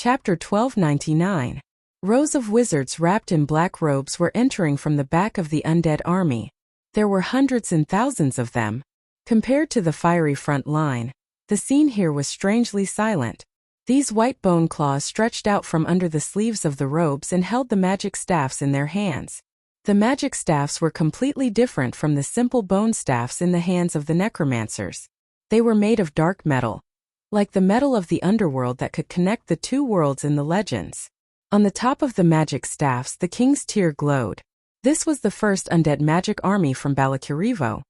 Chapter 1299. Rows of wizards wrapped in black robes were entering from the back of the undead army. There were hundreds and thousands of them. Compared to the fiery front line, the scene here was strangely silent. These white bone claws stretched out from under the sleeves of the robes and held the magic staffs in their hands. The magic staffs were completely different from the simple bone staffs in the hands of the necromancers. They were made of dark metal, like the metal of the underworld that could connect the two worlds in the legends. On the top of the magic staffs the king's tear glowed. This was the first undead magic army from Balakirevo.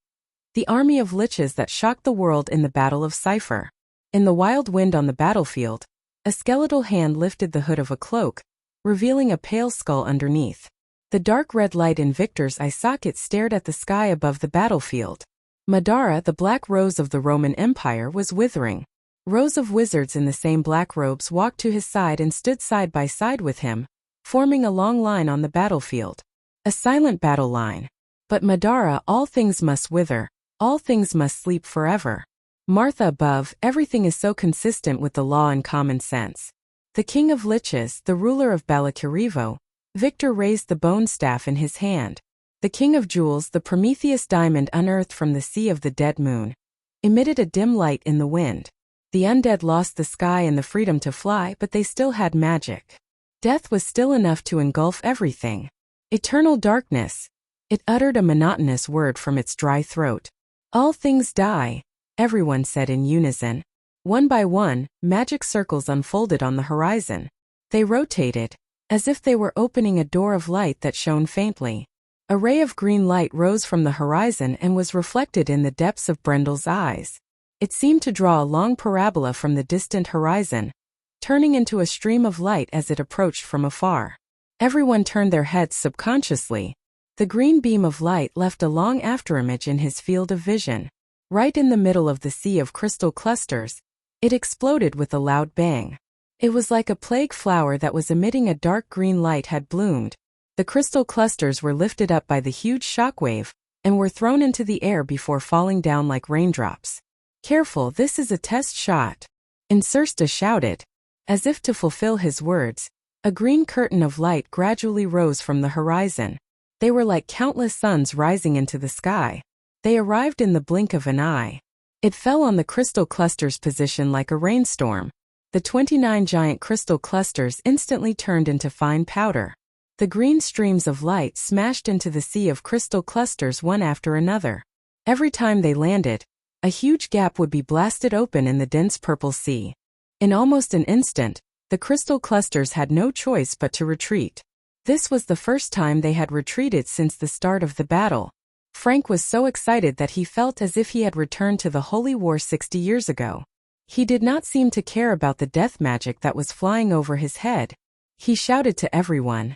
The army of liches that shocked the world in the Battle of Cypher. In the wild wind on the battlefield, a skeletal hand lifted the hood of a cloak, revealing a pale skull underneath. The dark red light in Victor's eye socket stared at the sky above the battlefield. Madara, the black rose of the Roman Empire, was withering. Rows of wizards in the same black robes walked to his side and stood side by side with him, forming a long line on the battlefield. A silent battle line. But Madara, all things must wither, all things must sleep forever. Martha above, everything is so consistent with the law and common sense. The king of liches, the ruler of Balakirevo, Victor raised the bone staff in his hand. The king of jewels, the Prometheus diamond unearthed from the sea of the dead moon, emitted a dim light in the wind. The undead lost the sky and the freedom to fly, but they still had magic. Death was still enough to engulf everything. Eternal darkness. It uttered a monotonous word from its dry throat. All things die, everyone said in unison. One by one, magic circles unfolded on the horizon. They rotated, as if they were opening a door of light that shone faintly. A ray of green light rose from the horizon and was reflected in the depths of Brendel's eyes. It seemed to draw a long parabola from the distant horizon, turning into a stream of light as it approached from afar. Everyone turned their heads subconsciously. The green beam of light left a long afterimage in his field of vision. Right in the middle of the sea of crystal clusters, it exploded with a loud bang. It was like a plague flower that was emitting a dark green light had bloomed. The crystal clusters were lifted up by the huge shockwave and were thrown into the air before falling down like raindrops. Careful, this is a test shot. Insursta shouted. As if to fulfill his words, a green curtain of light gradually rose from the horizon. They were like countless suns rising into the sky. They arrived in the blink of an eye. It fell on the crystal cluster's position like a rainstorm. The 29 giant crystal clusters instantly turned into fine powder. The green streams of light smashed into the sea of crystal clusters one after another. Every time they landed, a huge gap would be blasted open in the dense purple sea. In almost an instant, the crystal clusters had no choice but to retreat. This was the first time they had retreated since the start of the battle. Frank was so excited that he felt as if he had returned to the Holy War 60 years ago. He did not seem to care about the death magic that was flying over his head. He shouted to everyone,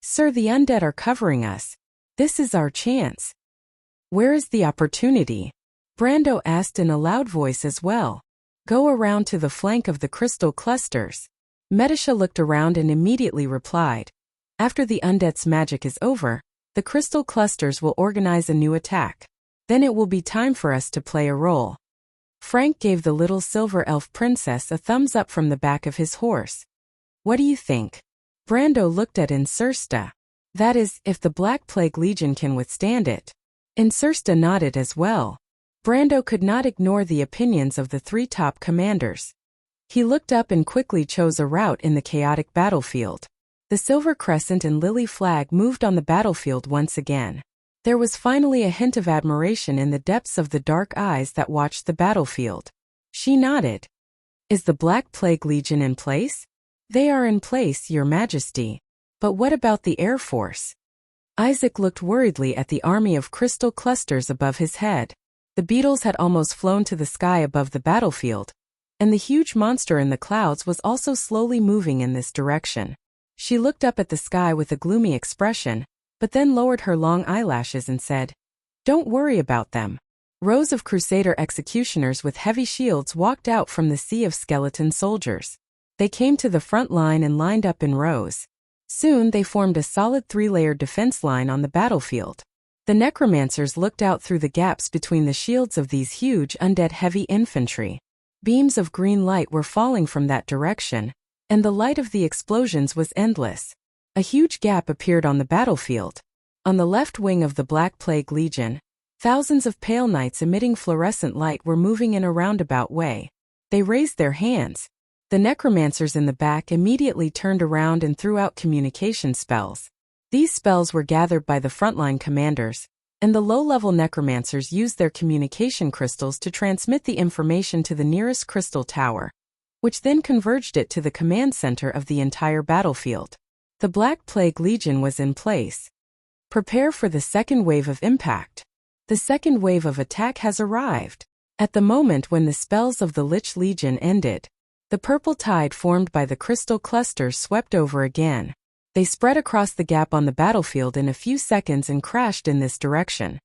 "Sir, the undead are covering us. This is our chance." "Where is the opportunity?" Brando asked in a loud voice as well. "Go around to the flank of the crystal clusters." Medisha looked around and immediately replied, "After the undead's magic is over, the crystal clusters will organize a new attack. Then it will be time for us to play a role." Frank gave the little silver elf princess a thumbs up from the back of his horse. "What do you think?" Brando looked at Insursta. "That is, if the Black Plague Legion can withstand it." Insursta nodded as well. Brando could not ignore the opinions of the three top commanders. He looked up and quickly chose a route in the chaotic battlefield. The silver crescent and lily flag moved on the battlefield once again. There was finally a hint of admiration in the depths of the dark eyes that watched the battlefield. She nodded. "Is the Black Plague Legion in place?" "They are in place, Your Majesty. But what about the Air Force?" Isaac looked worriedly at the army of crystal clusters above his head. The beetles had almost flown to the sky above the battlefield, and the huge monster in the clouds was also slowly moving in this direction. She looked up at the sky with a gloomy expression, but then lowered her long eyelashes and said, "Don't worry about them." Rows of Crusader executioners with heavy shields walked out from the sea of skeleton soldiers. They came to the front line and lined up in rows. Soon they formed a solid three-layered defense line on the battlefield. The necromancers looked out through the gaps between the shields of these huge undead heavy infantry. Beams of green light were falling from that direction, and the light of the explosions was endless. A huge gap appeared on the battlefield. On the left wing of the Black Plague Legion, thousands of pale knights emitting fluorescent light were moving in a roundabout way. They raised their hands. The necromancers in the back immediately turned around and threw out communication spells. These spells were gathered by the frontline commanders, and the low-level necromancers used their communication crystals to transmit the information to the nearest crystal tower, which then converged it to the command center of the entire battlefield. The Black Plague Legion was in place. Prepare for the second wave of impact. The second wave of attack has arrived. At the moment when the spells of the Lich Legion ended, the purple tide formed by the crystal clusters swept over again. They spread across the gap on the battlefield in a few seconds and crashed in this direction.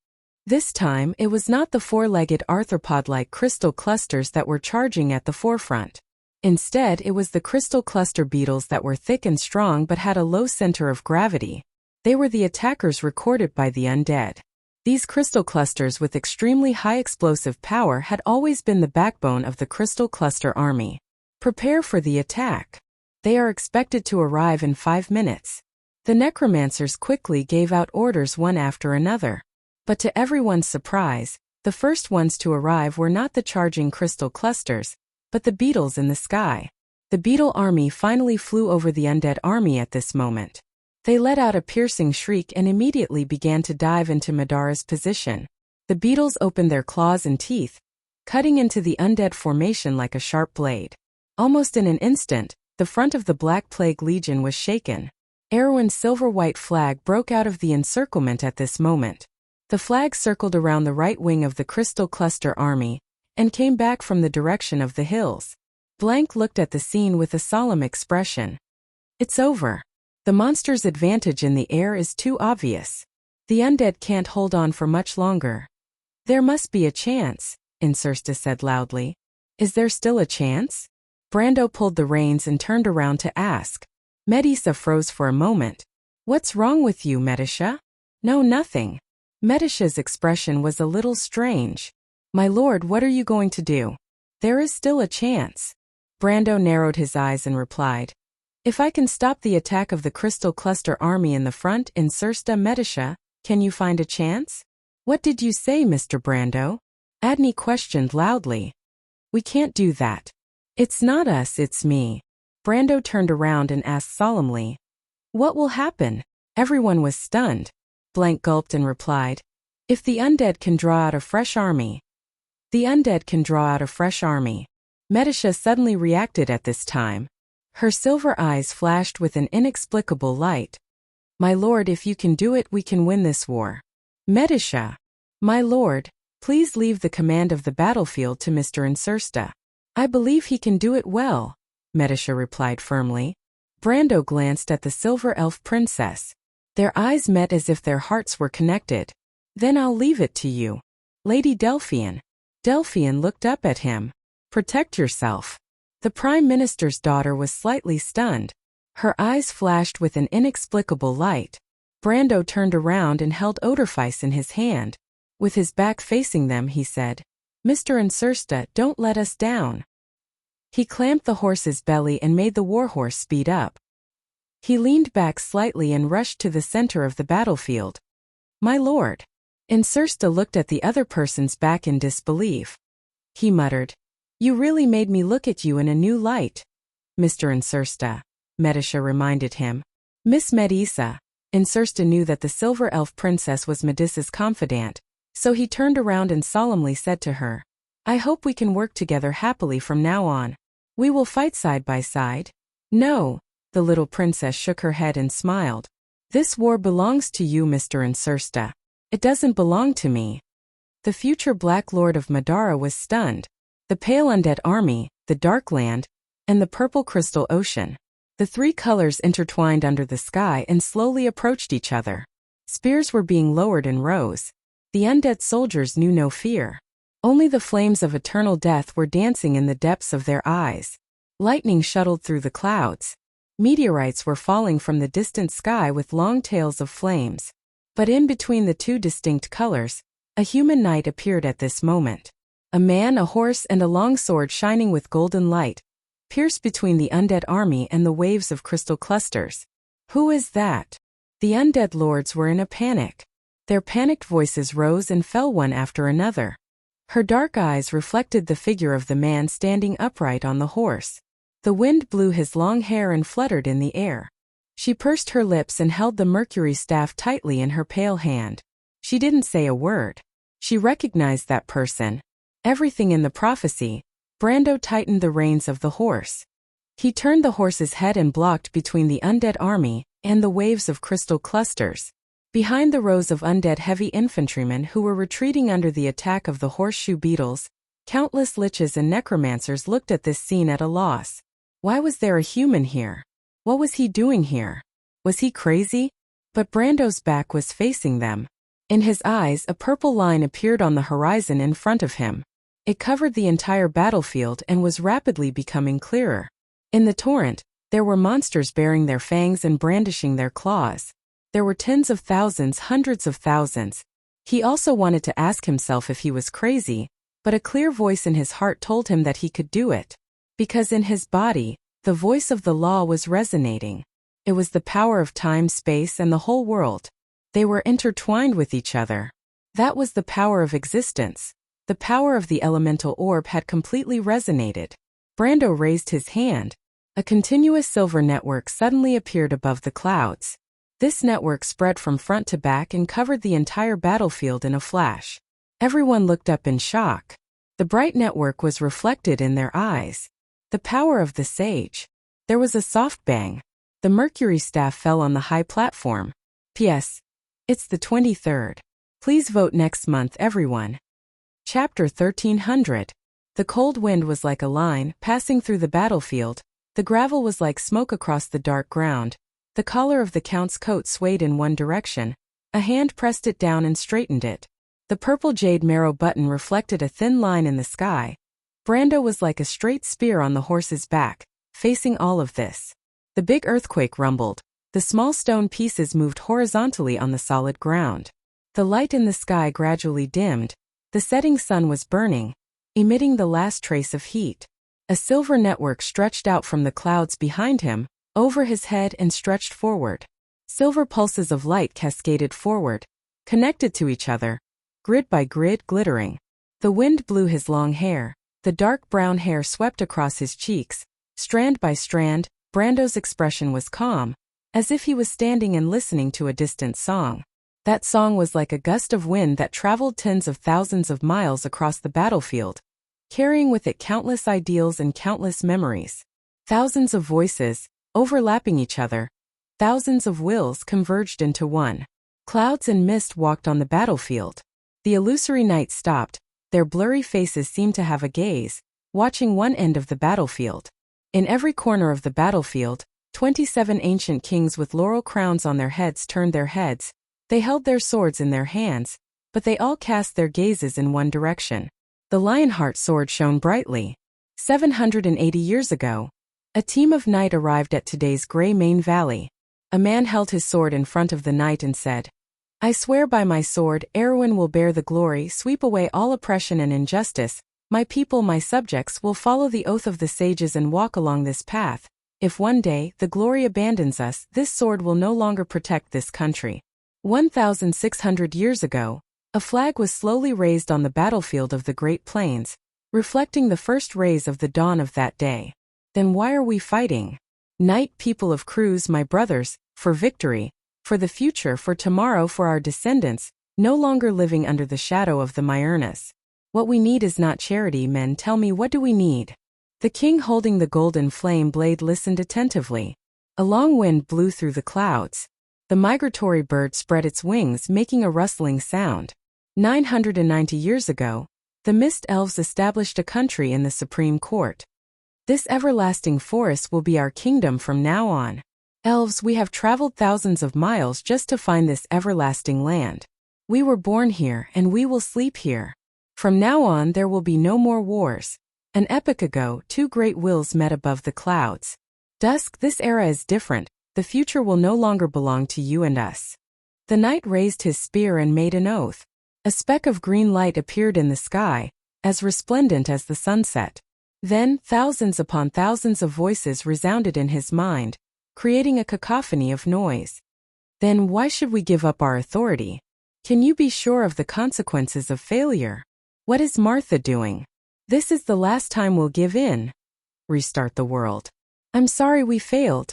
This time, it was not the four-legged arthropod-like crystal clusters that were charging at the forefront. Instead, it was the crystal cluster beetles that were thick and strong but had a low center of gravity. They were the attackers recorded by the undead. These crystal clusters with extremely high explosive power had always been the backbone of the crystal cluster army. Prepare for the attack. They are expected to arrive in 5 minutes. The necromancers quickly gave out orders one after another. But to everyone's surprise, the first ones to arrive were not the charging crystal clusters, but the beetles in the sky. The beetle army finally flew over the undead army at this moment. They let out a piercing shriek and immediately began to dive into Madara's position. The beetles opened their claws and teeth, cutting into the undead formation like a sharp blade. Almost in an instant, the front of the Black Plague Legion was shaken. Erwin's silver-white flag broke out of the encirclement at this moment. The flag circled around the right wing of the Crystal Cluster army, and came back from the direction of the hills. Blank looked at the scene with a solemn expression. It's over. The monster's advantage in the air is too obvious. The undead can't hold on for much longer. There must be a chance, Insursta said loudly. Is there still a chance? Brando pulled the reins and turned around to ask. Medisa froze for a moment. What's wrong with you, Medisha? No, nothing. Medisha's expression was a little strange. My lord, what are you going to do? There is still a chance. Brando narrowed his eyes and replied. If I can stop the attack of the Crystal Cluster army in the front in Sursta Medisha, can you find a chance? What did you say, Mr. Brando? Adney questioned loudly. We can't do that. It's not us, it's me. Brando turned around and asked solemnly. What will happen? Everyone was stunned. Blank gulped and replied. If the undead can draw out a fresh army. The undead can draw out a fresh army. Medisha suddenly reacted at this time. Her silver eyes flashed with an inexplicable light. My lord, if you can do it, we can win this war. Medisha. My lord, please leave the command of the battlefield to Mr. Insursta. I believe he can do it well, Medisha replied firmly. Brando glanced at the silver elf princess. Their eyes met as if their hearts were connected. Then I'll leave it to you. Lady Delphian. Delphian looked up at him. Protect yourself. The Prime Minister's daughter was slightly stunned. Her eyes flashed with an inexplicable light. Brando turned around and held Odorfice in his hand. With his back facing them, he said, Mr. Insursta, don't let us down. He clamped the horse's belly and made the warhorse speed up. He leaned back slightly and rushed to the center of the battlefield. My lord. Insursta looked at the other person's back in disbelief. He muttered, You really made me look at you in a new light. Mr. Insursta, Medisha reminded him. Miss Medisa. Insursta knew that the silver elf princess was Medisa's confidant, so he turned around and solemnly said to her, I hope we can work together happily from now on. We will fight side by side. No, the little princess shook her head and smiled. This war belongs to you, Mr. Insursta. It doesn't belong to me. The future Black Lord of Madara was stunned. The pale undead army, the dark land, and the purple crystal ocean. The three colors intertwined under the sky and slowly approached each other. Spears were being lowered in rows. The undead soldiers knew no fear. Only the flames of eternal death were dancing in the depths of their eyes. Lightning shuttled through the clouds. Meteorites were falling from the distant sky with long tails of flames. But in between the two distinct colors, a human knight appeared at this moment. A man, a horse, and a long sword shining with golden light, pierced between the undead army and the waves of crystal clusters. Who is that? The undead lords were in a panic. Their panicked voices rose and fell one after another. Her dark eyes reflected the figure of the man standing upright on the horse. The wind blew his long hair and fluttered in the air. She pursed her lips and held the mercury staff tightly in her pale hand. She didn't say a word. She recognized that person. Everything in the prophecy. Brando tightened the reins of the horse. He turned the horse's head and blocked between the undead army and the waves of crystal clusters. Behind the rows of undead heavy infantrymen who were retreating under the attack of the horseshoe beetles, countless liches and necromancers looked at this scene at a loss. Why was there a human here? What was he doing here? Was he crazy? But Brando's back was facing them. In his eyes, a purple line appeared on the horizon in front of him. It covered the entire battlefield and was rapidly becoming clearer. In the torrent, there were monsters baring their fangs and brandishing their claws. There were tens of thousands, hundreds of thousands. He also wanted to ask himself if he was crazy, but a clear voice in his heart told him that he could do it. Because in his body, the voice of the law was resonating. It was the power of time, space, and the whole world. They were intertwined with each other. That was the power of existence. The power of the elemental orb had completely resonated. Brando raised his hand. A continuous silver network suddenly appeared above the clouds. This network spread from front to back and covered the entire battlefield in a flash. Everyone looked up in shock. The bright network was reflected in their eyes. The power of the sage. There was a soft bang. The mercury staff fell on the high platform. P.S. It's the 23rd. Please vote next month, everyone. Chapter 1300. The cold wind was like a line passing through the battlefield. The gravel was like smoke across the dark ground. The collar of the count's coat swayed in one direction. A hand pressed it down and straightened it. The purple jade marrow button reflected a thin line in the sky. Brando was like a straight spear on the horse's back, facing all of this. The big earthquake rumbled. The small stone pieces moved horizontally on the solid ground. The light in the sky gradually dimmed. The setting sun was burning, emitting the last trace of heat. A silver network stretched out from the clouds behind him, over his head and stretched forward. Silver pulses of light cascaded forward, connected to each other, grid by grid glittering. The wind blew his long hair. The dark brown hair swept across his cheeks, strand by strand. Brando's expression was calm, as if he was standing and listening to a distant song. That song was like a gust of wind that traveled tens of thousands of miles across the battlefield, carrying with it countless ideals and countless memories. Thousands of voices, overlapping each other. Thousands of wills converged into one. Clouds and mist walked on the battlefield. The illusory night stopped. Their blurry faces seemed to have a gaze, watching one end of the battlefield. In every corner of the battlefield, 27 ancient kings with laurel crowns on their heads turned their heads. They held their swords in their hands, but they all cast their gazes in one direction. The Lionheart sword shone brightly. 780 years ago, a team of knight arrived at today's Grey Mane Valley. A man held his sword in front of the knight and said, "I swear by my sword, Erwin will bear the glory, sweep away all oppression and injustice. My people, my subjects, will follow the oath of the sages and walk along this path. If one day the glory abandons us, this sword will no longer protect this country." 1,600 years ago, a flag was slowly raised on the battlefield of the Great Plains, reflecting the first rays of the dawn of that day. Then why are we fighting? Knight people of Cruz, my brothers, for victory, for the future, for tomorrow, for our descendants, no longer living under the shadow of the Myurnas. What we need is not charity, men, tell me, what do we need? The king holding the golden flame blade listened attentively. A long wind blew through the clouds. The migratory bird spread its wings, making a rustling sound. 990 years ago, the mist elves established a country in the Supreme Court. This everlasting forest will be our kingdom from now on. Elves, we have traveled thousands of miles just to find this everlasting land. We were born here and we will sleep here. From now on there will be no more wars. An epoch ago, two great wills met above the clouds. Dusk, this era is different. The future will no longer belong to you and us. The knight raised his spear and made an oath. A speck of green light appeared in the sky, as resplendent as the sunset. Then, thousands upon thousands of voices resounded in his mind, creating a cacophony of noise. Then why should we give up our authority? Can you be sure of the consequences of failure? What is Martha doing? This is the last time we'll give in. Restart the world. I'm sorry we failed.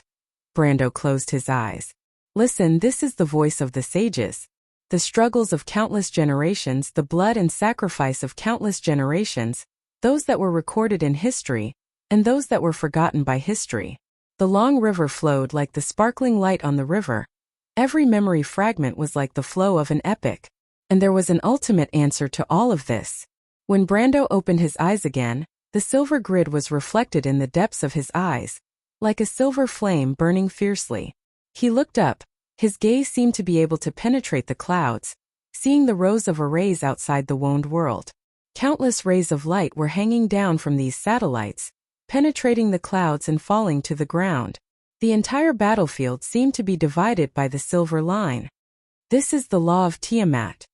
Brando closed his eyes. Listen, this is the voice of the sages. The struggles of countless generations, the blood and sacrifice of countless generations, those that were recorded in history, and those that were forgotten by history. The long river flowed like the sparkling light on the river. Every memory fragment was like the flow of an epic. And there was an ultimate answer to all of this. When Brando opened his eyes again, the silver grid was reflected in the depths of his eyes, like a silver flame burning fiercely. He looked up. His gaze seemed to be able to penetrate the clouds, seeing the rows of arrays outside the wound world. Countless rays of light were hanging down from these satellites, penetrating the clouds and falling to the ground. The entire battlefield seemed to be divided by the silver line. This is the law of Tiamat.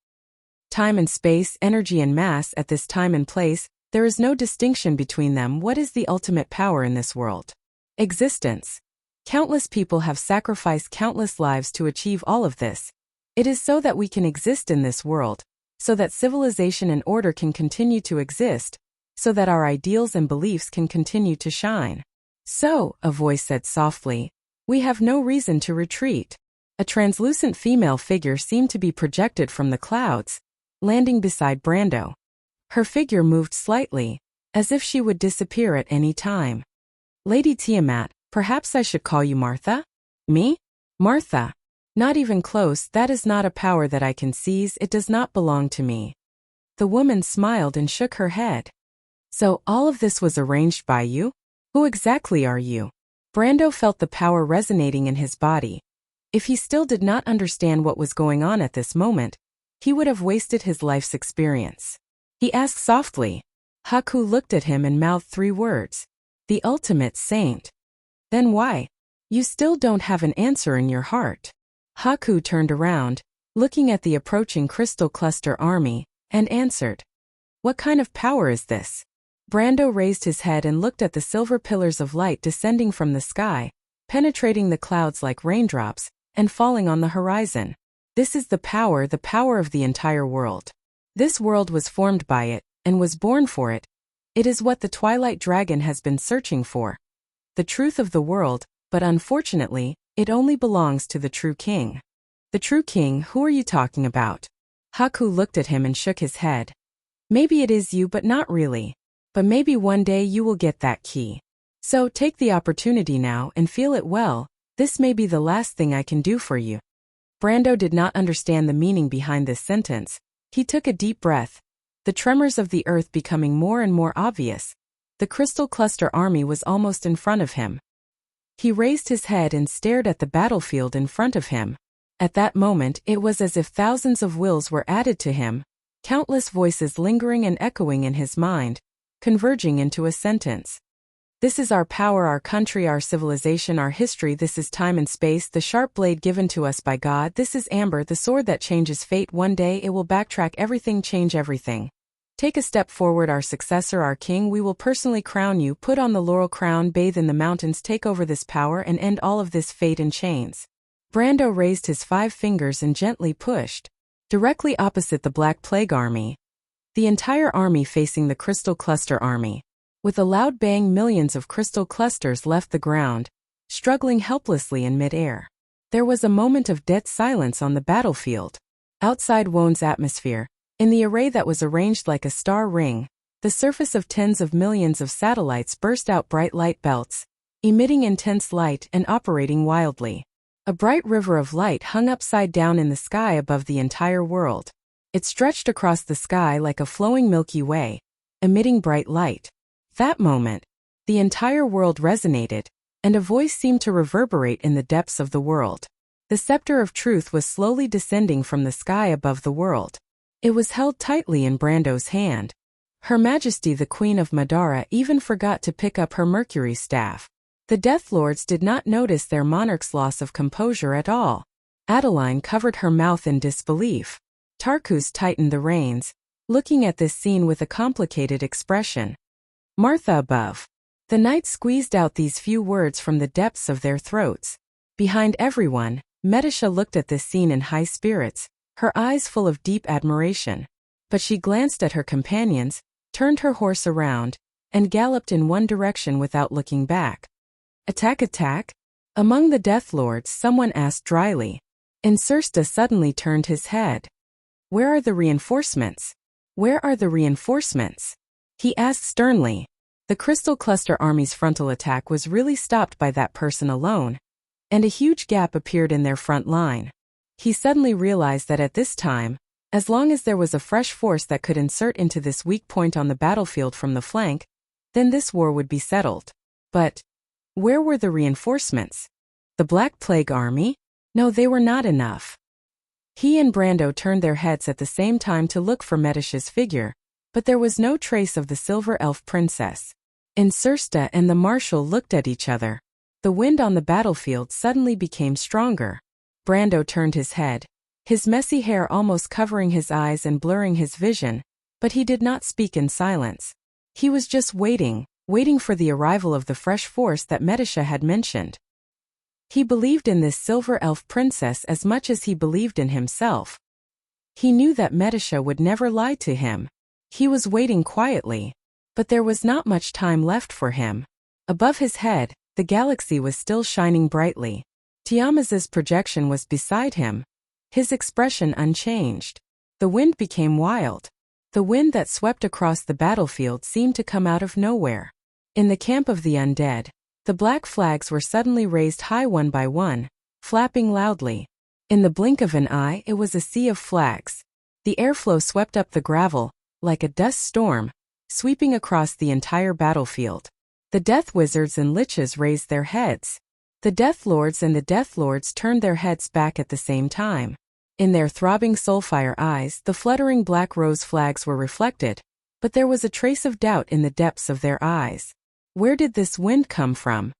Time and space, energy and mass, at this time and place, there is no distinction between them. What is the ultimate power in this world? Existence. Countless people have sacrificed countless lives to achieve all of this. It is so that we can exist in this world, so that civilization and order can continue to exist, so that our ideals and beliefs can continue to shine. So, a voice said softly, we have no reason to retreat. A translucent female figure seemed to be projected from the clouds, landing beside Brando. Her figure moved slightly, as if she would disappear at any time. Lady Tiamat, perhaps I should call you Martha? Me? Martha. Not even close, that is not a power that I can seize, it does not belong to me. The woman smiled and shook her head. So, all of this was arranged by you? Who exactly are you? Brando felt the power resonating in his body. If he still did not understand what was going on at this moment, he would have wasted his life's experience. He asked softly. Haku looked at him and mouthed 3 words. The ultimate saint. Then why? You still don't have an answer in your heart. Haku turned around, looking at the approaching crystal cluster army, and answered. What kind of power is this? Brando raised his head and looked at the silver pillars of light descending from the sky, penetrating the clouds like raindrops, and falling on the horizon. This is the power of the entire world. This world was formed by it, and was born for it. It is what the Twilight Dragon has been searching for. The truth of the world, but unfortunately, it only belongs to the true king. The true king, who are you talking about? Haku looked at him and shook his head. Maybe it is you, but not really. But maybe one day you will get that key. So take the opportunity now and feel it well. This may be the last thing I can do for you. Brando did not understand the meaning behind this sentence. He took a deep breath, the tremors of the earth becoming more and more obvious. The crystal cluster army was almost in front of him. He raised his head and stared at the battlefield in front of him. At that moment, it was as if thousands of wills were added to him, countless voices lingering and echoing in his mind, converging into a sentence. This is our power, our country, our civilization, our history. This is time and space, the sharp blade given to us by God. This is Amber, the sword that changes fate. One day it will backtrack everything, change everything. Take a step forward, our successor, our king. We will personally crown you, put on the laurel crown, bathe in the mountains, take over this power and end all of this fate in chains. Brando raised his 5 fingers and gently pushed. Directly opposite the Black Plague army. The entire army facing the Crystal Cluster army. With a loud bang, millions of crystal clusters left the ground, struggling helplessly in mid-air. There was a moment of dead silence on the battlefield. Outside Wone's atmosphere, in the array that was arranged like a star ring, the surface of tens of millions of satellites burst out bright light belts, emitting intense light and operating wildly. A bright river of light hung upside down in the sky above the entire world. It stretched across the sky like a flowing Milky Way, emitting bright light. That moment, the entire world resonated, and a voice seemed to reverberate in the depths of the world. The scepter of truth was slowly descending from the sky above the world. It was held tightly in Brando's hand. Her Majesty the Queen of Madara even forgot to pick up her Mercury staff. The Death Lords did not notice their monarch's loss of composure at all. Adeline covered her mouth in disbelief. Tarkus tightened the reins, looking at this scene with a complicated expression. Martha above. The knights squeezed out these few words from the depths of their throats. Behind everyone, Medisha looked at this scene in high spirits, her eyes full of deep admiration. But she glanced at her companions, turned her horse around, and galloped in one direction without looking back. Attack, attack? Among the Death Lords, someone asked dryly. Insursta suddenly turned his head. Where are the reinforcements? Where are the reinforcements? He asked sternly. The Crystal Cluster Army's frontal attack was really stopped by that person alone, and a huge gap appeared in their front line. He suddenly realized that at this time, as long as there was a fresh force that could insert into this weak point on the battlefield from the flank, then this war would be settled. But where were the reinforcements? The Black Plague Army? No, they were not enough. He and Brando turned their heads at the same time to look for Medisha's figure, but there was no trace of the Silver Elf Princess. Insursta and the Marshal looked at each other. The wind on the battlefield suddenly became stronger. Brando turned his head, his messy hair almost covering his eyes and blurring his vision, but he did not speak in silence. He was just waiting for the arrival of the fresh force that Medisha had mentioned. He believed in this Silver Elf Princess as much as he believed in himself. He knew that Medisha would never lie to him. He was waiting quietly, but there was not much time left for him. Above his head, the galaxy was still shining brightly. Tiamaz's projection was beside him, his expression unchanged. The wind became wild. The wind that swept across the battlefield seemed to come out of nowhere. In the camp of the undead, the black flags were suddenly raised high one by one, flapping loudly. In the blink of an eye, it was a sea of flags. The airflow swept up the gravel, like a dust storm, sweeping across the entire battlefield. The Death Wizards and Liches raised their heads. The Death Lords and the Death Lords turned their heads back at the same time. In their throbbing soulfire eyes, the fluttering black rose flags were reflected, but there was a trace of doubt in the depths of their eyes. Where did this wind come from?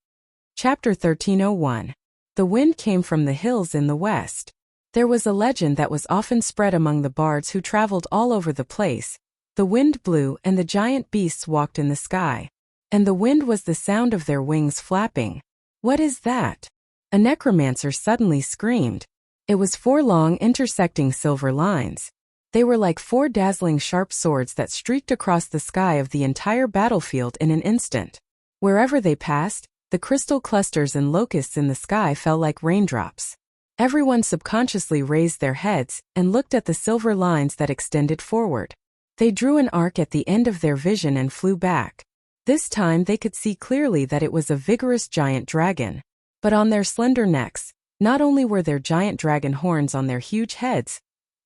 Chapter 1301. The wind came from the hills in the west. There was a legend that was often spread among the bards who traveled all over the place. The wind blew and the giant beasts walked in the sky. And the wind was the sound of their wings flapping. What is that? A necromancer suddenly screamed. It was 4 long intersecting silver lines. They were like 4 dazzling sharp swords that streaked across the sky of the entire battlefield in an instant. Wherever they passed, the crystal clusters and locusts in the sky fell like raindrops. Everyone subconsciously raised their heads and looked at the silver lines that extended forward. They drew an arc at the end of their vision and flew back. This time they could see clearly that it was a vigorous giant dragon. But on their slender necks, not only were there giant dragon horns on their huge heads,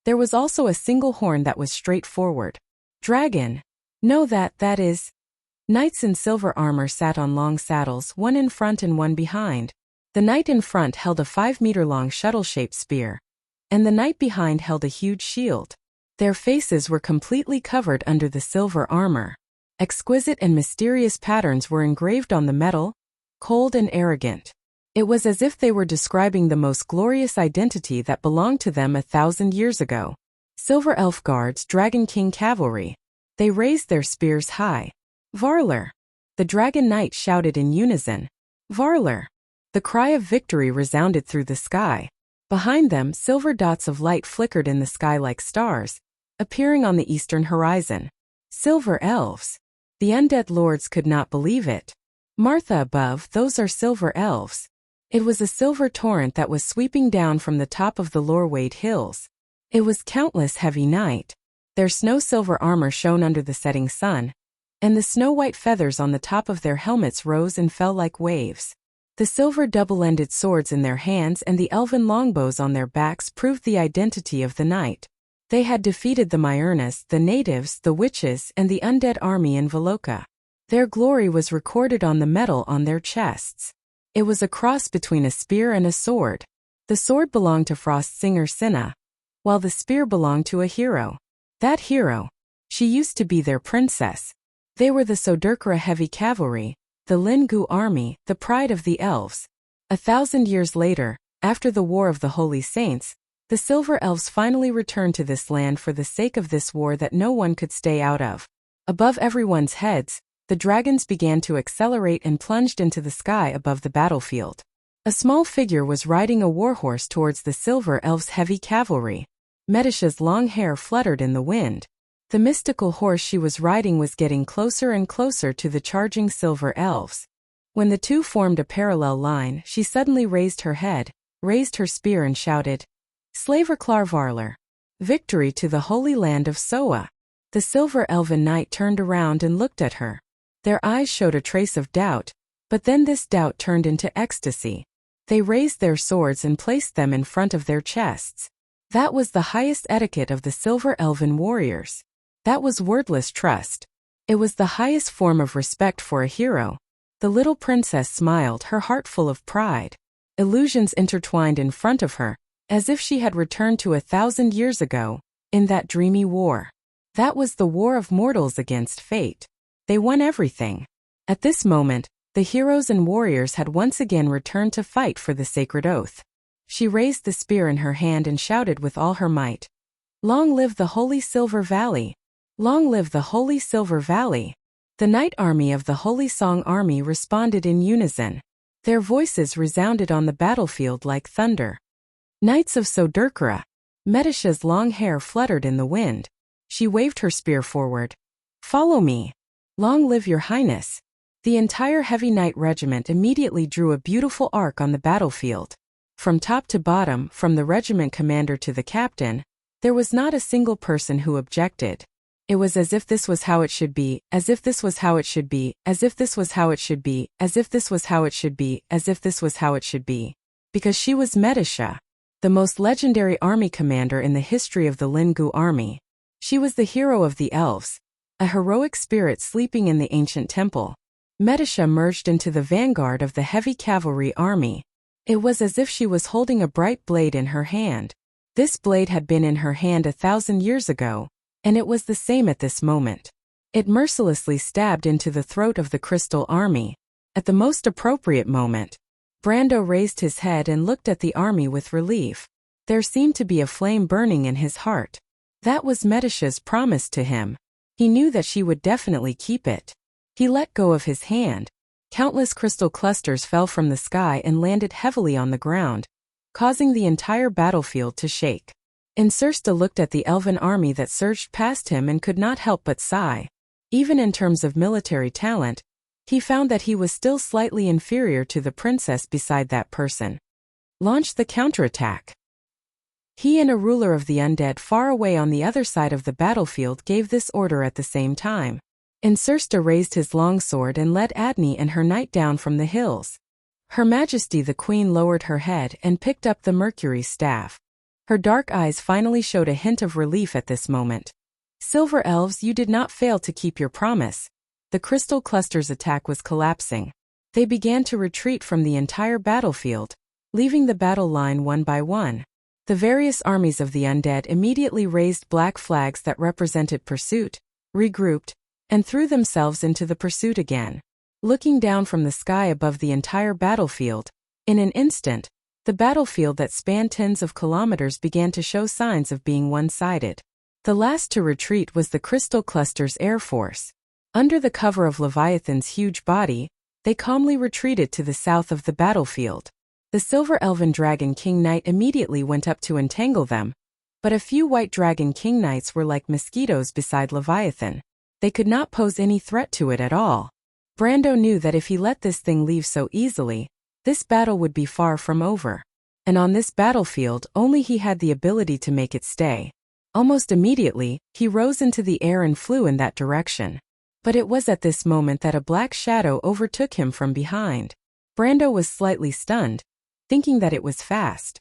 there was also a single horn that was straight forward. Dragon. No, that is. Knights in silver armor sat on long saddles, one in front and one behind. The knight in front held a 5-meter-long shuttle-shaped spear, and the knight behind held a huge shield. Their faces were completely covered under the silver armor. Exquisite and mysterious patterns were engraved on the metal, cold and arrogant. It was as if they were describing the most glorious identity that belonged to them 1,000 years ago. Silver Elf Guards, Dragon King Cavalry. They raised their spears high. Varler! The Dragon Knight shouted in unison. Varler! The cry of victory resounded through the sky. Behind them, silver dots of light flickered in the sky like stars, appearing on the eastern horizon. Silver elves. The undead lords could not believe it. Martha above, those are silver elves. It was a silver torrent that was sweeping down from the top of the Lorwade Hills. It was countless heavy night. Their snow-silver armor shone under the setting sun, and the snow-white feathers on the top of their helmets rose and fell like waves. The silver double-ended swords in their hands and the elven longbows on their backs proved the identity of the knight. They had defeated the Myrnas, the natives, the witches, and the undead army in Veloka. Their glory was recorded on the metal on their chests. It was a cross between a spear and a sword. The sword belonged to Frost Singer Cinna, while the spear belonged to a hero. That hero. She used to be their princess. They were the Soderkra Heavy Cavalry, the Lingu Army, the pride of the elves. 1,000 years later, after the War of the Holy Saints, the Silver Elves finally returned to this land for the sake of this war that no one could stay out of. Above everyone's heads, the dragons began to accelerate and plunged into the sky above the battlefield. A small figure was riding a warhorse towards the silver elves' heavy cavalry. Medicia's long hair fluttered in the wind. The mystical horse she was riding was getting closer and closer to the charging silver elves. When the two formed a parallel line, she suddenly raised her head, raised her spear and shouted, "Slaver Klarvarler! Victory to the holy land of Soa!" The silver elven knight turned around and looked at her. Their eyes showed a trace of doubt, but then this doubt turned into ecstasy. They raised their swords and placed them in front of their chests. That was the highest etiquette of the silver elven warriors. That was wordless trust. It was the highest form of respect for a hero. The little princess smiled, her heart full of pride. Illusions intertwined in front of her, as if she had returned to 1,000 years ago, in that dreamy war. That was the war of mortals against fate. They won everything. At this moment, the heroes and warriors had once again returned to fight for the sacred oath. She raised the spear in her hand and shouted with all her might, "Long live the Holy Silver Valley! Long live the Holy Silver Valley!" The Knight Army of the Holy Song Army responded in unison. Their voices resounded on the battlefield like thunder. Knights of Soderkara! Medicia's long hair fluttered in the wind. She waved her spear forward. "Follow me! Long live your highness!" The entire heavy knight regiment immediately drew a beautiful arc on the battlefield. From top to bottom, from the regiment commander to the captain, there was not a single person who objected. It was as if this was how it should be, as if this was how it should be, as if this was how it should be, as if this was how it should be, as if this was how it should be. Because she was Medicia, the most legendary army commander in the history of the Lingu army. She was the hero of the elves, a heroic spirit sleeping in the ancient temple. Medicia merged into the vanguard of the heavy cavalry army. It was as if she was holding a bright blade in her hand. This blade had been in her hand 1,000 years ago, and it was the same at this moment. It mercilessly stabbed into the throat of the Crystal Army. At the most appropriate moment, Brando raised his head and looked at the army with relief. There seemed to be a flame burning in his heart. That was Medicia's promise to him. He knew that she would definitely keep it. He let go of his hand. Countless crystal clusters fell from the sky and landed heavily on the ground, causing the entire battlefield to shake. Insursta looked at the elven army that surged past him and could not help but sigh. Even in terms of military talent, he found that he was still slightly inferior to the princess beside that person. Launch the counterattack. He and a ruler of the undead far away on the other side of the battlefield gave this order at the same time. Insursta raised his longsword and led Adni and her knight down from the hills. Her Majesty the Queen lowered her head and picked up the Mercury staff. Her dark eyes finally showed a hint of relief at this moment. "Silver elves, you did not fail to keep your promise." The crystal cluster's attack was collapsing. They began to retreat from the entire battlefield, leaving the battle line one by one. The various armies of the undead immediately raised black flags that represented pursuit, regrouped, and threw themselves into the pursuit again. Looking down from the sky above the entire battlefield, in an instant, the battlefield that spanned tens of kilometers began to show signs of being one-sided. The last to retreat was the Crystal Cluster's air force. Under the cover of Leviathan's huge body, they calmly retreated to the south of the battlefield. The Silver Elven Dragon King Knight immediately went up to entangle them, but a few White Dragon King Knights were like mosquitoes beside Leviathan. They could not pose any threat to it at all. Brando knew that if he let this thing leave so easily, this battle would be far from over. And on this battlefield, only he had the ability to make it stay. Almost immediately, he rose into the air and flew in that direction. But it was at this moment that a black shadow overtook him from behind. Brando was slightly stunned, thinking that it was fast.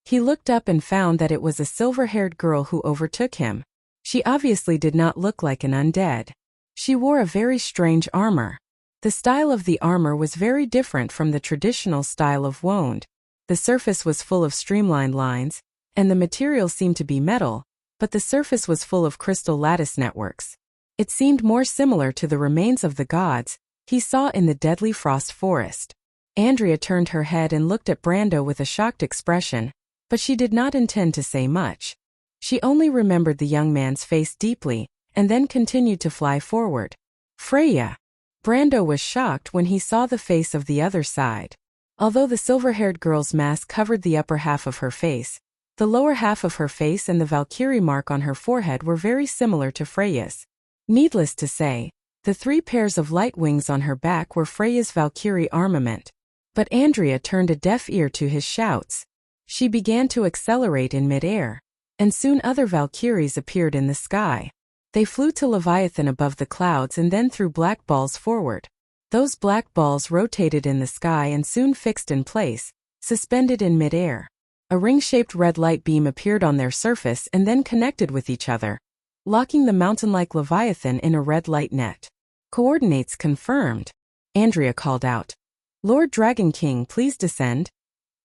He looked up and found that it was a silver-haired girl who overtook him. She obviously did not look like an undead. She wore a very strange armor. The style of the armor was very different from the traditional style of wound. The surface was full of streamlined lines, and the material seemed to be metal, but the surface was full of crystal lattice networks. It seemed more similar to the remains of the gods he saw in the deadly frost forest. Andrea turned her head and looked at Brando with a shocked expression, but she did not intend to say much. She only remembered the young man's face deeply, and then continued to fly forward. Freya. Brando was shocked when he saw the face of the other side. Although the silver-haired girl's mask covered the upper half of her face, the lower half of her face and the Valkyrie mark on her forehead were very similar to Freya's. Needless to say, the 3 pairs of light wings on her back were Freya's Valkyrie armament. But Andrea turned a deaf ear to his shouts. She began to accelerate in mid-air, and soon other Valkyries appeared in the sky. They flew to Leviathan above the clouds and then threw black balls forward. Those black balls rotated in the sky and soon fixed in place, suspended in mid-air. A ring-shaped red light beam appeared on their surface and then connected with each other, locking the mountain-like Leviathan in a red light net. Coordinates confirmed. Andrea called out. Lord Dragon King, please descend.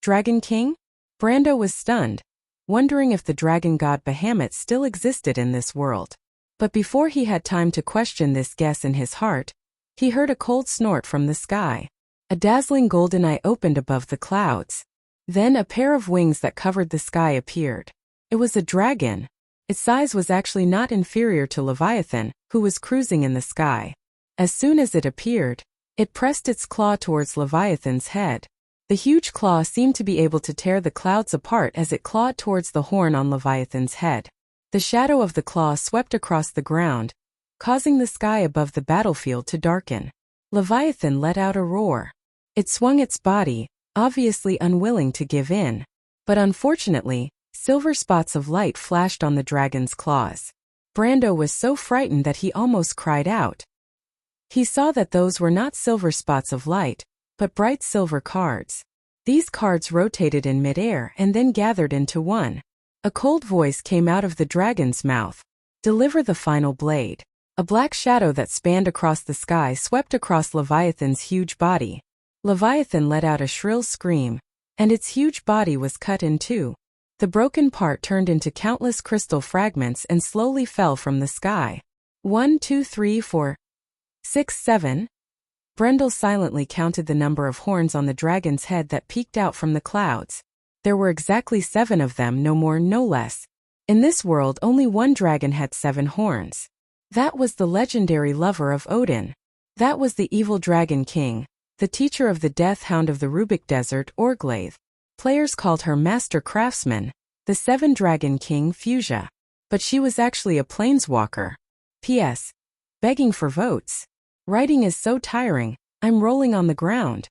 Dragon King? Brando was stunned, wondering if the dragon god Bahamut still existed in this world. But before he had time to question this guess in his heart, he heard a cold snort from the sky. A dazzling golden eye opened above the clouds. Then a pair of wings that covered the sky appeared. It was a dragon. Its size was actually not inferior to Leviathan, who was cruising in the sky. As soon as it appeared, it pressed its claw towards Leviathan's head. The huge claw seemed to be able to tear the clouds apart as it clawed towards the horn on Leviathan's head. The shadow of the claw swept across the ground, causing the sky above the battlefield to darken. Leviathan let out a roar. It swung its body, obviously unwilling to give in. But unfortunately, silver spots of light flashed on the dragon's claws. Brando was so frightened that he almost cried out. He saw that those were not silver spots of light, but bright silver cards. These cards rotated in mid-air and then gathered into one. A cold voice came out of the dragon's mouth. Deliver the final blade. A black shadow that spanned across the sky swept across Leviathan's huge body. Leviathan let out a shrill scream, and its huge body was cut in two. The broken part turned into countless crystal fragments and slowly fell from the sky. 1, 2, 3, 4, 6, 7. Brendel silently counted the number of horns on the dragon's head that peeked out from the clouds. There were exactly 7 of them, no more, no less. In this world, only one dragon had 7 horns. That was the legendary lover of Odin. That was the evil dragon king, the teacher of the death hound of the Rubik Desert, Orglaith. Players called her Master Craftsman, the 7 Dragon King Fuchsia. But she was actually a planeswalker. P.S. Begging for votes. Writing is so tiring, I'm rolling on the ground.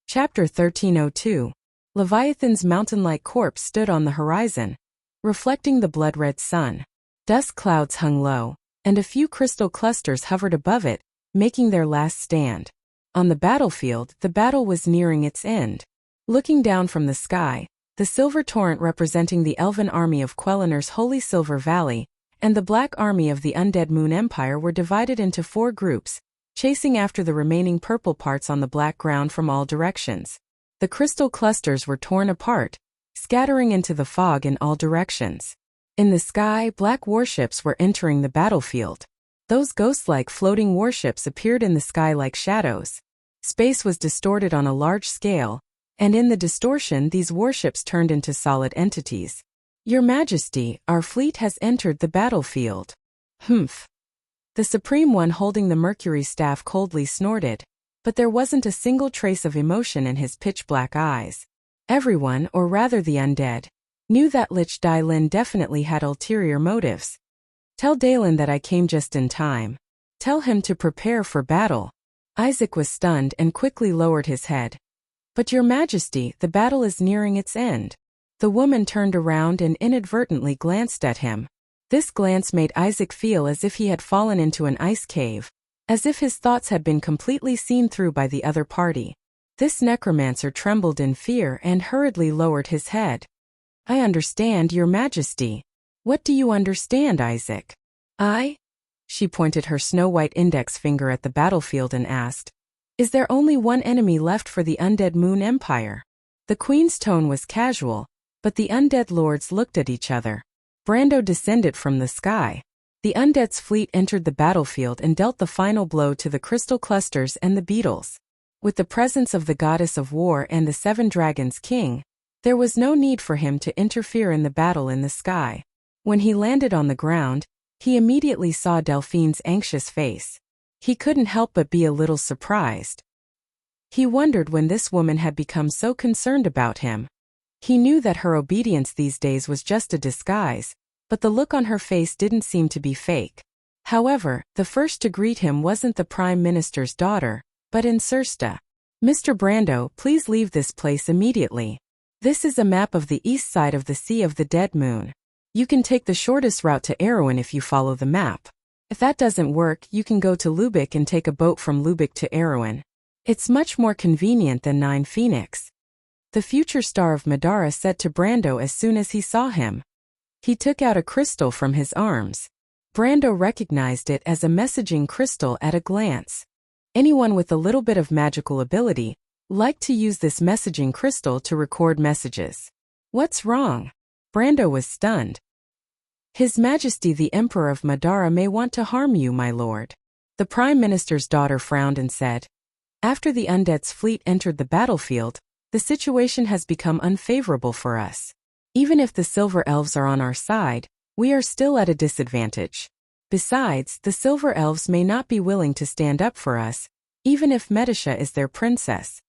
Chapter 1302. Leviathan's mountain-like corpse stood on the horizon, reflecting the blood-red sun. Dust clouds hung low, and a few crystal clusters hovered above it, making their last stand. On the battlefield, the battle was nearing its end. Looking down from the sky, the silver torrent representing the elven army of Quelliner's Holy Silver Valley, and the black army of the Undead Moon Empire were divided into 4 groups, chasing after the remaining purple parts on the black ground from all directions. The crystal clusters were torn apart, scattering into the fog in all directions. In the sky, black warships were entering the battlefield. Those ghost-like floating warships appeared in the sky like shadows. Space was distorted on a large scale, and in the distortion these warships turned into solid entities. Your Majesty, our fleet has entered the battlefield. Humph. The Supreme One holding the Mercury staff coldly snorted, but there wasn't a single trace of emotion in his pitch-black eyes. Everyone, or rather the undead, knew that Lich Dai-Lin definitely had ulterior motives. Tell Dalen that I came just in time. Tell him to prepare for battle. Isaac was stunned and quickly lowered his head. But Your Majesty, the battle is nearing its end. The woman turned around and inadvertently glanced at him. This glance made Isaac feel as if he had fallen into an ice cave, as if his thoughts had been completely seen through by the other party. This necromancer trembled in fear and hurriedly lowered his head. I understand, Your Majesty. What do you understand, Isaac? She pointed her snow-white index finger at the battlefield and asked, Is there only one enemy left for the Undead Moon Empire? The Queen's tone was casual, but the undead lords looked at each other. Brando descended from the sky. The undead's fleet entered the battlefield and dealt the final blow to the crystal clusters and the beetles. With the presence of the goddess of war and the 7 dragons king, there was no need for him to interfere in the battle in the sky. When he landed on the ground, he immediately saw Delphine's anxious face. He couldn't help but be a little surprised. He wondered when this woman had become so concerned about him. He knew that her obedience these days was just a disguise, but the look on her face didn't seem to be fake. However, the first to greet him wasn't the Prime Minister's daughter, but Insursta. "Mr. Brando, please leave this place immediately. This is a map of the east side of the Sea of the Dead Moon. You can take the shortest route to Erewhon if you follow the map. If that doesn't work, you can go to Lubeck and take a boat from Lubeck to Erewhon. It's much more convenient than Nine Phoenix," the future star of Madara said to Brando as soon as he saw him. He took out a crystal from his arms. Brando recognized it as a messaging crystal at a glance. Anyone with a little bit of magical ability liked to use this messaging crystal to record messages. "What's wrong?" Brando was stunned. "His Majesty the Emperor of Madara may want to harm you, my lord." The Prime Minister's daughter frowned and said, "After the undead's fleet entered the battlefield, the situation has become unfavorable for us. Even if the Silver Elves are on our side, we are still at a disadvantage. Besides, the Silver Elves may not be willing to stand up for us, even if Medisha is their princess."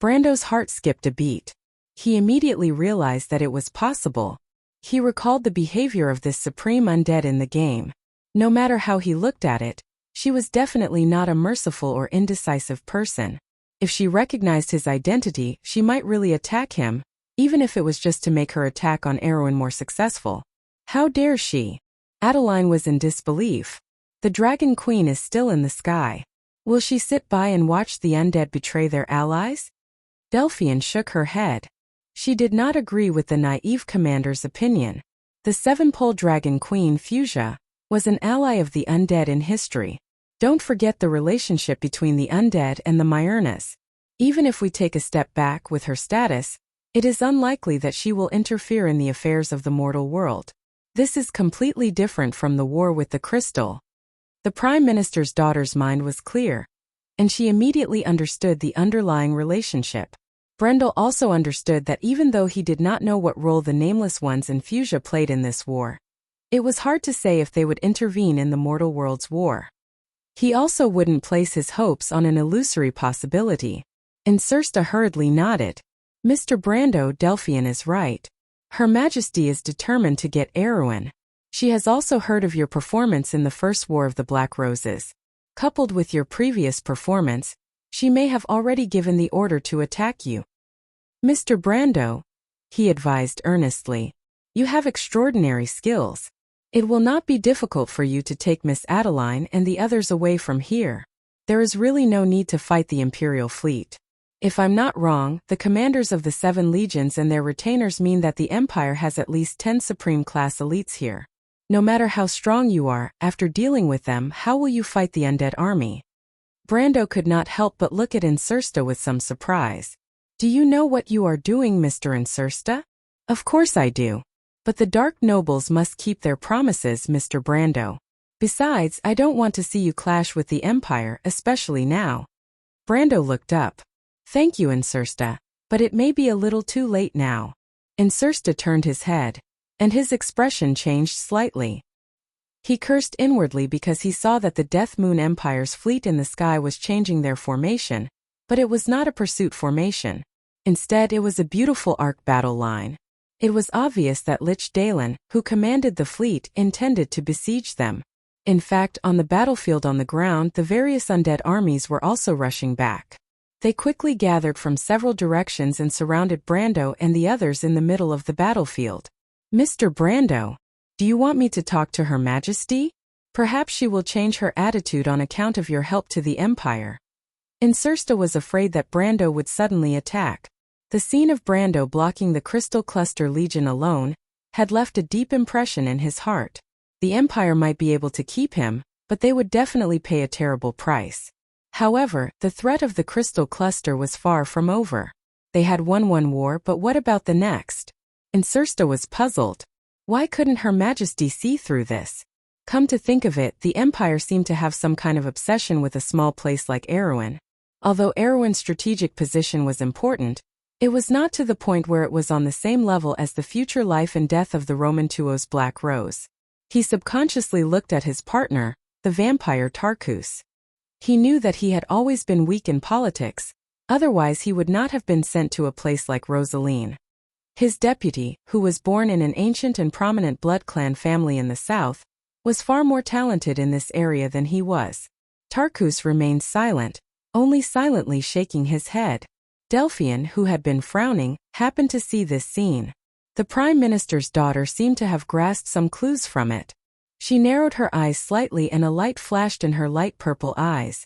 Brando's heart skipped a beat. He immediately realized that it was possible. He recalled the behavior of this supreme undead in the game. No matter how he looked at it, she was definitely not a merciful or indecisive person. If she recognized his identity, she might really attack him, even if it was just to make her attack on Erewhon more successful. How dare she? Adeline was in disbelief. The Dragon Queen is still in the sky. Will she sit by and watch the undead betray their allies? Delphian shook her head. She did not agree with the naive commander's opinion. The seven-pole Dragon Queen, Fuchsia, was an ally of the undead in history. Don't forget the relationship between the undead and the Myurnas. Even if we take a step back with her status, it is unlikely that she will interfere in the affairs of the mortal world. This is completely different from the war with the crystal. The Prime Minister's daughter's mind was clear, and she immediately understood the underlying relationship. Brendel also understood that even though he did not know what role the Nameless Ones and Fuchsia played in this war, it was hard to say if they would intervene in the mortal world's war. He also wouldn't place his hopes on an illusory possibility. Insursta hurriedly nodded. "Mr. Brando, Delphian is right. Her Majesty is determined to get Erewhon. She has also heard of your performance in the First War of the Black Roses. Coupled with your previous performance, she may have already given the order to attack you." "Mr. Brando," he advised earnestly, "you have extraordinary skills. It will not be difficult for you to take Miss Adeline and the others away from here. There is really no need to fight the Imperial fleet. If I'm not wrong, the commanders of the 7 legions and their retainers mean that the Empire has at least 10 supreme-class elites here. No matter how strong you are, after dealing with them, how will you fight the undead army?" Brando could not help but look at Insursta with some surprise. "Do you know what you are doing, Mr. Insursta?" "Of course I do. But the Dark Nobles must keep their promises, Mr. Brando. Besides, I don't want to see you clash with the Empire, especially now." Brando looked up. "Thank you, Insursta, but it may be a little too late now." Insursta turned his head, and his expression changed slightly. He cursed inwardly because he saw that the Death Moon Empire's fleet in the sky was changing their formation, but it was not a pursuit formation. Instead, it was a beautiful arc battle line. It was obvious that Lich Dalen, who commanded the fleet, intended to besiege them. In fact, on the battlefield on the ground, the various undead armies were also rushing back. They quickly gathered from several directions and surrounded Brando and the others in the middle of the battlefield. "Mr. Brando, do you want me to talk to Her Majesty? Perhaps she will change her attitude on account of your help to the Empire." Insursta was afraid that Brando would suddenly attack. The scene of Brando blocking the Crystal Cluster Legion alone had left a deep impression in his heart. The Empire might be able to keep him, but they would definitely pay a terrible price. However, the threat of the Crystal Cluster was far from over. They had won one war, but what about the next? Insursta was puzzled. Why couldn't Her Majesty see through this? Come to think of it, the Empire seemed to have some kind of obsession with a small place like Erewhon. Although Erewhon's strategic position was important, it was not to the point where it was on the same level as the future life and death of the Roman Tuo's Black Rose. He subconsciously looked at his partner, the vampire Tarkus. He knew that he had always been weak in politics, otherwise he would not have been sent to a place like Rosaline. His deputy, who was born in an ancient and prominent blood clan family in the south, was far more talented in this area than he was. Tarkus remained silent, only silently shaking his head. Delphian, who had been frowning, happened to see this scene. The Prime Minister's daughter seemed to have grasped some clues from it. She narrowed her eyes slightly and a light flashed in her light purple eyes.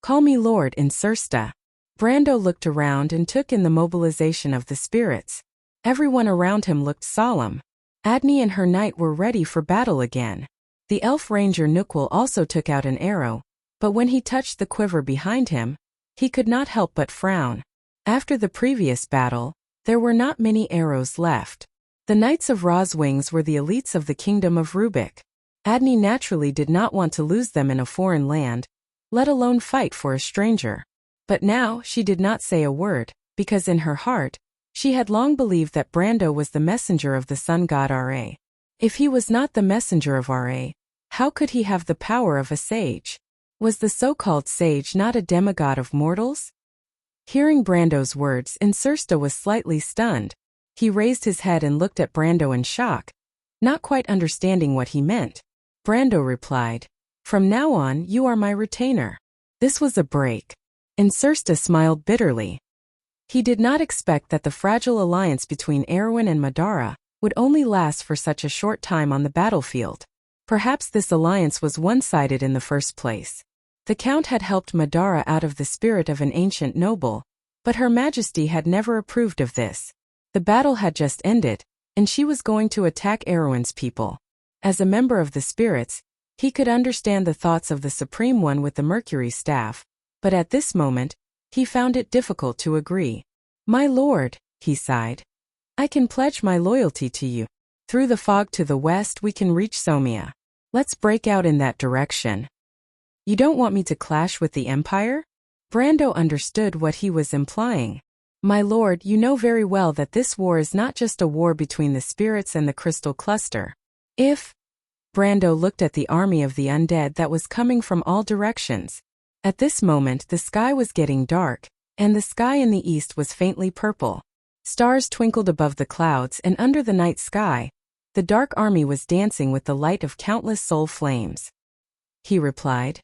"Call me Lord in Sursta." Brando looked around and took in the mobilization of the spirits. Everyone around him looked solemn. Adney and her knight were ready for battle again. The elf ranger Nukwal also took out an arrow, but when he touched the quiver behind him, he could not help but frown. After the previous battle, there were not many arrows left. The Knights of Ra's Wings were the elites of the Kingdom of Rubik. Adney naturally did not want to lose them in a foreign land, let alone fight for a stranger. But now she did not say a word, because in her heart, she had long believed that Brando was the messenger of the sun god Ra. If he was not the messenger of Ra, how could he have the power of a sage? Was the so-called sage not a demigod of mortals? Hearing Brando's words, Insursta was slightly stunned. He raised his head and looked at Brando in shock, not quite understanding what he meant. Brando replied, "From now on, you are my retainer." This was a break. Insursta smiled bitterly. He did not expect that the fragile alliance between Erwin and Madara would only last for such a short time on the battlefield. Perhaps this alliance was one-sided in the first place. The Count had helped Madara out of the spirit of an ancient noble, but Her Majesty had never approved of this. The battle had just ended, and she was going to attack Erwin's people. As a member of the spirits, he could understand the thoughts of the Supreme One with the Mercury staff, but at this moment, he found it difficult to agree. "My lord," he sighed, "I can pledge my loyalty to you. Through the fog to the west we can reach Somia. Let's break out in that direction." "You don't want me to clash with the Empire?" Brando understood what he was implying. "My lord, you know very well that this war is not just a war between the spirits and the Crystal Cluster. If..." Brando looked at the army of the undead that was coming from all directions. At this moment the sky was getting dark, and the sky in the east was faintly purple. Stars twinkled above the clouds, and under the night sky, the dark army was dancing with the light of countless soul flames. He replied,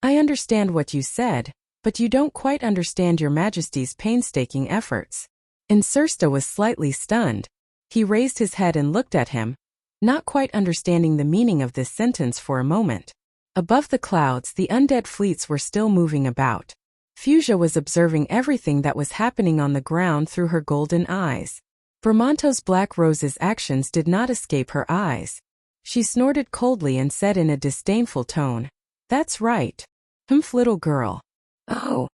"I understand what you said, but you don't quite understand Your Majesty's painstaking efforts." Insursta was slightly stunned. He raised his head and looked at him, not quite understanding the meaning of this sentence for a moment. Above the clouds, the undead fleets were still moving about. Fuchsia was observing everything that was happening on the ground through her golden eyes. Bramanto's Black Rose's actions did not escape her eyes. She snorted coldly and said in a disdainful tone, "That's right. Humph, little girl." Oh.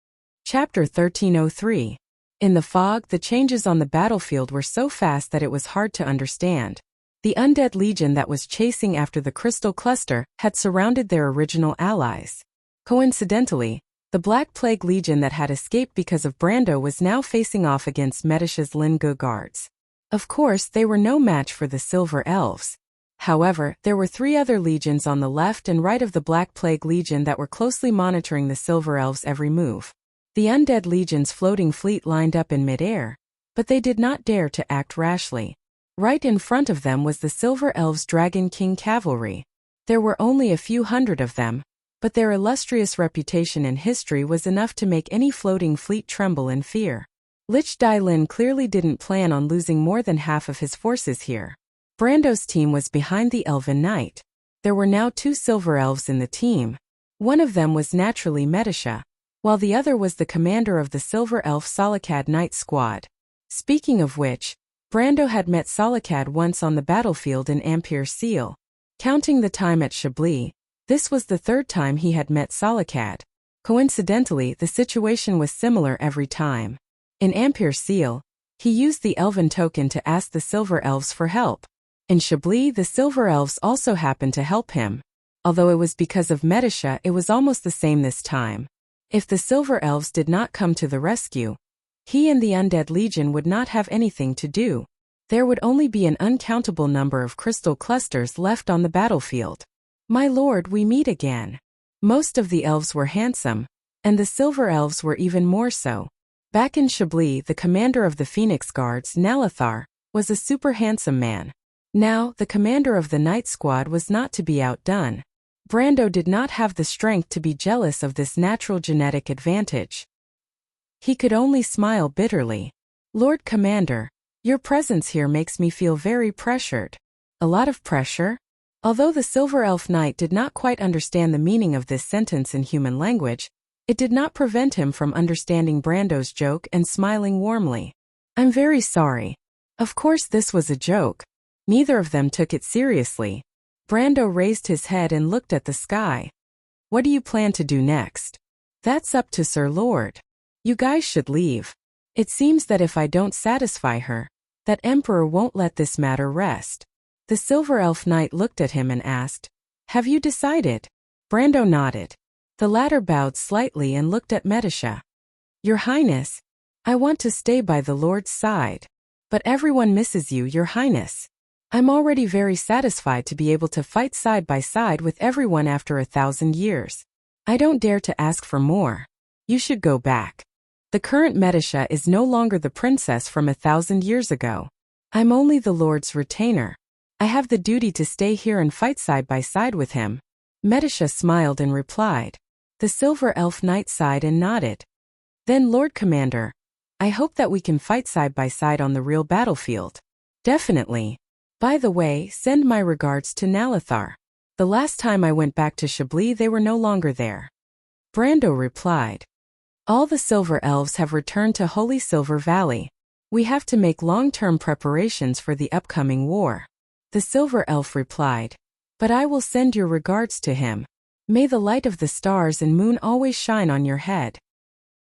Chapter 1303. In the fog, the changes on the battlefield were so fast that it was hard to understand. The undead legion that was chasing after the Crystal Cluster had surrounded their original allies. Coincidentally, the Black Plague Legion that had escaped because of Brando was now facing off against Medicia's Lingu guards. Of course, they were no match for the Silver Elves. However, there were 3 other legions on the left and right of the Black Plague Legion that were closely monitoring the Silver Elves' every move. The Undead Legion's floating fleet lined up in midair, but they did not dare to act rashly. Right in front of them was the Silver Elves' Dragon King cavalry. There were only a few hundred of them, but their illustrious reputation in history was enough to make any floating fleet tremble in fear. Lich Dailin clearly didn't plan on losing more than half of his forces here. Brando's team was behind the Elven Knight. There were now 2 Silver Elves in the team. One of them was naturally Medicia, while the other was the commander of the Silver Elf Solakad Knight Squad. Speaking of which, Brando had met Solakad once on the battlefield in Ampere Seal. Counting the time at Chablis, this was the 3rd time he had met Solakad. Coincidentally, the situation was similar every time. In Ampere Seal, he used the Elven token to ask the Silver Elves for help. In Chablis, the Silver Elves also happened to help him. Although it was because of Medicia, it was almost the same this time. If the Silver Elves did not come to the rescue, he and the Undead Legion would not have anything to do. There would only be an uncountable number of crystal clusters left on the battlefield. "My lord, we meet again." Most of the elves were handsome, and the silver elves were even more so. Back in Chablis, the commander of the Phoenix Guards, Nalathar, was a super handsome man. Now, the commander of the night squad was not to be outdone. Brando did not have the strength to be jealous of this natural genetic advantage. He could only smile bitterly. Lord Commander, your presence here makes me feel very pressured. A lot of pressure? Although the Silver Elf Knight did not quite understand the meaning of this sentence in human language, it did not prevent him from understanding Brando's joke and smiling warmly. I'm very sorry. Of course this was a joke. Neither of them took it seriously. Brando raised his head and looked at the sky. What do you plan to do next? That's up to Sir Lord. You guys should leave. It seems that if I don't satisfy her, that Emperor won't let this matter rest. The Silver Elf Knight looked at him and asked, Have you decided? Brando nodded. The latter bowed slightly and looked at Medisha. Your Highness, I want to stay by the Lord's side. But everyone misses you, Your Highness. I'm already very satisfied to be able to fight side by side with everyone after 1,000 years. I don't dare to ask for more. You should go back. The current Medisha is no longer the princess from 1,000 years ago. I'm only the Lord's retainer. I have the duty to stay here and fight side by side with him. Medisha smiled and replied. The Silver Elf Knight sighed and nodded. Then, Lord Commander, I hope that we can fight side by side on the real battlefield. Definitely. By the way, send my regards to Nalathar. The last time I went back to Chablis they were no longer there. Brando replied. All the Silver Elves have returned to Holy Silver Valley. We have to make long-term preparations for the upcoming war. The Silver Elf replied. But I will send your regards to him. May the light of the stars and moon always shine on your head.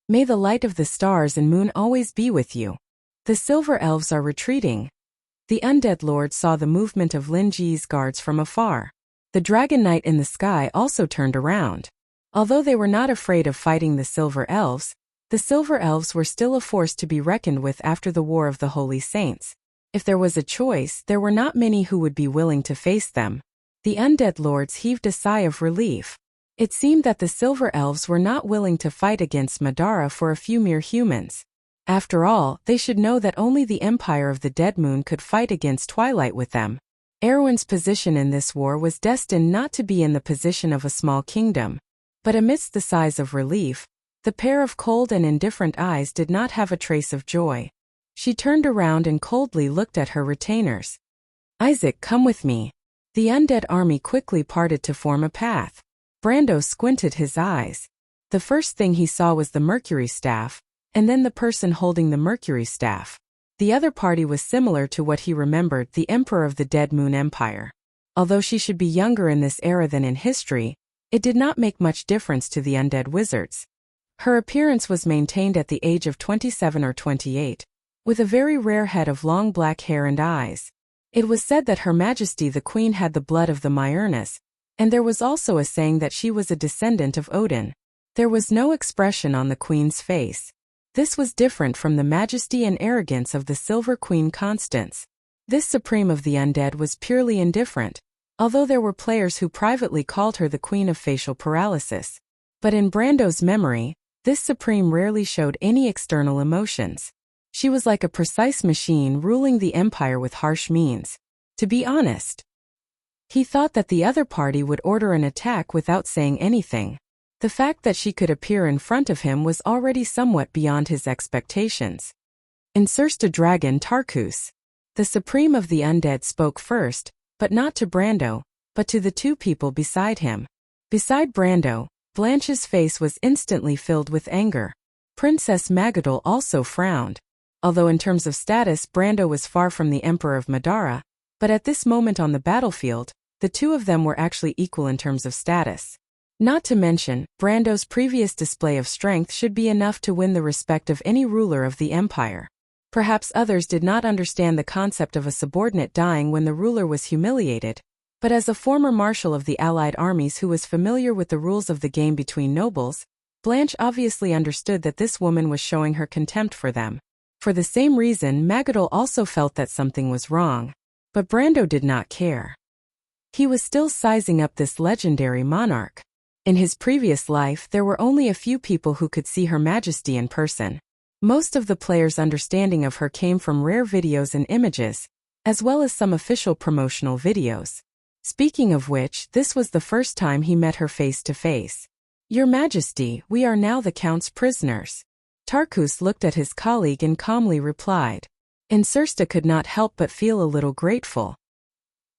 May the light of the stars and moon always be with you. The Silver Elves are retreating. The Undead Lord saw the movement of Lin Ji's guards from afar. The Dragon Knight in the sky also turned around. Although they were not afraid of fighting the Silver Elves, the Silver Elves were still a force to be reckoned with after the War of the Holy Saints. If there was a choice, there were not many who would be willing to face them. The Undead Lords heaved a sigh of relief. It seemed that the Silver Elves were not willing to fight against Madara for a few mere humans. After all, they should know that only the Empire of the Dead Moon could fight against Twilight with them. Erwin's position in this war was destined not to be in the position of a small kingdom. But amidst the sighs of relief, the pair of cold and indifferent eyes did not have a trace of joy. She turned around and coldly looked at her retainers. Isaac, come with me. The undead army quickly parted to form a path. Brando squinted his eyes. The first thing he saw was the Mercury Staff, and then the person holding the Mercury Staff. The other party was similar to what he remembered, the Emperor of the Dead Moon Empire. Although she should be younger in this era than in history, it did not make much difference to the undead wizards. Her appearance was maintained at the age of 27 or 28, with a very rare head of long black hair and eyes. It was said that Her Majesty the Queen had the blood of the Myrnas, and there was also a saying that she was a descendant of Odin. There was no expression on the Queen's face. This was different from the majesty and arrogance of the Silver Queen Constance. This supreme of the undead was purely indifferent, although there were players who privately called her the Queen of Facial Paralysis. But in Brando's memory, this supreme rarely showed any external emotions. She was like a precise machine ruling the empire with harsh means. To be honest, he thought that the other party would order an attack without saying anything. The fact that she could appear in front of him was already somewhat beyond his expectations. Insursta Dragon Tarkus. The supreme of the undead spoke first, but not to Brando, but to the two people beside him. Beside Brando, Blanche's face was instantly filled with anger. Princess Magadol also frowned. Although in terms of status Brando was far from the Emperor of Madara, but at this moment on the battlefield, the two of them were actually equal in terms of status. Not to mention, Brando's previous display of strength should be enough to win the respect of any ruler of the empire. Perhaps others did not understand the concept of a subordinate dying when the ruler was humiliated, but as a former marshal of the allied armies who was familiar with the rules of the game between nobles, Blanche obviously understood that this woman was showing her contempt for them. For the same reason, Magadol also felt that something was wrong. But Brando did not care. He was still sizing up this legendary monarch. In his previous life, there were only a few people who could see Her Majesty in person. Most of the players' understanding of her came from rare videos and images, as well as some official promotional videos. Speaking of which, this was the first time he met her face to face. Your Majesty, we are now the Count's prisoners. Tarkus looked at his colleague and calmly replied. And Sersta could not help but feel a little grateful.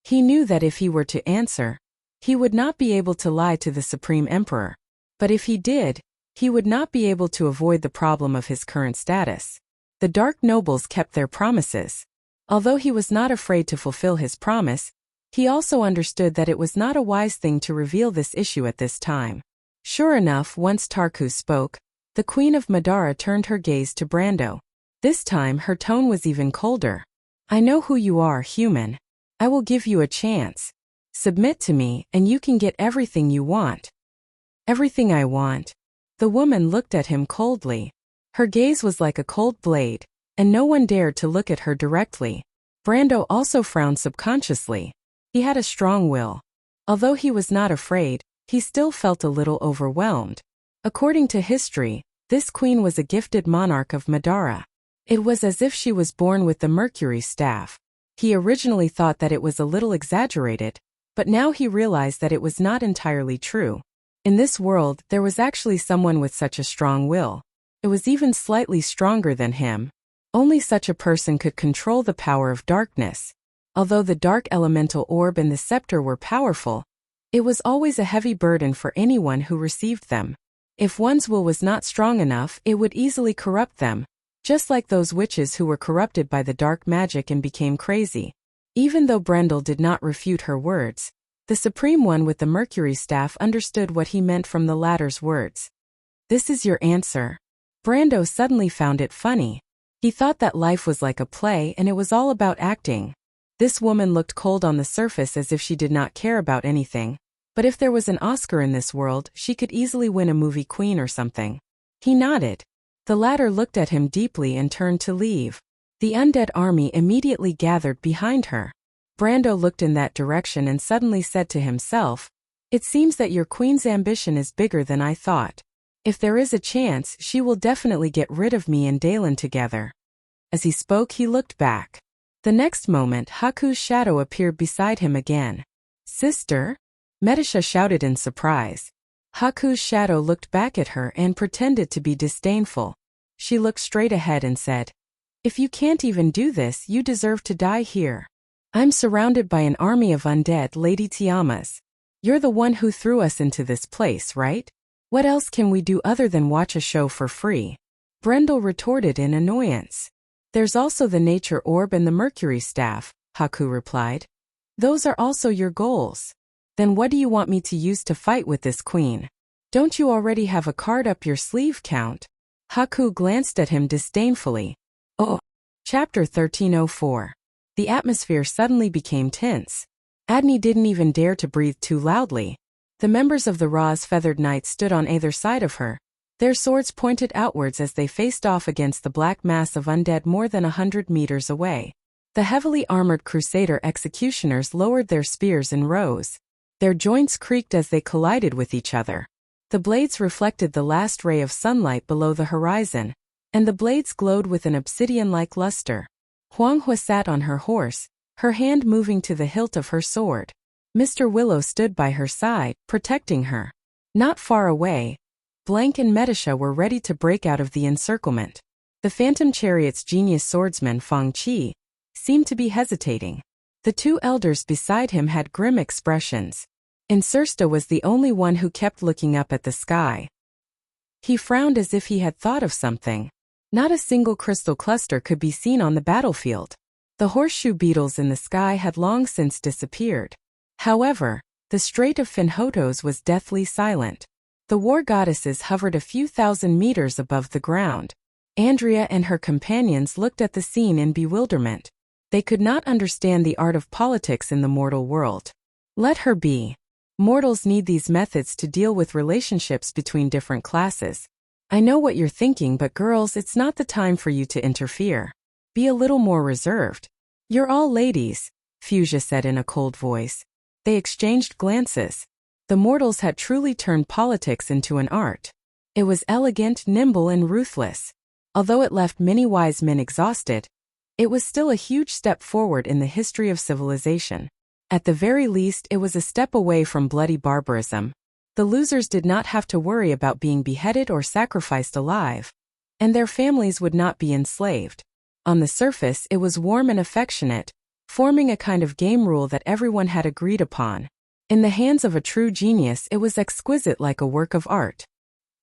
He knew that if he were to answer, he would not be able to lie to the Supreme Emperor. But if he did, he would not be able to avoid the problem of his current status. The Dark Nobles kept their promises. Although he was not afraid to fulfill his promise, he also understood that it was not a wise thing to reveal this issue at this time. Sure enough, once Tarkus spoke, the Queen of Madara turned her gaze to Brando. This time her tone was even colder. I know who you are, human. I will give you a chance. Submit to me, and you can get everything you want. Everything I want. The woman looked at him coldly. Her gaze was like a cold blade, and no one dared to look at her directly. Brando also frowned subconsciously. He had a strong will. Although he was not afraid, he still felt a little overwhelmed. According to history, this queen was a gifted monarch of Madara. It was as if she was born with the Mercury staff. He originally thought that it was a little exaggerated, but now he realized that it was not entirely true. In this world, there was actually someone with such a strong will. It was even slightly stronger than him. Only such a person could control the power of darkness. Although the dark elemental orb and the scepter were powerful, it was always a heavy burden for anyone who received them. If one's will was not strong enough, it would easily corrupt them, just like those witches who were corrupted by the dark magic and became crazy. Even though Brendel did not refute her words, the Supreme One with the Mercury staff understood what he meant from the latter's words. This is your answer. Brando suddenly found it funny. He thought that life was like a play and it was all about acting. This woman looked cold on the surface as if she did not care about anything, but if there was an Oscar in this world, she could easily win a movie queen or something. He nodded. The latter looked at him deeply and turned to leave. The undead army immediately gathered behind her. Brando looked in that direction and suddenly said to himself, "It seems that your queen's ambition is bigger than I thought. If there is a chance, she will definitely get rid of me and Dalen together." As he spoke, he looked back. The next moment, Haku's shadow appeared beside him again. "Sister?" Medisha shouted in surprise. Haku's shadow looked back at her and pretended to be disdainful. She looked straight ahead and said, "If you can't even do this, you deserve to die here. I'm surrounded by an army of undead Lady Tiamas. You're the one who threw us into this place, right? What else can we do other than watch a show for free?" Brendel retorted in annoyance. "There's also the nature orb and the Mercury staff," Haku replied. "Those are also your goals. Then what do you want me to use to fight with this queen? Don't you already have a card up your sleeve, Count?" Haku glanced at him disdainfully. Oh. Chapter 1304. The atmosphere suddenly became tense. Adney didn't even dare to breathe too loudly. The members of the Ra's feathered knights stood on either side of her, their swords pointed outwards as they faced off against the black mass of undead more than 100 meters away. The heavily armored crusader executioners lowered their spears in rows. Their joints creaked as they collided with each other. The blades reflected the last ray of sunlight below the horizon, and the blades glowed with an obsidian-like luster. Huang Hua sat on her horse, her hand moving to the hilt of her sword. Mr. Willow stood by her side, protecting her. Not far away, Blank and Medisha were ready to break out of the encirclement. The Phantom Chariot's genius swordsman Fang Qi seemed to be hesitating. The two elders beside him had grim expressions, and Sersta was the only one who kept looking up at the sky. He frowned as if he had thought of something. Not a single crystal cluster could be seen on the battlefield. The horseshoe beetles in the sky had long since disappeared. However, the Strait of Finhotos was deathly silent. The war goddesses hovered a few thousand meters above the ground. Andrea and her companions looked at the scene in bewilderment. They could not understand the art of politics in the mortal world. Let her be. Mortals need these methods to deal with relationships between different classes. I know what you're thinking, but girls, it's not the time for you to interfere. Be a little more reserved. You're all ladies, Fuchsia said in a cold voice. They exchanged glances. The mortals had truly turned politics into an art. It was elegant, nimble, and ruthless. Although it left many wise men exhausted, it was still a huge step forward in the history of civilization. At the very least, it was a step away from bloody barbarism. The losers did not have to worry about being beheaded or sacrificed alive, and their families would not be enslaved. On the surface, it was warm and affectionate, forming a kind of game rule that everyone had agreed upon. In the hands of a true genius, it was exquisite, like a work of art.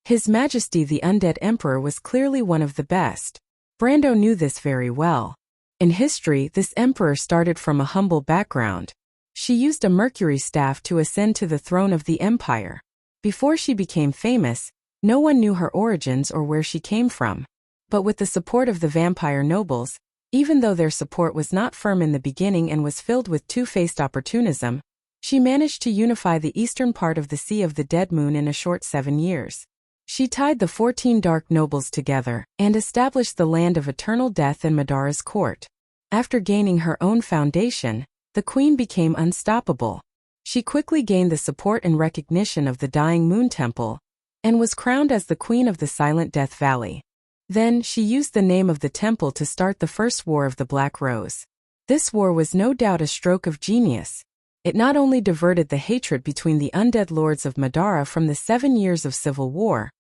His Majesty the Undead Emperor was clearly one of the best. Brando knew this very well. In history, this emperor started from a humble background. She used a mercury staff to ascend to the throne of the empire. Before she became famous, no one knew her origins or where she came from. But with the support of the vampire nobles, even though their support was not firm in the beginning and was filled with two-faced opportunism, she managed to unify the eastern part of the Sea of the Dead Moon in a short 7 years. She tied the 14 dark nobles together and established the land of eternal death in Madara's court. After gaining her own foundation, the queen became unstoppable. She quickly gained the support and recognition of the Dying Moon Temple, and was crowned as the Queen of the Silent Death Valley. Then, she used the name of the temple to start the First War of the Black Rose. This war was no doubt a stroke of genius. It not only diverted the hatred between the undead lords of Madara from the 7 years of civil war,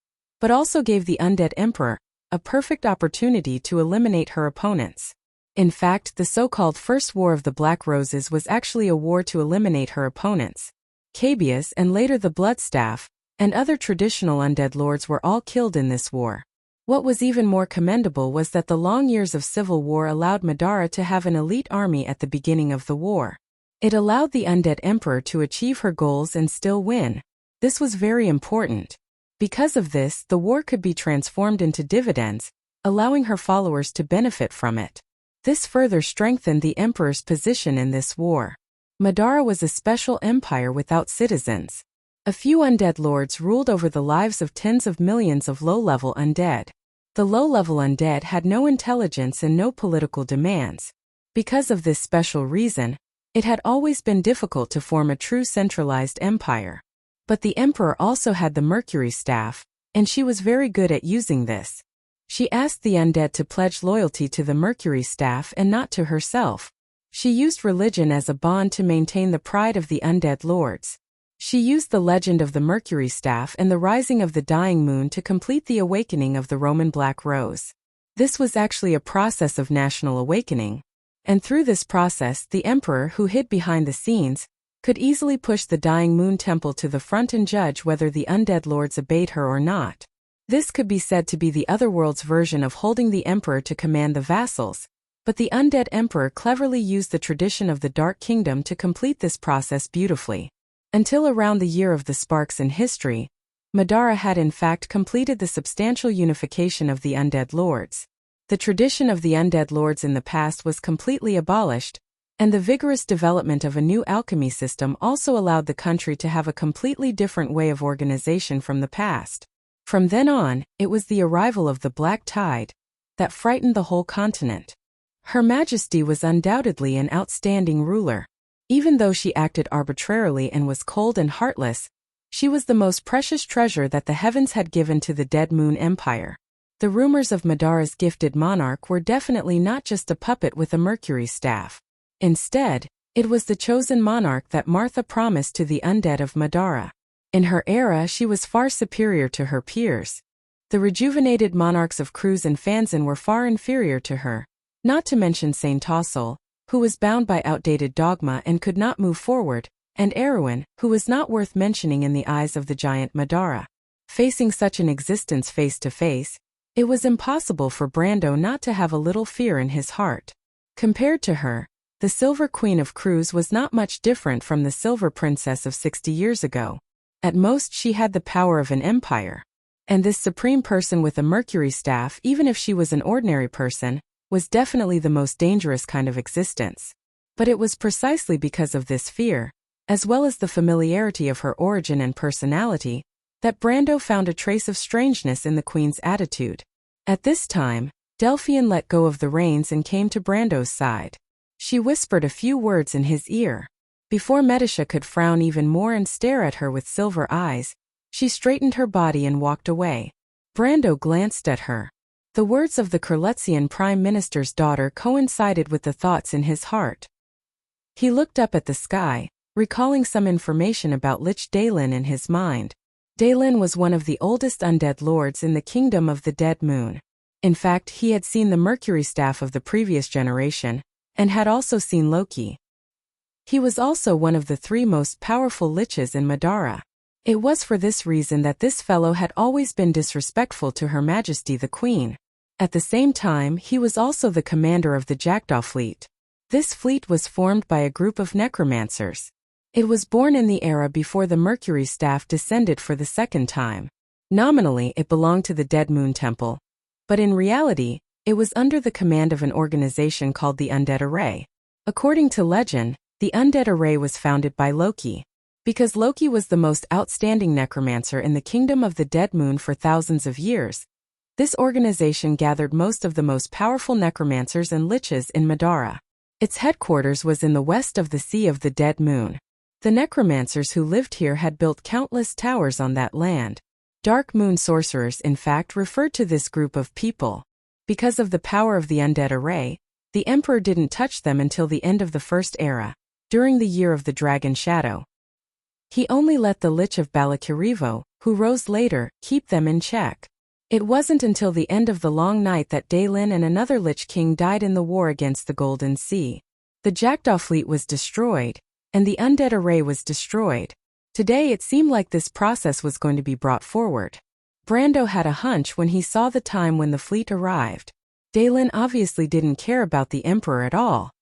but also gave the undead emperor a perfect opportunity to eliminate her opponents. In fact, the so-called First War of the Black Roses was actually a war to eliminate her opponents. Cabias and later the Bloodstaff, and other traditional undead lords were all killed in this war. What was even more commendable was that the long years of civil war allowed Madara to have an elite army at the beginning of the war. It allowed the undead emperor to achieve her goals and still win. This was very important. Because of this, the war could be transformed into dividends, allowing her followers to benefit from it. This further strengthened the emperor's position in this war. Madara was a special empire without citizens. A few undead lords ruled over the lives of tens of millions of low-level undead. The low-level undead had no intelligence and no political demands. Because of this special reason, it had always been difficult to form a true centralized empire. But the emperor also had the Mercury Staff, and she was very good at using this. She asked the undead to pledge loyalty to the Mercury Staff and not to herself. She used religion as a bond to maintain the pride of the undead lords. She used the legend of the Mercury Staff and the rising of the dying moon to complete the awakening of the Roman Black Rose. This was actually a process of national awakening. And through this process, the emperor, who hid behind the scenes, could easily push the Dying Moon Temple to the front and judge whether the undead lords obeyed her or not. This could be said to be the otherworld's version of holding the emperor to command the vassals, but the undead emperor cleverly used the tradition of the Dark Kingdom to complete this process beautifully. Until around the year of the sparks in history, Madara had in fact completed the substantial unification of the undead lords. The tradition of the undead lords in the past was completely abolished, and the vigorous development of a new alchemy system also allowed the country to have a completely different way of organization from the past. From then on, it was the arrival of the Black Tide that frightened the whole continent. Her Majesty was undoubtedly an outstanding ruler. Even though she acted arbitrarily and was cold and heartless, she was the most precious treasure that the heavens had given to the Dead Moon Empire. The rumors of Madara's gifted monarch were definitely not just a puppet with a Mercury Staff. Instead, it was the chosen monarch that Martha promised to the undead of Madara. In her era, she was far superior to her peers. The rejuvenated monarchs of Cruz and Fanzan were far inferior to her, not to mention Saint Tossel, who was bound by outdated dogma and could not move forward, and Erwin, who was not worth mentioning in the eyes of the giant Madara. Facing such an existence face to face, it was impossible for Brando not to have a little fear in his heart. Compared to her, the Silver Queen of Cruz was not much different from the Silver Princess of 60 years ago. At most, she had the power of an empire. And this supreme person with a Mercury Staff, even if she was an ordinary person, was definitely the most dangerous kind of existence. But it was precisely because of this fear, as well as the familiarity of her origin and personality, that Brando found a trace of strangeness in the Queen's attitude. At this time, Delphian let go of the reins and came to Brando's side. She whispered a few words in his ear. Before Medisha could frown even more and stare at her with silver eyes, she straightened her body and walked away. Brando glanced at her. The words of the Kurletzian Prime Minister's daughter coincided with the thoughts in his heart. He looked up at the sky, recalling some information about Lich Daelin in his mind. Daelin was one of the oldest undead lords in the Kingdom of the Dead Moon. In fact, he had seen the Mercury Staff of the previous generation, and had also seen Loki. He was also one of the 3 most powerful liches in Madara. It was for this reason that this fellow had always been disrespectful to Her Majesty the Queen. At the same time, he was also the commander of the Jackdaw fleet. This fleet was formed by a group of necromancers. It was born in the era before the Mercury Staff descended for the second time. Nominally, it belonged to the Dead Moon Temple, but in reality, it was under the command of an organization called the Undead Array. According to legend, the Undead Array was founded by Loki. Because Loki was the most outstanding necromancer in the Kingdom of the Dead Moon for thousands of years, this organization gathered most of the most powerful necromancers and liches in Madara. Its headquarters was in the west of the Sea of the Dead Moon. The necromancers who lived here had built countless towers on that land. Dark Moon sorcerers, in fact, referred to this group of people. Because of the power of the Undead Array, the Emperor didn't touch them until the end of the First Era, during the Year of the Dragon Shadow. He only let the Lich of Balakirivo, who rose later, keep them in check. It wasn't until the end of the Long Night that Daelin and another Lich King died in the war against the Golden Sea. The Jackdaw fleet was destroyed, and the Undead Array was destroyed. Today it seemed like this process was going to be brought forward. Brando had a hunch when he saw the time when the fleet arrived. Daelin obviously didn't care about the Emperor at all.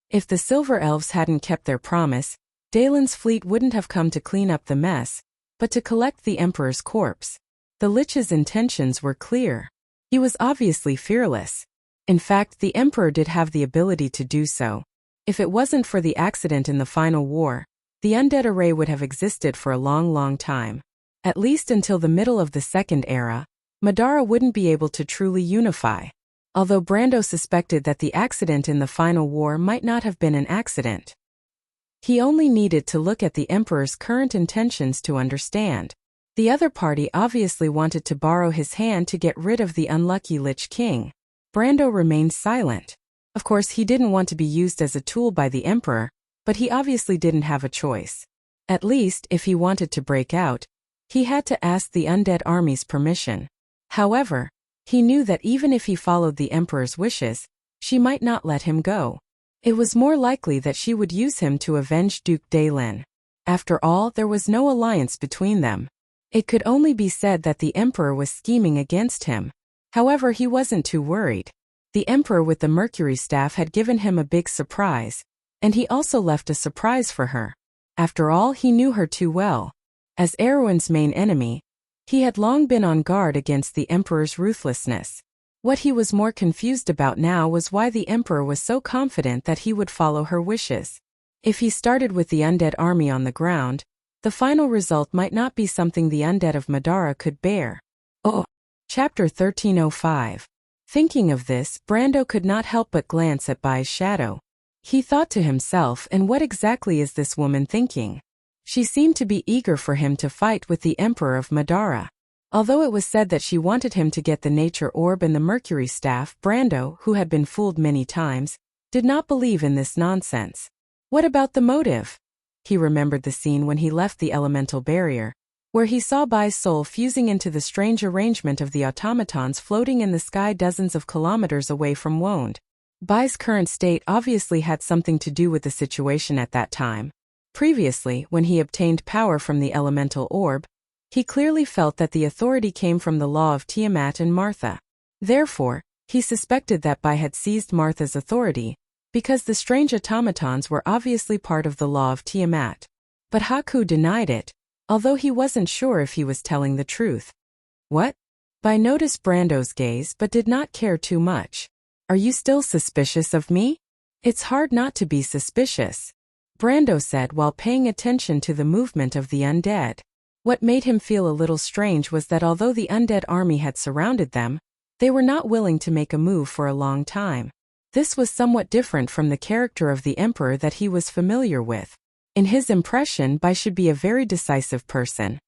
If the Silver Elves hadn't kept their promise, Daelin's fleet wouldn't have come to clean up the mess, but to collect the Emperor's corpse. The Lich's intentions were clear. He was obviously fearless. In fact, the Emperor did have the ability to do so. If it wasn't for the accident in the final war, the Undead Array would have existed for a long time. At least until the middle of the Second Era, Madara wouldn't be able to truly unify. Although Brando suspected that the accident in the final war might not have been an accident. He only needed to look at the Emperor's current intentions to understand. The other party obviously wanted to borrow his hand to get rid of the unlucky Lich King. Brando remained silent. Of course, he didn't want to be used as a tool by the Emperor, but he obviously didn't have a choice. At least, if he wanted to break out, he had to ask the undead army's permission. However, he knew that even if he followed the Emperor's wishes, she might not let him go. It was more likely that she would use him to avenge Duke Daelin. After all, there was no alliance between them. It could only be said that the Emperor was scheming against him. However, he wasn't too worried. The Emperor with the Mercury Staff had given him a big surprise, and he also left a surprise for her. After all, he knew her too well. As Erwin's main enemy, he had long been on guard against the Emperor's ruthlessness. What he was more confused about now was why the Emperor was so confident that he would follow her wishes. If he started with the undead army on the ground, the final result might not be something the undead of Madara could bear. Oh! Chapter 1305. Thinking of this, Brando could not help but glance at Bai's shadow. He thought to himself, and what exactly is this woman thinking? She seemed to be eager for him to fight with the Emperor of Madara. Although it was said that she wanted him to get the Nature Orb and the Mercury Staff, Brando, who had been fooled many times, did not believe in this nonsense. What about the motive? He remembered the scene when he left the elemental barrier, where he saw Bai's soul fusing into the strange arrangement of the automatons floating in the sky dozens of kilometers away from Wonde. Bai's current state obviously had something to do with the situation at that time. Previously, when he obtained power from the elemental orb, he clearly felt that the authority came from the law of Tiamat and Martha. Therefore, he suspected that Bai had seized Martha's authority, because the strange automatons were obviously part of the law of Tiamat. But Haku denied it, although he wasn't sure if he was telling the truth. What? Bai noticed Brando's gaze but did not care too much. Are you still suspicious of me? It's hard not to be suspicious, Brando said while paying attention to the movement of the undead. What made him feel a little strange was that although the undead army had surrounded them, they were not willing to make a move for a long time. This was somewhat different from the character of the Emperor that he was familiar with. In his impression, Bai should be a very decisive person.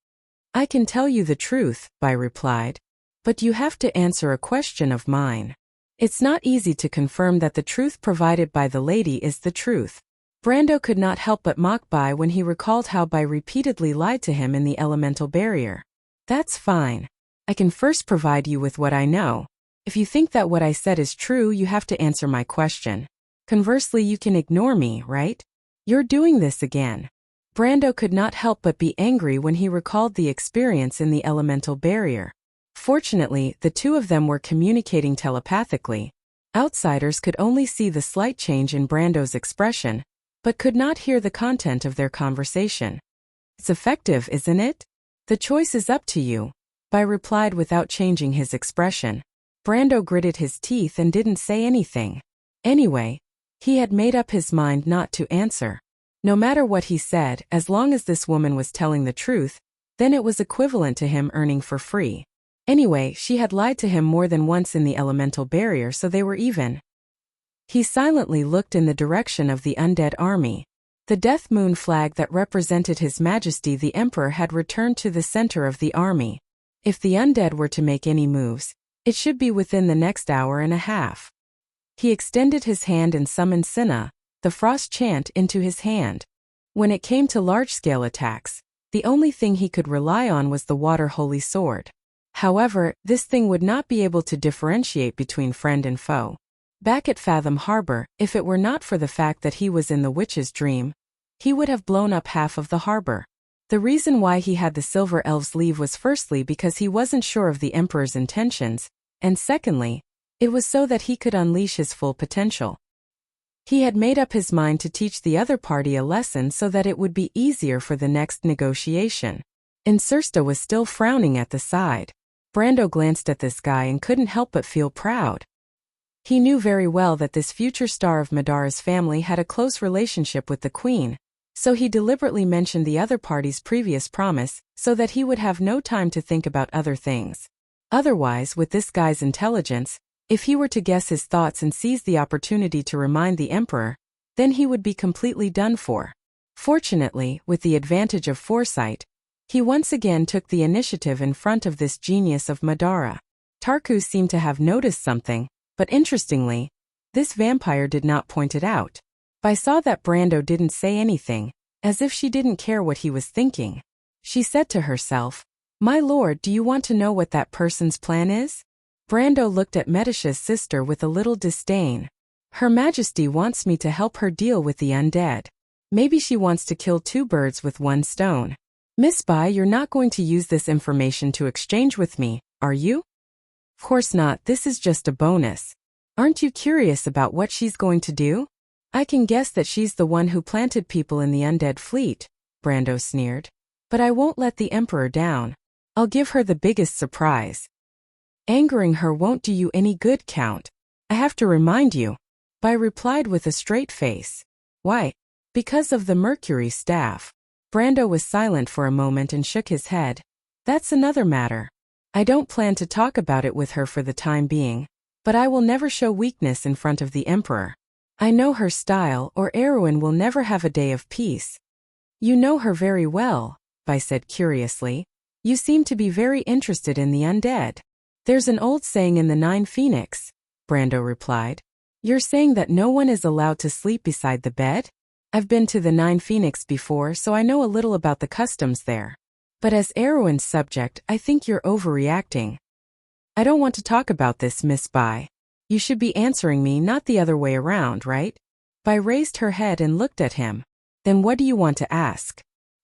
I can tell you the truth, Bai replied. But you have to answer a question of mine. It's not easy to confirm that the truth provided by the lady is the truth. Brando could not help but mock Bai when he recalled how Bai repeatedly lied to him in the elemental barrier. That's fine. I can first provide you with what I know. If you think that what I said is true, you have to answer my question. Conversely, you can ignore me, right? You're doing this again. Brando could not help but be angry when he recalled the experience in the elemental barrier. Fortunately, the two of them were communicating telepathically. Outsiders could only see the slight change in Brando's expression, but could not hear the content of their conversation. It's effective, isn't it? The choice is up to you, Bai replied without changing his expression. Brando gritted his teeth and didn't say anything. Anyway, he had made up his mind not to answer. No matter what he said, as long as this woman was telling the truth, then it was equivalent to him earning for free. Anyway, she had lied to him more than once in the elemental barrier, so they were even. He silently looked in the direction of the undead army. The death moon flag that represented His Majesty the Emperor had returned to the center of the army. If the undead were to make any moves, it should be within the next hour and a half. He extended his hand and summoned Sinna, the frost chant, into his hand. When it came to large-scale attacks, the only thing he could rely on was the water holy sword. However, this thing would not be able to differentiate between friend and foe. Back at Fathom Harbor, if it were not for the fact that he was in the witch's dream, he would have blown up half of the harbor. The reason why he had the Silver Elves leave was firstly because he wasn't sure of the Emperor's intentions, and secondly, it was so that he could unleash his full potential. He had made up his mind to teach the other party a lesson so that it would be easier for the next negotiation. Insursta was still frowning at the side. Brando glanced at this guy and couldn't help but feel proud. He knew very well that this future star of Madara's family had a close relationship with the Queen, so he deliberately mentioned the other party's previous promise so that he would have no time to think about other things. Otherwise, with this guy's intelligence, if he were to guess his thoughts and seize the opportunity to remind the Emperor, then he would be completely done for. Fortunately, with the advantage of foresight, he once again took the initiative in front of this genius of Madara. Tarku seemed to have noticed something, but interestingly, this vampire did not point it out. Bai saw that Brando didn't say anything, as if she didn't care what he was thinking. She said to herself, "My lord, do you want to know what that person's plan is?" Brando looked at Medicia's sister with a little disdain. Her Majesty wants me to help her deal with the undead. Maybe she wants to kill two birds with one stone. Miss Bai, you're not going to use this information to exchange with me, are you? Of course not, this is just a bonus. Aren't you curious about what she's going to do? I can guess that she's the one who planted people in the undead fleet, Brando sneered. But I won't let the Emperor down. I'll give her the biggest surprise. Angering her won't do you any good, Count. I have to remind you. Bai replied with a straight face. Why? Because of the Mercury staff. Brando was silent for a moment and shook his head. That's another matter. I don't plan to talk about it with her for the time being, but I will never show weakness in front of the Emperor. I know her style, or Erwin will never have a day of peace. You know her very well, Bai said curiously. You seem to be very interested in the undead. There's an old saying in the Nine Phoenix, Brando replied. You're saying that no one is allowed to sleep beside the bed? I've been to the Nine Phoenix before, so I know a little about the customs there. But as Erwin's subject, I think you're overreacting. I don't want to talk about this, Miss Bai. You should be answering me, not the other way around, right? Bai raised her head and looked at him. Then what do you want to ask?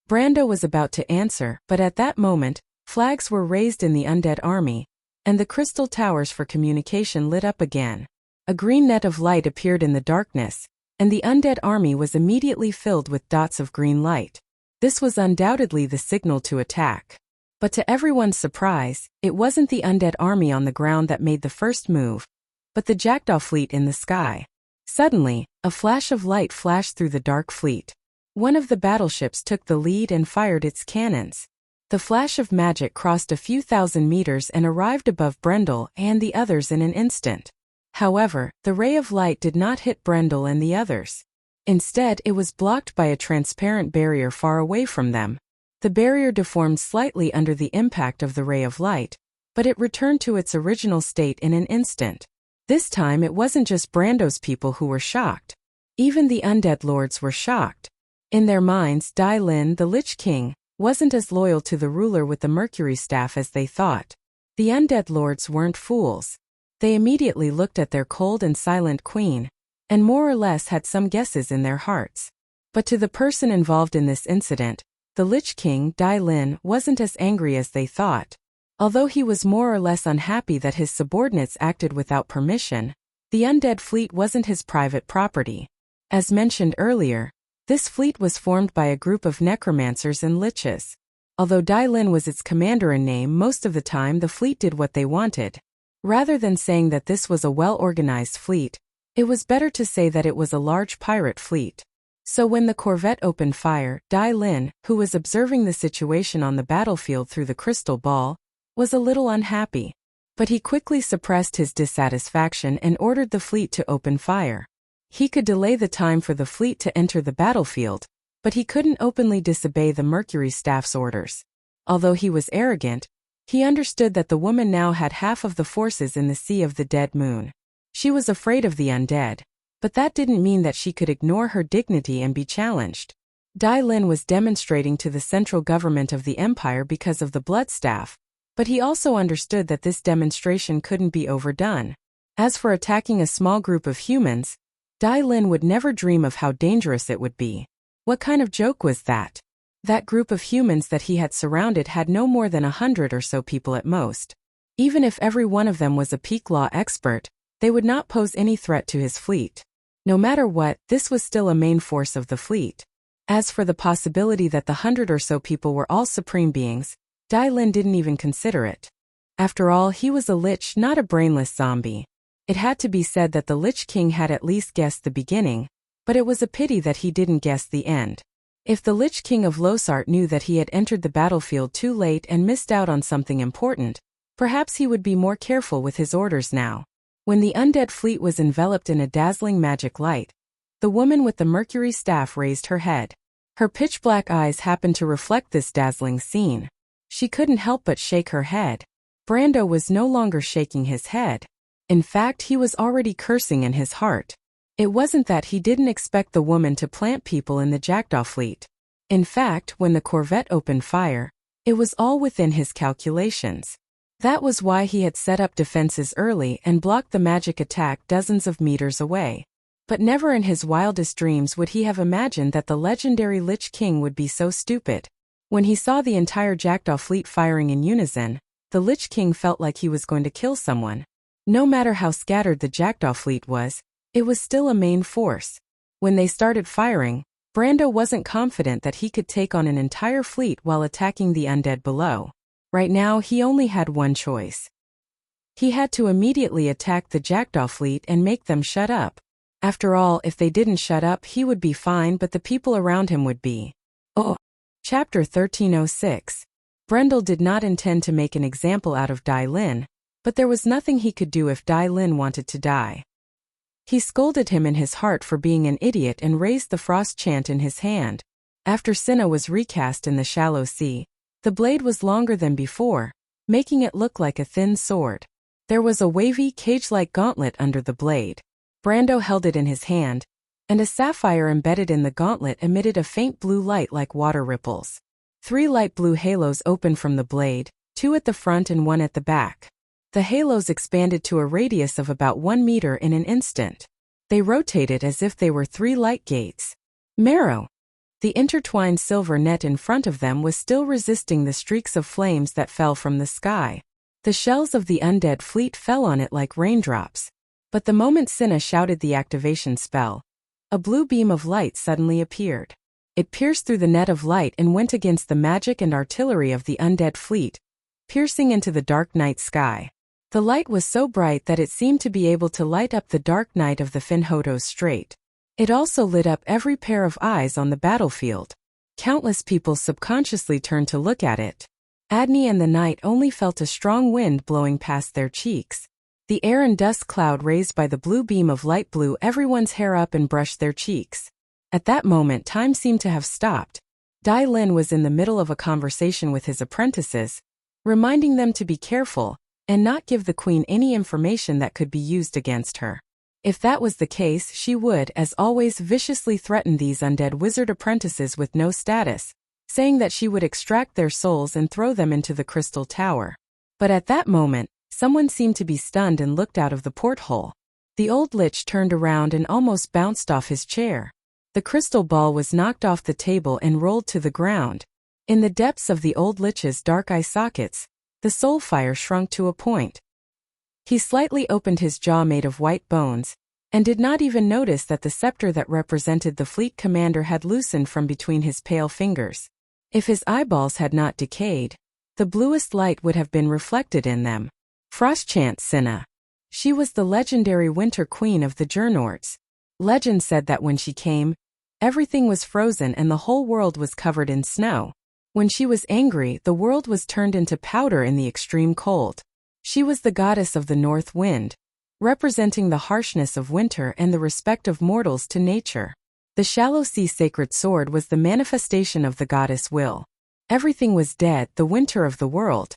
Brando was about to answer, but at that moment, flags were raised in the undead army, and the crystal towers for communication lit up again. A green net of light appeared in the darkness, and the undead army was immediately filled with dots of green light. This was undoubtedly the signal to attack. But to everyone's surprise, it wasn't the undead army on the ground that made the first move, but the jackdaw fleet in the sky. Suddenly, a flash of light flashed through the dark fleet. One of the battleships took the lead and fired its cannons. The flash of magic crossed a few thousand meters and arrived above Brendel and the others in an instant. However, the ray of light did not hit Brendel and the others. Instead, it was blocked by a transparent barrier far away from them. The barrier deformed slightly under the impact of the ray of light, but it returned to its original state in an instant. This time it wasn't just Brando's people who were shocked. Even the undead lords were shocked. In their minds, Dai Lin, the Lich King, wasn't as loyal to the ruler with the Mercury Staff as they thought. The undead lords weren't fools. They immediately looked at their cold and silent queen, and more or less had some guesses in their hearts. But to the person involved in this incident, the Lich King, Dai Lin, wasn't as angry as they thought. Although he was more or less unhappy that his subordinates acted without permission, the undead fleet wasn't his private property. As mentioned earlier, this fleet was formed by a group of necromancers and liches. Although Dai Lin was its commander in name, most of the time the fleet did what they wanted. Rather than saying that this was a well-organized fleet, it was better to say that it was a large pirate fleet. So when the corvette opened fire, Dai Lin, who was observing the situation on the battlefield through the crystal ball, was a little unhappy. But he quickly suppressed his dissatisfaction and ordered the fleet to open fire. He could delay the time for the fleet to enter the battlefield, but he couldn't openly disobey the Mercury Staff's orders. Although he was arrogant, he understood that the woman now had half of the forces in the Sea of the Dead Moon. She was afraid of the undead, but that didn't mean that she could ignore her dignity and be challenged. Dai Lin was demonstrating to the central government of the empire because of the blood staff, but he also understood that this demonstration couldn't be overdone. As for attacking a small group of humans, Dai Lin would never dream of how dangerous it would be. What kind of joke was that? That group of humans that he had surrounded had no more than 100 or so people at most. Even if every one of them was a peak law expert, they would not pose any threat to his fleet. No matter what, this was still a main force of the fleet. As for the possibility that the 100 or so people were all supreme beings, Dai Lin didn't even consider it. After all, he was a lich, not a brainless zombie. It had to be said that the Lich King had at least guessed the beginning, but it was a pity that he didn't guess the end. If the Lich King of Losart knew that he had entered the battlefield too late and missed out on something important, perhaps he would be more careful with his orders now. When the undead fleet was enveloped in a dazzling magic light, the woman with the Mercury Staff raised her head. Her pitch-black eyes happened to reflect this dazzling scene. She couldn't help but shake her head. Brando was no longer shaking his head. In fact, he was already cursing in his heart. It wasn't that he didn't expect the woman to plant people in the Jackdaw fleet. In fact, when the corvette opened fire, it was all within his calculations. That was why he had set up defenses early and blocked the magic attack dozens of meters away. But never in his wildest dreams would he have imagined that the legendary Lich King would be so stupid. When he saw the entire Jackdaw fleet firing in unison, the Lich King felt like he was going to kill someone. No matter how scattered the Jackdaw fleet was, it was still a main force. When they started firing, Brando wasn't confident that he could take on an entire fleet while attacking the undead below. Right now, he only had one choice. He had to immediately attack the Jackdaw fleet and make them shut up. After all, if they didn't shut up, he would be fine, but the people around him would be. Oh. Chapter 1306. Brendel did not intend to make an example out of Dai Lin, but there was nothing he could do if Dai Lin wanted to die. He scolded him in his heart for being an idiot and raised the frost chant in his hand. After Cinna was recast in the shallow sea, the blade was longer than before, making it look like a thin sword. There was a wavy, cage-like gauntlet under the blade. Brando held it in his hand, and a sapphire embedded in the gauntlet emitted a faint blue light like water ripples. 3 light blue halos opened from the blade, 2 at the front and 1 at the back. The halos expanded to a radius of about 1 meter in an instant. They rotated as if they were 3 light gates. Marrow! The intertwined silver net in front of them was still resisting the streaks of flames that fell from the sky. The shells of the undead fleet fell on it like raindrops. But the moment Cinna shouted the activation spell, a blue beam of light suddenly appeared. It pierced through the net of light and went against the magic and artillery of the undead fleet, piercing into the dark night sky. The light was so bright that it seemed to be able to light up the dark night of the Finhotos Strait. It also lit up every pair of eyes on the battlefield. Countless people subconsciously turned to look at it. Adney and the knight only felt a strong wind blowing past their cheeks. The air and dust cloud raised by the blue beam of light blew everyone's hair up and brushed their cheeks. At that moment time seemed to have stopped. Dai Lin was in the middle of a conversation with his apprentices, reminding them to be careful and not give the queen any information that could be used against her. If that was the case, she would, as always, viciously threaten these undead wizard apprentices with no status, saying that she would extract their souls and throw them into the crystal tower. But at that moment, someone seemed to be stunned and looked out of the porthole. The old lich turned around and almost bounced off his chair. The crystal ball was knocked off the table and rolled to the ground. In the depths of the old lich's dark eye sockets, the soul fire shrunk to a point. He slightly opened his jaw made of white bones, and did not even notice that the scepter that represented the fleet commander had loosened from between his pale fingers. If his eyeballs had not decayed, the bluest light would have been reflected in them. Frostchant Cinna. She was the legendary winter queen of the Jernorts. Legend said that when she came, everything was frozen and the whole world was covered in snow. When she was angry, the world was turned into powder in the extreme cold. She was the goddess of the north wind, representing the harshness of winter and the respect of mortals to nature. The shallow sea sacred sword was the manifestation of the goddess will. Everything was dead, the winter of the world.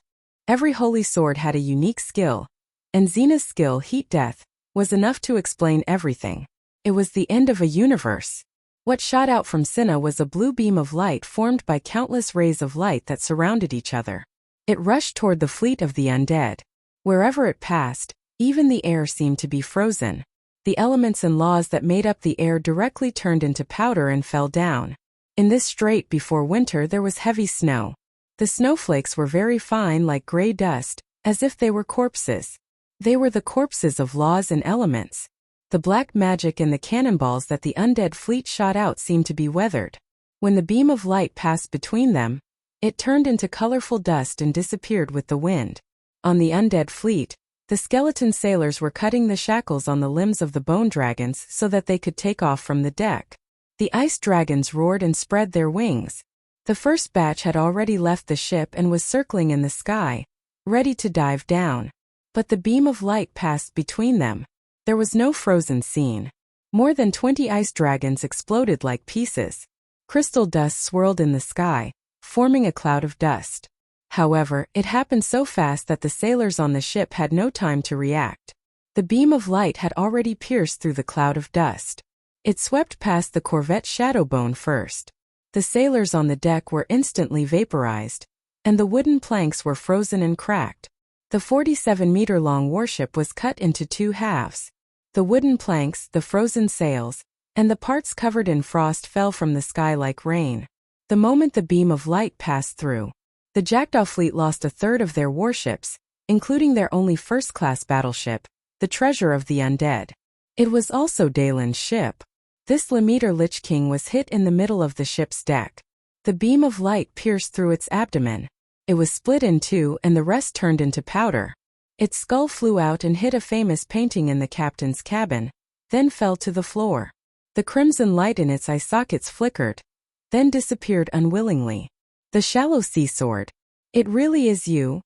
Every holy sword had a unique skill, and Xena's skill, Heat Death, was enough to explain everything. It was the end of a universe. What shot out from Cinna was a blue beam of light formed by countless rays of light that surrounded each other. It rushed toward the fleet of the undead. Wherever it passed, even the air seemed to be frozen. The elements and laws that made up the air directly turned into powder and fell down. In this strait before winter there was heavy snow. The snowflakes were very fine like gray dust, as if they were corpses. They were the corpses of laws and elements. The black magic and the cannonballs that the undead fleet shot out seemed to be weathered. When the beam of light passed between them, it turned into colorful dust and disappeared with the wind. On the undead fleet, the skeleton sailors were cutting the shackles on the limbs of the bone dragons so that they could take off from the deck. The ice dragons roared and spread their wings. The first batch had already left the ship and was circling in the sky, ready to dive down. But the beam of light passed between them. There was no frozen scene. More than 20 ice dragons exploded like pieces. Crystal dust swirled in the sky, forming a cloud of dust. However, it happened so fast that the sailors on the ship had no time to react. The beam of light had already pierced through the cloud of dust. It swept past the corvette Shadowbone first. The sailors on the deck were instantly vaporized, and the wooden planks were frozen and cracked. The 47-meter-long warship was cut into two halves. The wooden planks, the frozen sails, and the parts covered in frost fell from the sky like rain. The moment the beam of light passed through, the Jackdaw fleet lost a third of their warships, including their only first-class battleship, the Treasure of the Undead. It was also Dalen's ship. This Lemeter Lich King was hit in the middle of the ship's deck. The beam of light pierced through its abdomen. It was split in two and the rest turned into powder. Its skull flew out and hit a famous painting in the captain's cabin, then fell to the floor. The crimson light in its eye sockets flickered, then disappeared unwillingly. The shallow sea sword. It really is you?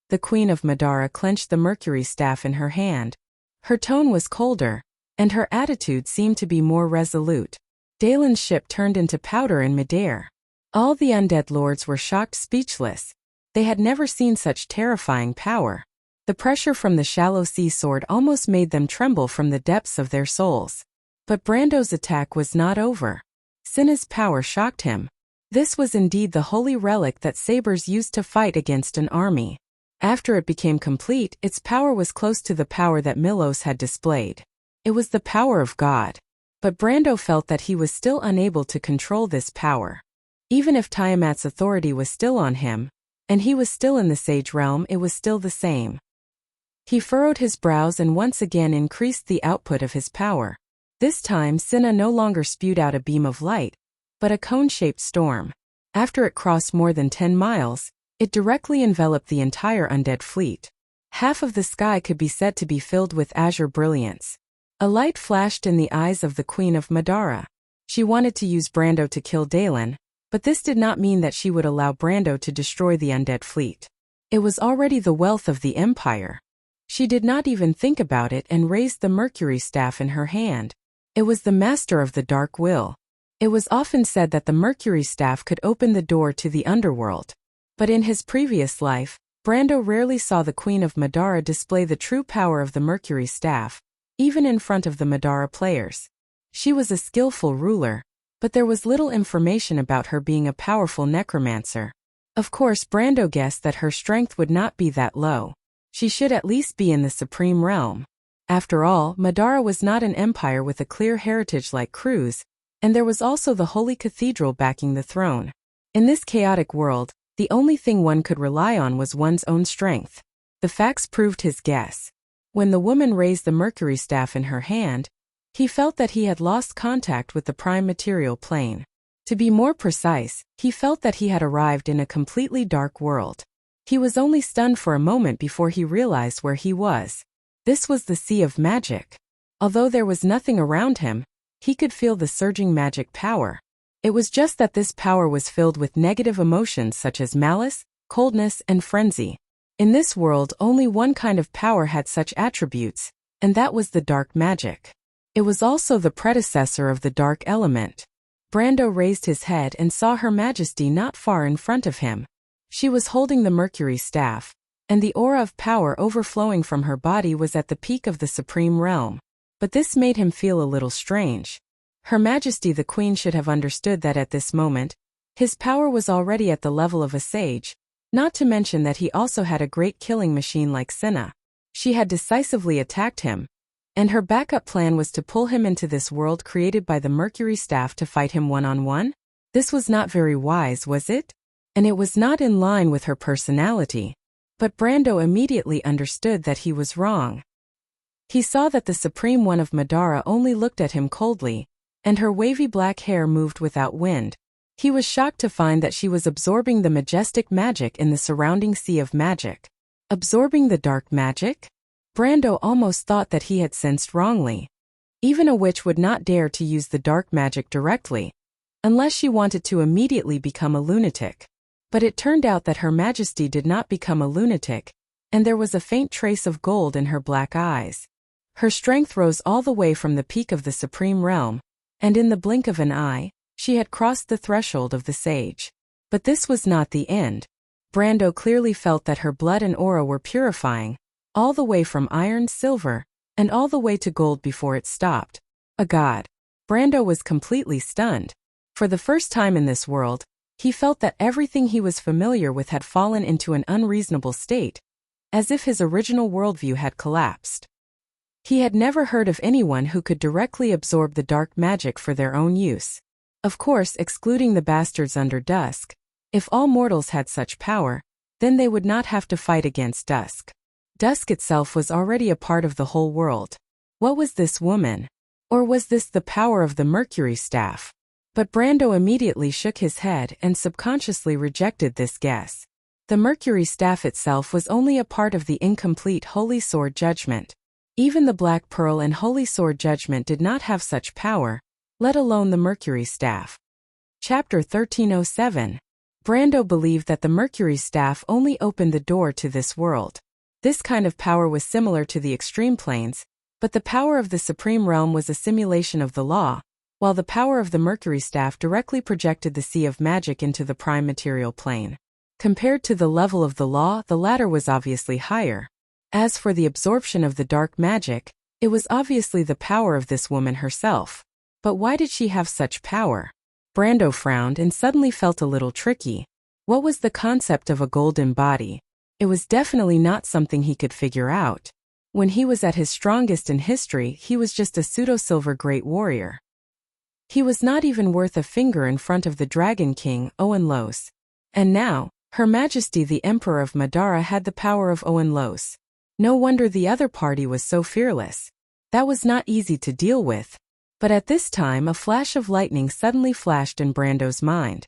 The Queen of Madara clenched the mercury staff in her hand. Her tone was colder, and her attitude seemed to be more resolute. Dalen's ship turned into powder in midair. All the undead lords were shocked speechless. They had never seen such terrifying power. The pressure from the shallow sea sword almost made them tremble from the depths of their souls. But Brando's attack was not over. Cinna's power shocked him. This was indeed the holy relic that sabers used to fight against an army. After it became complete, its power was close to the power that Milos had displayed. It was the power of God. But Brando felt that he was still unable to control this power. Even if Tiamat's authority was still on him, and he was still in the Sage realm, it was still the same. He furrowed his brows and once again increased the output of his power. This time Cinna no longer spewed out a beam of light, but a cone-shaped storm. After it crossed more than 10 miles, it directly enveloped the entire undead fleet. Half of the sky could be said to be filled with azure brilliance. A light flashed in the eyes of the Queen of Madara. She wanted to use Brando to kill Dalen, but this did not mean that she would allow Brando to destroy the undead fleet. It was already the wealth of the Empire. She did not even think about it and raised the mercury staff in her hand. It was the master of the dark will. It was often said that the Mercury staff could open the door to the underworld. But in his previous life, Brando rarely saw the Queen of Madara display the true power of the Mercury staff, even in front of the Madara players. She was a skillful ruler, but there was little information about her being a powerful necromancer. Of course, Brando guessed that her strength would not be that low. She should at least be in the Supreme Realm. After all, Madara was not an empire with a clear heritage like Cruz, and there was also the Holy Cathedral backing the throne. In this chaotic world, the only thing one could rely on was one's own strength. The facts proved his guess. When the woman raised the Mercury staff in her hand, he felt that he had lost contact with the prime material plane. To be more precise, he felt that he had arrived in a completely dark world. He was only stunned for a moment before he realized where he was. This was the Sea of Magic. Although there was nothing around him, he could feel the surging magic power. It was just that this power was filled with negative emotions such as malice, coldness, and frenzy. In this world, only one kind of power had such attributes, and that was the dark magic. It was also the predecessor of the dark element. Brando raised his head and saw Her Majesty not far in front of him. She was holding the Mercury staff, and the aura of power overflowing from her body was at the peak of the Supreme Realm. But this made him feel a little strange. Her Majesty the Queen should have understood that at this moment, his power was already at the level of a sage, not to mention that he also had a great killing machine like Cinna. She had decisively attacked him, and her backup plan was to pull him into this world created by the Mercury staff to fight him one-on-one? This was not very wise, was it? And it was not in line with her personality. But Brando immediately understood that he was wrong. He saw that the Supreme One of Madara only looked at him coldly, and her wavy black hair moved without wind. He was shocked to find that she was absorbing the majestic magic in the surrounding sea of magic. Absorbing the dark magic? Brando almost thought that he had sensed wrongly. Even a witch would not dare to use the dark magic directly, unless she wanted to immediately become a lunatic. But it turned out that Her Majesty did not become a lunatic, and there was a faint trace of gold in her black eyes. Her strength rose all the way from the peak of the Supreme Realm, and in the blink of an eye, she had crossed the threshold of the sage. But this was not the end. Brando clearly felt that her blood and aura were purifying, all the way from iron, silver, and all the way to gold before it stopped. A god. Brando was completely stunned. For the first time in this world, he felt that everything he was familiar with had fallen into an unreasonable state, as if his original worldview had collapsed. He had never heard of anyone who could directly absorb the dark magic for their own use. Of course, excluding the bastards under Dusk. If all mortals had such power, then they would not have to fight against Dusk. Dusk itself was already a part of the whole world. What was this woman? Or was this the power of the Mercury staff? But Brando immediately shook his head and subconsciously rejected this guess. The Mercury staff itself was only a part of the incomplete Holy Sword Judgment. Even the Black Pearl and Holy Sword Judgment did not have such power, let alone the Mercury staff. Chapter 1307. Brando believed that the Mercury staff only opened the door to this world. This kind of power was similar to the extreme planes, but the power of the Supreme Realm was a simulation of the law, while the power of the Mercury staff directly projected the Sea of Magic into the prime material plane. Compared to the level of the law, the latter was obviously higher. As for the absorption of the dark magic, it was obviously the power of this woman herself. But why did she have such power? Brando frowned and suddenly felt a little tricky. What was the concept of a golden body? It was definitely not something he could figure out. When he was at his strongest in history, he was just a pseudo-silver great warrior. He was not even worth a finger in front of the Dragon King, Owen Los. And now, Her Majesty the Emperor of Madara had the power of Owen Los. No wonder the other party was so fearless. That was not easy to deal with. But at this time a flash of lightning suddenly flashed in Brando's mind.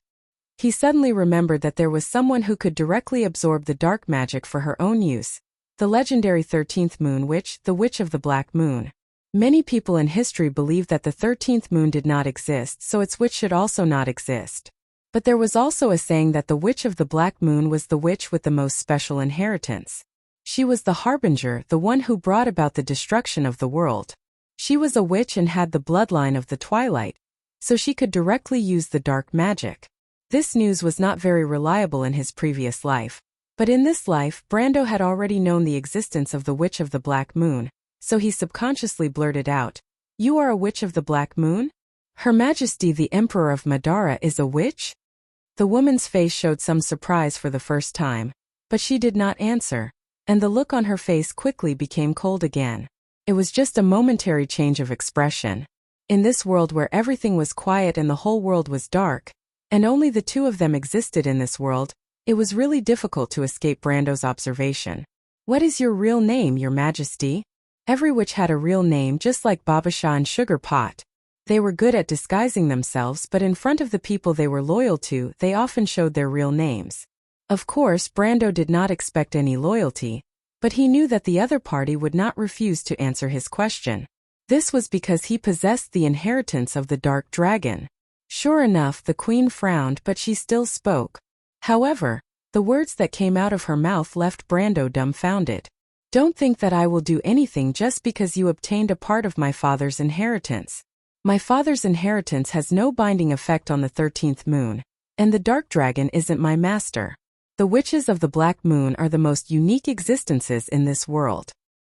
He suddenly remembered that there was someone who could directly absorb the dark magic for her own use. The legendary 13th Moon Witch, the Witch of the Black Moon. Many people in history believed that the 13th moon did not exist, so its witch should also not exist. But there was also a saying that the Witch of the Black Moon was the witch with the most special inheritance. She was the harbinger, the one who brought about the destruction of the world. She was a witch and had the bloodline of the twilight, so she could directly use the dark magic. This news was not very reliable in his previous life, but in this life, Brando had already known the existence of the Witch of the Black Moon, so he subconsciously blurted out, "You are a Witch of the Black Moon? Her Majesty the Emperor of Madara is a witch?" The woman's face showed some surprise for the first time, but she did not answer, and the look on her face quickly became cold again. It was just a momentary change of expression. In this world where everything was quiet and the whole world was dark, and only the two of them existed in this world, it was really difficult to escape Brando's observation. "What is your real name, Your Majesty?" Every witch had a real name, just like Babasha and Sugar Pot. They were good at disguising themselves, but in front of the people they were loyal to, they often showed their real names. Of course, Brando did not expect any loyalty, but he knew that the other party would not refuse to answer his question. This was because he possessed the inheritance of the Dark Dragon. Sure enough, the queen frowned, but she still spoke. However, the words that came out of her mouth left Brando dumbfounded. "Don't think that I will do anything just because you obtained a part of my father's inheritance. My father's inheritance has no binding effect on the 13th moon, and the Dark Dragon isn't my master. The witches of the Black Moon are the most unique existences in this world.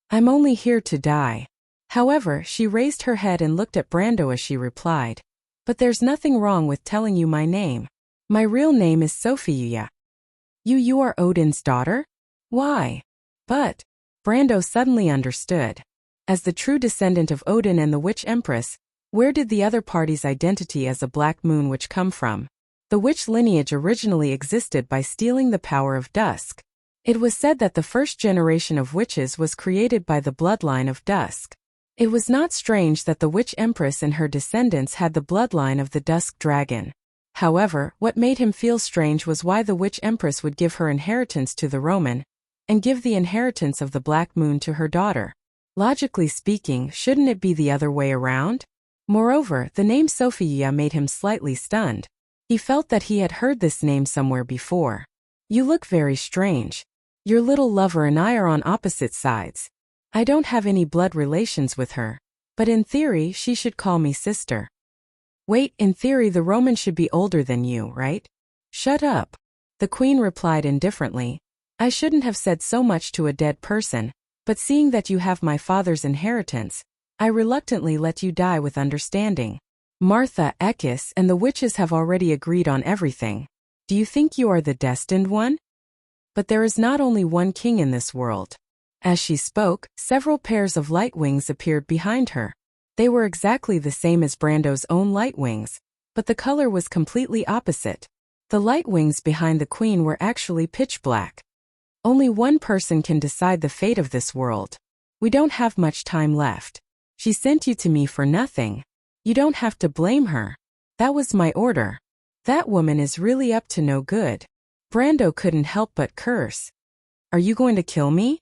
I'm only here to die." However, she raised her head and looked at Brando as she replied, "But there's nothing wrong with telling you my name. My real name is Sophia." You are Odin's daughter? Why? But Brando suddenly understood. As the true descendant of Odin and the Witch Empress, where did the other party's identity as a Black Moon Witch come from? The witch lineage originally existed by stealing the power of dusk. It was said that the first generation of witches was created by the bloodline of dusk. It was not strange that the Witch Empress and her descendants had the bloodline of the Dusk Dragon. However, what made him feel strange was why the Witch Empress would give her inheritance to the Roman, and give the inheritance of the Black Moon to her daughter. Logically speaking, shouldn't it be the other way around? Moreover, the name Sophia made him slightly stunned. He felt that he had heard this name somewhere before. "You look very strange. Your little lover and I are on opposite sides. I don't have any blood relations with her, but in theory she should call me sister." "Wait, in theory the Roman should be older than you, right?" "Shut up." The queen replied indifferently. "I shouldn't have said so much to a dead person, but seeing that you have my father's inheritance, I reluctantly let you die with understanding. Martha, Ekis, and the witches have already agreed on everything. Do you think you are the destined one? But there is not only one king in this world." As she spoke, several pairs of light wings appeared behind her. They were exactly the same as Brando's own light wings, but the color was completely opposite. The light wings behind the queen were actually pitch black. "Only one person can decide the fate of this world. We don't have much time left. She sent you to me for nothing. You don't have to blame her. That was my order. That woman is really up to no good." Brando couldn't help but curse. "Are you going to kill me?"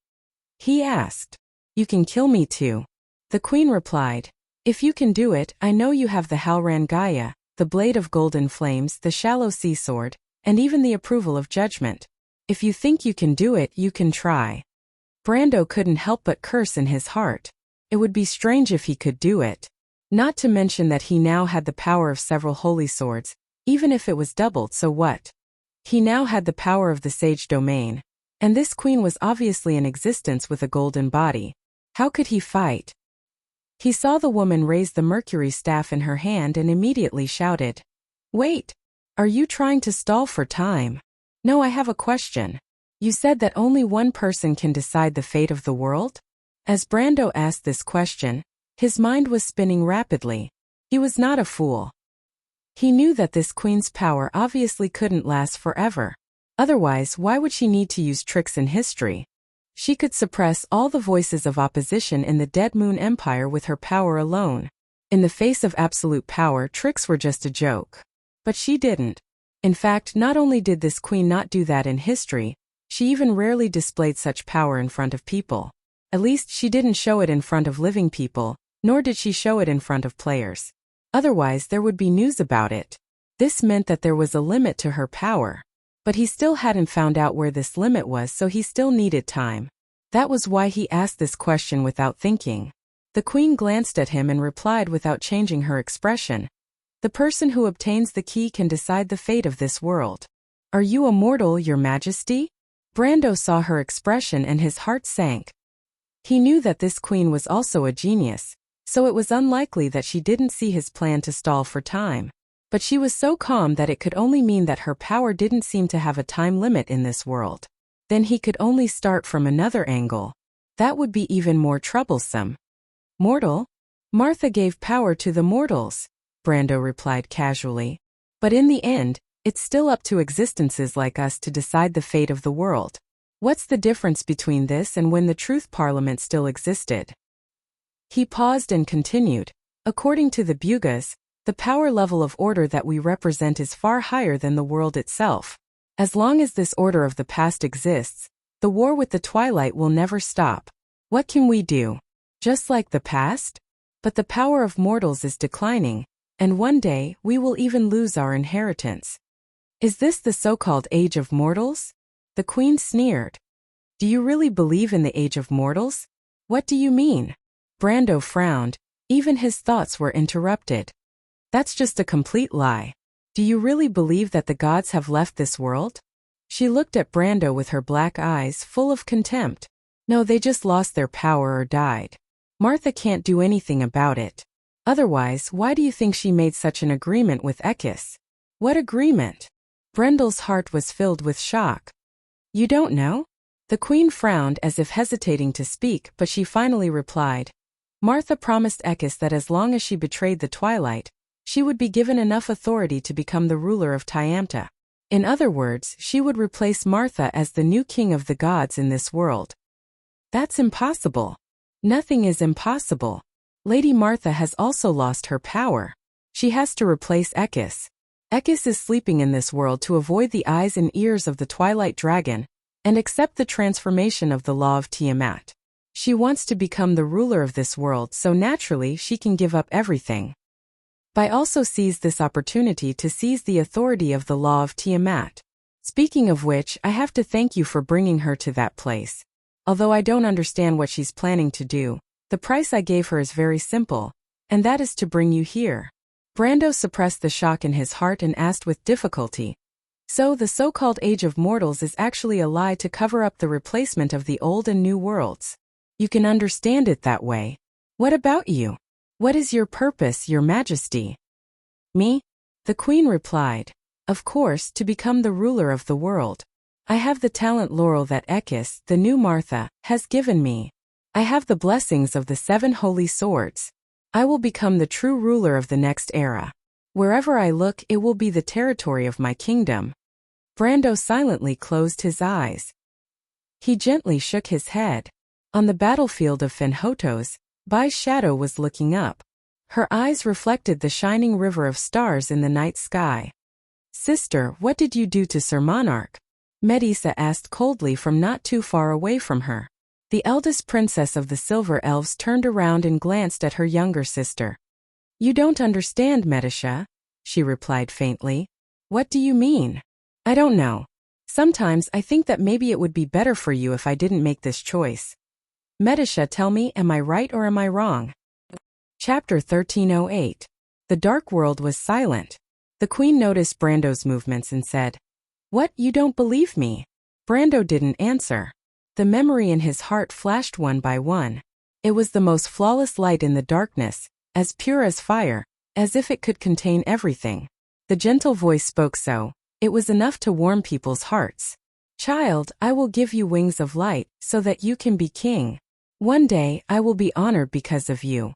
he asked. "You can kill me too." The queen replied, "If you can do it, I know you have the Halran Gaia, the blade of golden flames, the shallow sea sword, and even the approval of judgment. If you think you can do it, you can try." Brando couldn't help but curse in his heart. It would be strange if he could do it. Not to mention that he now had the power of several holy swords, even if it was doubled, so what? He now had the power of the sage domain. And this queen was obviously in existence with a golden body. How could he fight? He saw the woman raise the mercury staff in her hand and immediately shouted, "Wait! Are you trying to stall for time?" "No, I have a question. You said that only one person can decide the fate of the world?" As Brando asked this question, his mind was spinning rapidly. He was not a fool. He knew that this queen's power obviously couldn't last forever. Otherwise, why would she need to use tricks in history? She could suppress all the voices of opposition in the Dead Moon Empire with her power alone. In the face of absolute power, tricks were just a joke. But she didn't. In fact, not only did this queen not do that in history, she even rarely displayed such power in front of people. At least she didn't show it in front of living people, nor did she show it in front of players. Otherwise, there would be news about it. This meant that there was a limit to her power. But he still hadn't found out where this limit was, so he still needed time. That was why he asked this question without thinking. The queen glanced at him and replied without changing her expression. The person who obtains the key can decide the fate of this world. Are you a mortal, your majesty? Brando saw her expression and his heart sank. He knew that this queen was also a genius, so it was unlikely that she didn't see his plan to stall for time. But she was so calm that it could only mean that her power didn't seem to have a time limit in this world. Then he could only start from another angle. That would be even more troublesome. Mortal? Martha gave power to the mortals, Brando replied casually. But in the end, it's still up to existences like us to decide the fate of the world. What's the difference between this and when the Truth Parliament still existed? He paused and continued. According to the Bugas, the power level of order that we represent is far higher than the world itself. As long as this order of the past exists, the war with the Twilight will never stop. What can we do? Just like the past? But the power of mortals is declining, and one day we will even lose our inheritance. Is this the so-called Age of Mortals? The Queen sneered. Do you really believe in the Age of Mortals? What do you mean? Brando frowned. Even his thoughts were interrupted. That's just a complete lie. Do you really believe that the gods have left this world? She looked at Brando with her black eyes full of contempt. No, they just lost their power or died. Martha can't do anything about it. Otherwise, why do you think she made such an agreement with Ekis? What agreement? Brendel's heart was filled with shock. You don't know? The queen frowned as if hesitating to speak, but she finally replied. Martha promised Ekis that as long as she betrayed the Twilight, she would be given enough authority to become the ruler of Tiamta. In other words, she would replace Martha as the new king of the gods in this world. That's impossible. Nothing is impossible. Lady Martha has also lost her power. She has to replace Ekis. Ekis is sleeping in this world to avoid the eyes and ears of the Twilight Dragon and accept the transformation of the law of Tiamat. She wants to become the ruler of this world, so naturally she can give up everything. Bai also seized this opportunity to seize the authority of the law of Tiamat. Speaking of which, I have to thank you for bringing her to that place. Although I don't understand what she's planning to do, the price I gave her is very simple, and that is to bring you here. Brando suppressed the shock in his heart and asked with difficulty. So the so-called Age of Mortals is actually a lie to cover up the replacement of the old and new worlds. You can understand it that way. What about you? What is your purpose, your majesty? Me? The queen replied. Of course, to become the ruler of the world. I have the talent laurel that Ekis, the new Martha, has given me. I have the blessings of the 7 holy swords. I will become the true ruler of the next era. Wherever I look, it will be the territory of my kingdom. Brando silently closed his eyes. He gently shook his head. On the battlefield of Fenhotos, Bai's shadow was looking up. Her eyes reflected the shining river of stars in the night sky. Sister, what did you do to Sir Monarch? Medisa asked coldly from not too far away from her. The eldest princess of the Silver Elves turned around and glanced at her younger sister. You don't understand, Medisha, she replied faintly. What do you mean? I don't know. Sometimes I think that maybe it would be better for you if I didn't make this choice. Medisha, tell me, am I right or am I wrong? Chapter 1308. The dark world was silent. The queen noticed Brando's movements and said, What, you don't believe me? Brando didn't answer. The memory in his heart flashed one by one. It was the most flawless light in the darkness, as pure as fire, as if it could contain everything. The gentle voice spoke so. It was enough to warm people's hearts. Child, I will give you wings of light, so that you can be king. One day, I will be honored because of you.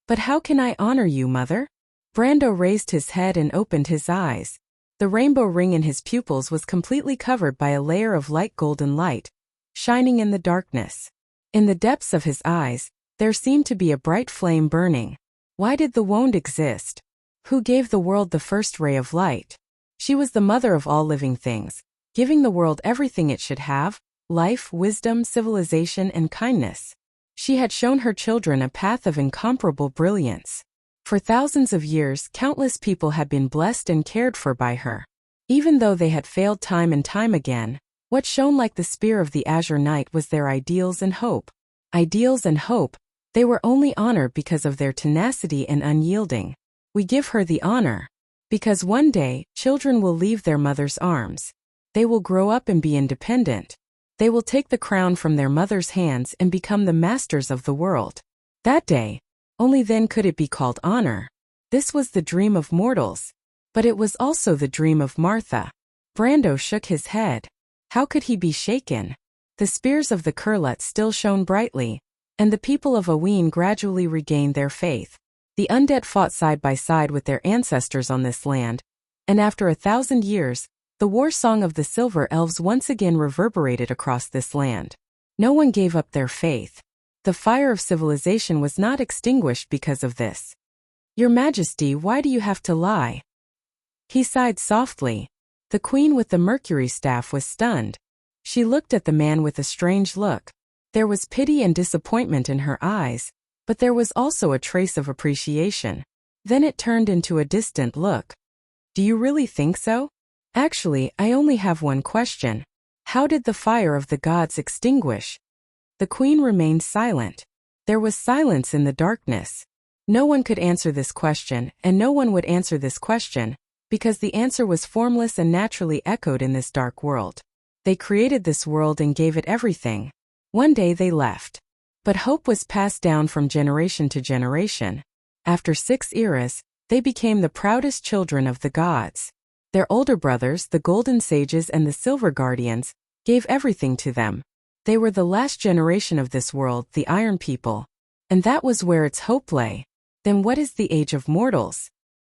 But how can I honor you, mother? Brando raised his head and opened his eyes. The rainbow ring in his pupils was completely covered by a layer of light golden light, shining in the darkness. In the depths of his eyes, there seemed to be a bright flame burning. Why did the wound exist? Who gave the world the first ray of light? She was the mother of all living things, giving the world everything it should have: life, wisdom, civilization, and kindness. She had shown her children a path of incomparable brilliance. For thousands of years, countless people had been blessed and cared for by her. Even though they had failed time and time again, what shone like the spear of the azure night was their ideals and hope. Ideals and hope, they were only honored because of their tenacity and unyielding. We give her the honor. Because one day, children will leave their mother's arms. They will grow up and be independent. They will take the crown from their mother's hands and become the masters of the world. That day, only then could it be called honor. This was the dream of mortals. But it was also the dream of Martha. Brando shook his head. How could he be shaken? The spears of the Kurlet still shone brightly, and the people of Aween gradually regained their faith. The undead fought side by side with their ancestors on this land, and after 1,000 years, the war song of the Silver Elves once again reverberated across this land. No one gave up their faith. The fire of civilization was not extinguished because of this. Your Majesty, why do you have to lie? He sighed softly. The queen with the mercury staff was stunned. She looked at the man with a strange look. There was pity and disappointment in her eyes, but there was also a trace of appreciation. Then it turned into a distant look. Do you really think so? Actually, I only have one question. How did the fire of the gods extinguish? The queen remained silent. There was silence in the darkness. No one could answer this question, and no one would answer this question, because the answer was formless and naturally echoed in this dark world. They created this world and gave it everything. One day they left. But hope was passed down from generation to generation. After 6 eras, they became the proudest children of the gods. Their older brothers, the Golden Sages and the Silver Guardians, gave everything to them. They were the last generation of this world, the Iron People. And that was where its hope lay. Then what is the age of mortals?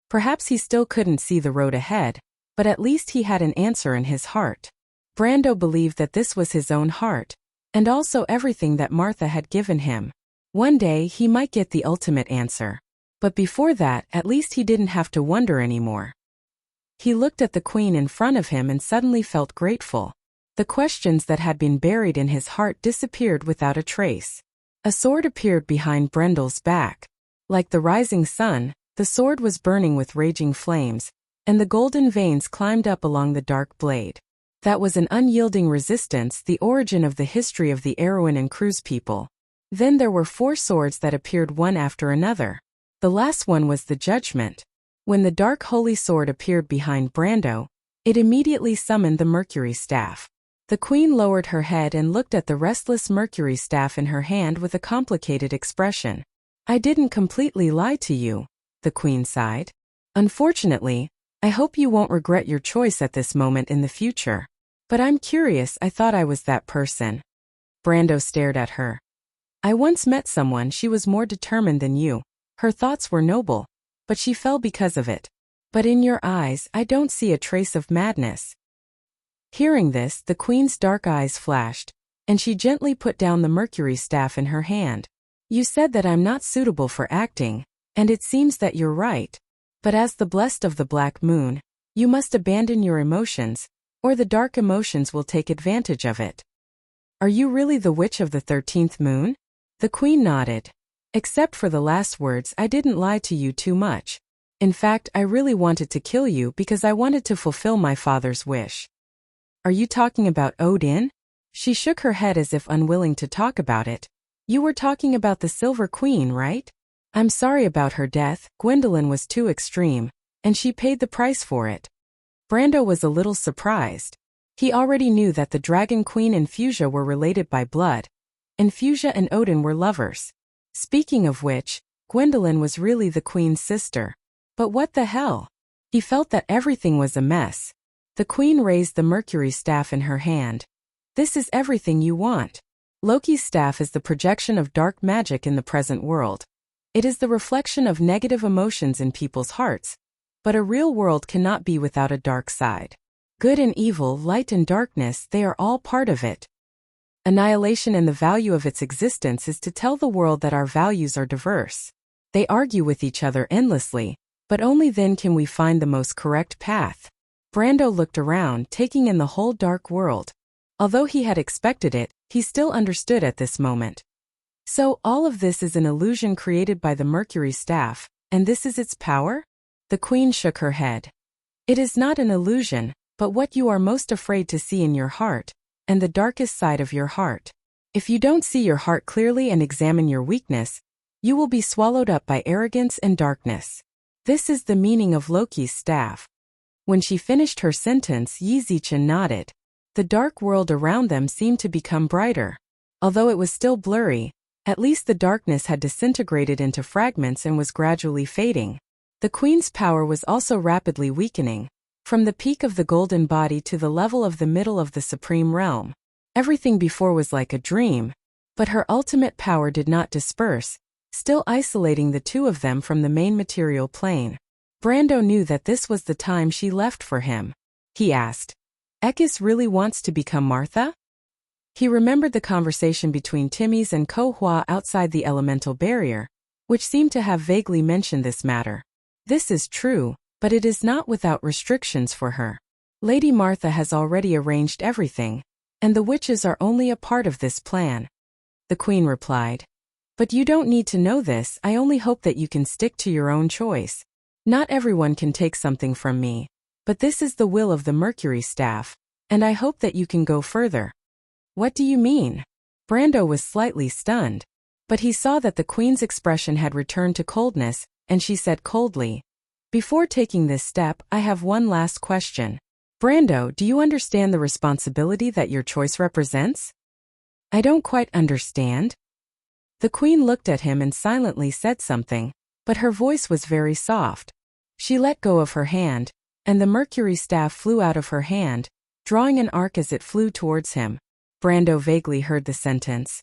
Perhaps he still couldn't see the road ahead, but at least he had an answer in his heart. Brando believed that this was his own heart, and also everything that Martha had given him. One day he might get the ultimate answer. But before that, at least he didn't have to wonder anymore. He looked at the queen in front of him and suddenly felt grateful. The questions that had been buried in his heart disappeared without a trace. A sword appeared behind Brendel's back. Like the rising sun, the sword was burning with raging flames, and the golden veins climbed up along the dark blade. That was an unyielding resistance, the origin of the history of the Erewhon and Cruz people. Then there were 4 swords that appeared one after another. The last one was the judgment. When the dark holy sword appeared behind Brando, it immediately summoned the mercury staff. The queen lowered her head and looked at the restless mercury staff in her hand with a complicated expression. I didn't completely lie to you, the queen sighed. Unfortunately, I hope you won't regret your choice at this moment in the future. But I'm curious, I thought I was that person. Brando stared at her. I once met someone, she was more determined than you. Her thoughts were noble, but she fell because of it. But in your eyes, I don't see a trace of madness. Hearing this, the queen's dark eyes flashed, and she gently put down the mercury staff in her hand. You said that I'm not suitable for acting, and it seems that you're right. But as the blessed of the Black Moon, you must abandon your emotions, or the dark emotions will take advantage of it. Are you really the witch of the 13th moon? The queen nodded. Except for the last words, I didn't lie to you too much. In fact, I really wanted to kill you because I wanted to fulfill my father's wish. Are you talking about Odin? She shook her head as if unwilling to talk about it. You were talking about the Silver Queen, right? I'm sorry about her death, Gwendolyn was too extreme, and she paid the price for it. Brando was a little surprised. He already knew that the Dragon Queen and Fuchsia were related by blood, and Fuchsia and Odin were lovers. Speaking of which, Gwendolyn was really the queen's sister. But what the hell? He felt that everything was a mess. The queen raised the mercury staff in her hand. This is everything you want. Loki's staff is the projection of dark magic in the present world. It is the reflection of negative emotions in people's hearts. But a real world cannot be without a dark side. Good and evil, light and darkness, they are all part of it. Annihilation and the value of its existence is to tell the world that our values are diverse. They argue with each other endlessly, but only then can we find the most correct path. Brando looked around, taking in the whole dark world. Although he had expected it, he still understood at this moment. So, all of this is an illusion created by the mercury staff, and this is its power? The queen shook her head. It is not an illusion, but what you are most afraid to see in your heart, and the darkest side of your heart. If you don't see your heart clearly and examine your weakness, you will be swallowed up by arrogance and darkness. This is the meaning of Loki's staff. When she finished her sentence, Yizichin nodded. The dark world around them seemed to become brighter. Although it was still blurry, at least the darkness had disintegrated into fragments and was gradually fading. The queen's power was also rapidly weakening. From the peak of the golden body to the level of the middle of the supreme realm, everything before was like a dream, but her ultimate power did not disperse, still isolating the two of them from the main material plane. Brando knew that this was the time she left for him. He asked, "Ekis really wants to become Martha?" He remembered the conversation between Timmy's and Ko Hua outside the elemental barrier, which seemed to have vaguely mentioned this matter. This is true, but it is not without restrictions for her. Lady Martha has already arranged everything, and the witches are only a part of this plan. The queen replied, "But you don't need to know this. I only hope that you can stick to your own choice. Not everyone can take something from me, but this is the will of the Mercury staff, and I hope that you can go further." "What do you mean?" Brando was slightly stunned, but he saw that the queen's expression had returned to coldness, and she said coldly, "Before taking this step, I have one last question. Brando, do you understand the responsibility that your choice represents?" "I don't quite understand." The queen looked at him and silently said something, but her voice was very soft. She let go of her hand, and the Mercury staff flew out of her hand, drawing an arc as it flew towards him. Brando vaguely heard the sentence,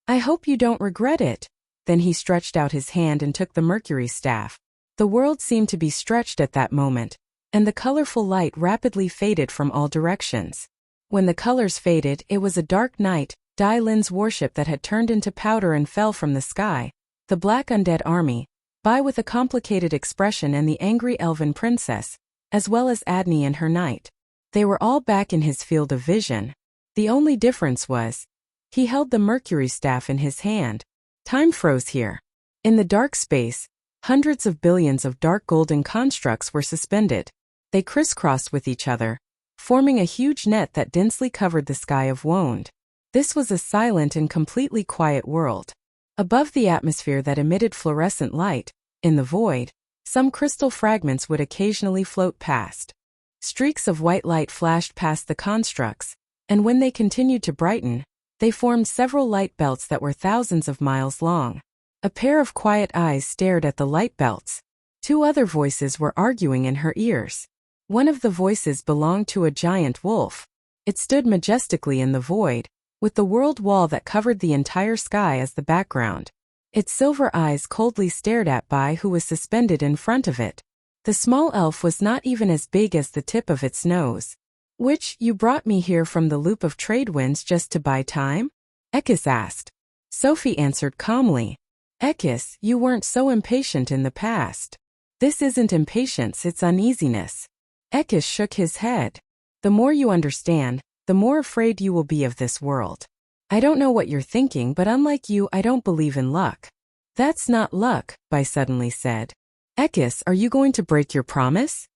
"I hope you don't regret it." Then he stretched out his hand and took the Mercury staff. The world seemed to be stretched at that moment, and the colorful light rapidly faded from all directions. When the colors faded, it was a dark night. Dai Lin's warship that had turned into powder and fell from the sky, the black undead army, Bai with a complicated expression, and the angry elven princess, as well as Adney and her knight. They were all back in his field of vision. The only difference was, he held the Mercury staff in his hand. Time froze here. In the dark space, hundreds of billions of dark golden constructs were suspended. They crisscrossed with each other, forming a huge net that densely covered the sky of Wonde. This was a silent and completely quiet world. Above the atmosphere that emitted fluorescent light, in the void, some crystal fragments would occasionally float past. Streaks of white light flashed past the constructs, and when they continued to brighten, they formed several light belts that were thousands of miles long. A pair of quiet eyes stared at the light belts. Two other voices were arguing in her ears. One of the voices belonged to a giant wolf. It stood majestically in the void, with the world wall that covered the entire sky as the background. Its silver eyes coldly stared at Bai, who was suspended in front of it. The small elf was not even as big as the tip of its nose. "Which, you brought me here from the loop of trade winds just to buy time?" Ekis asked. Sophie answered calmly. "Ekis, you weren't so impatient in the past. This isn't impatience, it's uneasiness." Ekis shook his head. "The more you understand, the more afraid you will be of this world. I don't know what you're thinking, but unlike you, I don't believe in luck." "That's not luck," Bai suddenly said. "Ekis, are you going to break your promise?"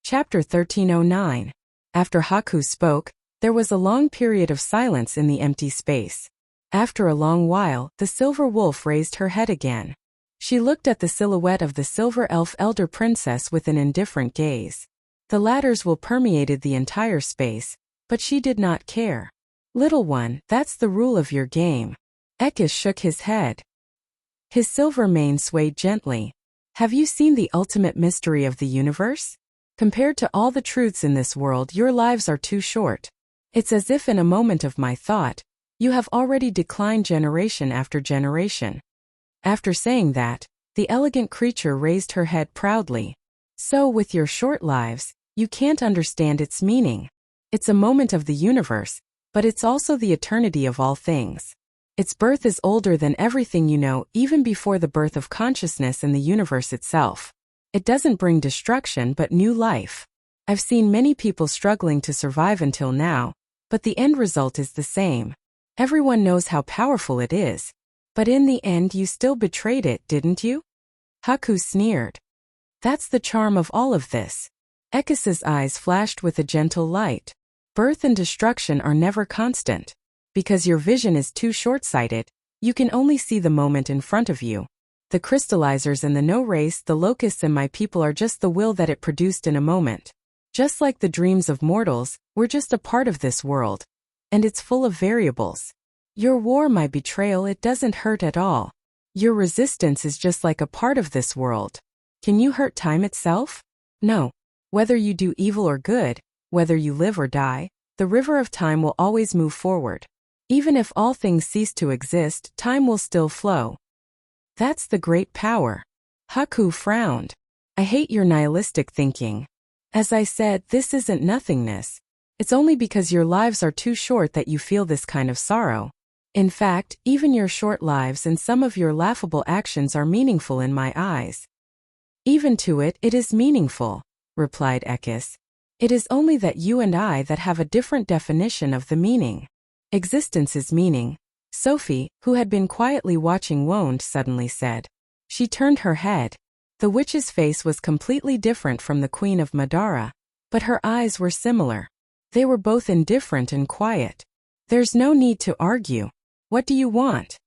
Chapter 1309. After Haku spoke, there was a long period of silence in the empty space. After a long while, the silver wolf raised her head again. She looked at the silhouette of the silver elf elder princess with an indifferent gaze. The latter's will permeated the entire space, but she did not care. "Little one, that's the rule of your game." Ekis shook his head. His silver mane swayed gently. "Have you seen the ultimate mystery of the universe? Compared to all the truths in this world, your lives are too short. It's as if in a moment of my thought, you have already declined generation after generation." After saying that, the elegant creature raised her head proudly. "So with your short lives, you can't understand its meaning. It's a moment of the universe, but it's also the eternity of all things. Its birth is older than everything you know, even before the birth of consciousness in the universe itself. It doesn't bring destruction but new life. I've seen many people struggling to survive until now, but the end result is the same. Everyone knows how powerful it is. But in the end you still betrayed it, didn't you?" Haku sneered. "That's the charm of all of this." Ekis's eyes flashed with a gentle light. "Birth and destruction are never constant. Because your vision is too short-sighted, you can only see the moment in front of you. The crystallizers and the no race, the locusts and my people are just the will that it produced in a moment. Just like the dreams of mortals, we're just a part of this world. And it's full of variables. Your war, my betrayal, it doesn't hurt at all. Your resistance is just like a part of this world. Can you hurt time itself? No. Whether you do evil or good, whether you live or die, the river of time will always move forward. Even if all things cease to exist, time will still flow. That's the great power. Haku frowned. I hate your nihilistic thinking. As I said, this isn't nothingness. It's only because your lives are too short that you feel this kind of sorrow. In fact, even your short lives and some of your laughable actions are meaningful in my eyes. Even to it is meaningful, replied Ekis. It is only that you and I that have a different definition of the meaning. Existence is meaning. Sophie, who had been quietly watching Woned, suddenly said. She turned her head. The witch's face was completely different from the Queen of Madara, but her eyes were similar. They were both indifferent and quiet. There's no need to argue. What do you want?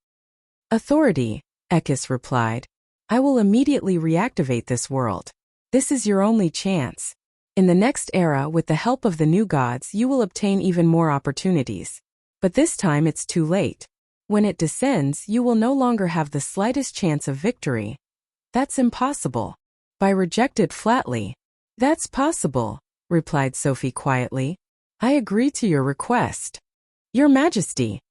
Authority, Ekis replied. I will immediately reactivate this world. This is your only chance. In the next era, with the help of the new gods, you will obtain even more opportunities. But this time it's too late. When it descends, you will no longer have the slightest chance of victory. That's impossible. Bai rejected flatly. That's possible, replied Sophie quietly. I agree to your request. Your Majesty.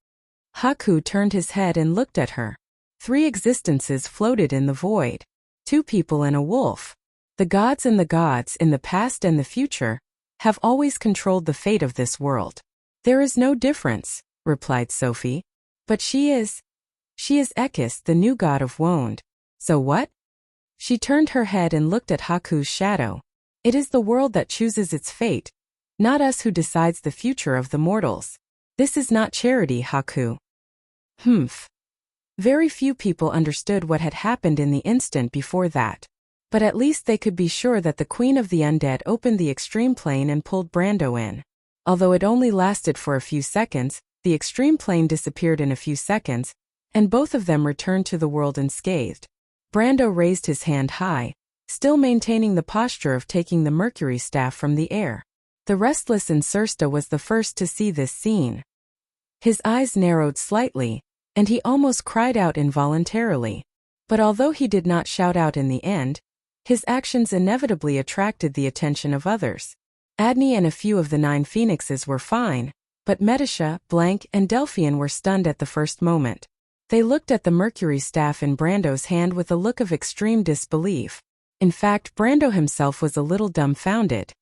Haku turned his head and looked at her. 3 existences floated in the void. 2 people and a wolf. The gods in the past and the future, have always controlled the fate of this world. There is no difference, replied Sophie. But she is Ekis, the new god of Woned. So what? She turned her head and looked at Haku's shadow. It is the world that chooses its fate, not us who decides the future of the mortals. This is not charity, Haku. Humph. Very few people understood what had happened in the instant before that. But at least they could be sure that the Queen of the Undead opened the extreme plane and pulled Brando in. Although it only lasted for a few seconds, the extreme plane disappeared in a few seconds, and both of them returned to the world unscathed. Brando raised his hand high, still maintaining the posture of taking the mercury staff from the air. The restless Insursta was the first to see this scene. His eyes narrowed slightly, and he almost cried out involuntarily. But although he did not shout out in the end, his actions inevitably attracted the attention of others. Adney and a few of the 9 phoenixes were fine, but Medisha, Blank, and Delphian were stunned at the first moment. They looked at the mercury staff in Brando's hand with a look of extreme disbelief. In fact, Brando himself was a little dumbfounded.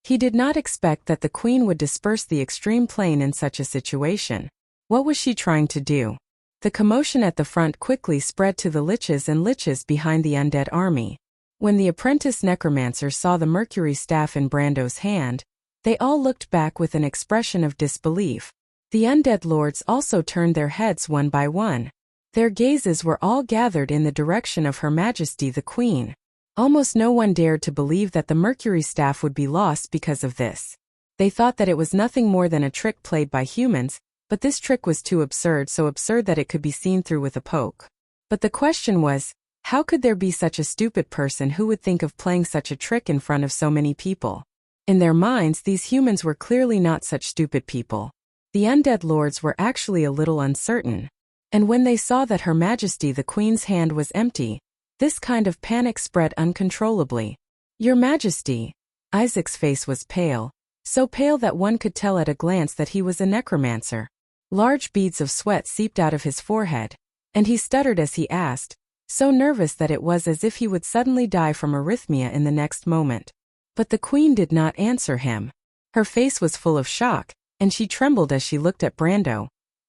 He did not expect that the Queen would disperse the extreme plane in such a situation. What was she trying to do? The commotion at the front quickly spread to the liches and liches behind the undead army. When the apprentice necromancer saw the mercury staff in Brando's hand, they all looked back with an expression of disbelief. The undead lords also turned their heads one by one. Their gazes were all gathered in the direction of Her Majesty the Queen. Almost no one dared to believe that the mercury staff would be lost because of this. They thought that it was nothing more than a trick played by humans, but this trick was too absurd, so absurd that it could be seen through with a poke. But the question was, how could there be such a stupid person who would think of playing such a trick in front of so many people? In their minds, these humans were clearly not such stupid people. The undead lords were actually a little uncertain. And when they saw that Her Majesty the Queen's hand was empty, this kind of panic spread uncontrollably. Your Majesty. Isaac's face was pale, so pale that one could tell at a glance that he was a necromancer. Large beads of sweat seeped out of his forehead, and he stuttered as he asked, so nervous that it was as if he would suddenly die from arrhythmia in the next moment. But the Queen did not answer him. Her face was full of shock, and she trembled as she looked at Brando,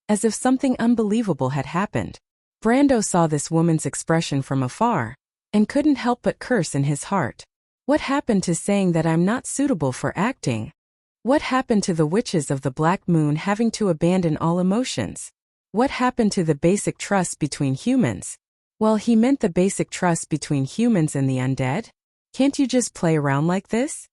as if something unbelievable had happened. Brando saw this woman's expression from afar, and couldn't help but curse in his heart. What happened to saying that I'm not suitable for acting? What happened to the witches of the Black Moon having to abandon all emotions? What happened to the basic trust between humans? Well, he meant the basic trust between humans and the undead. Can't you just play around like this?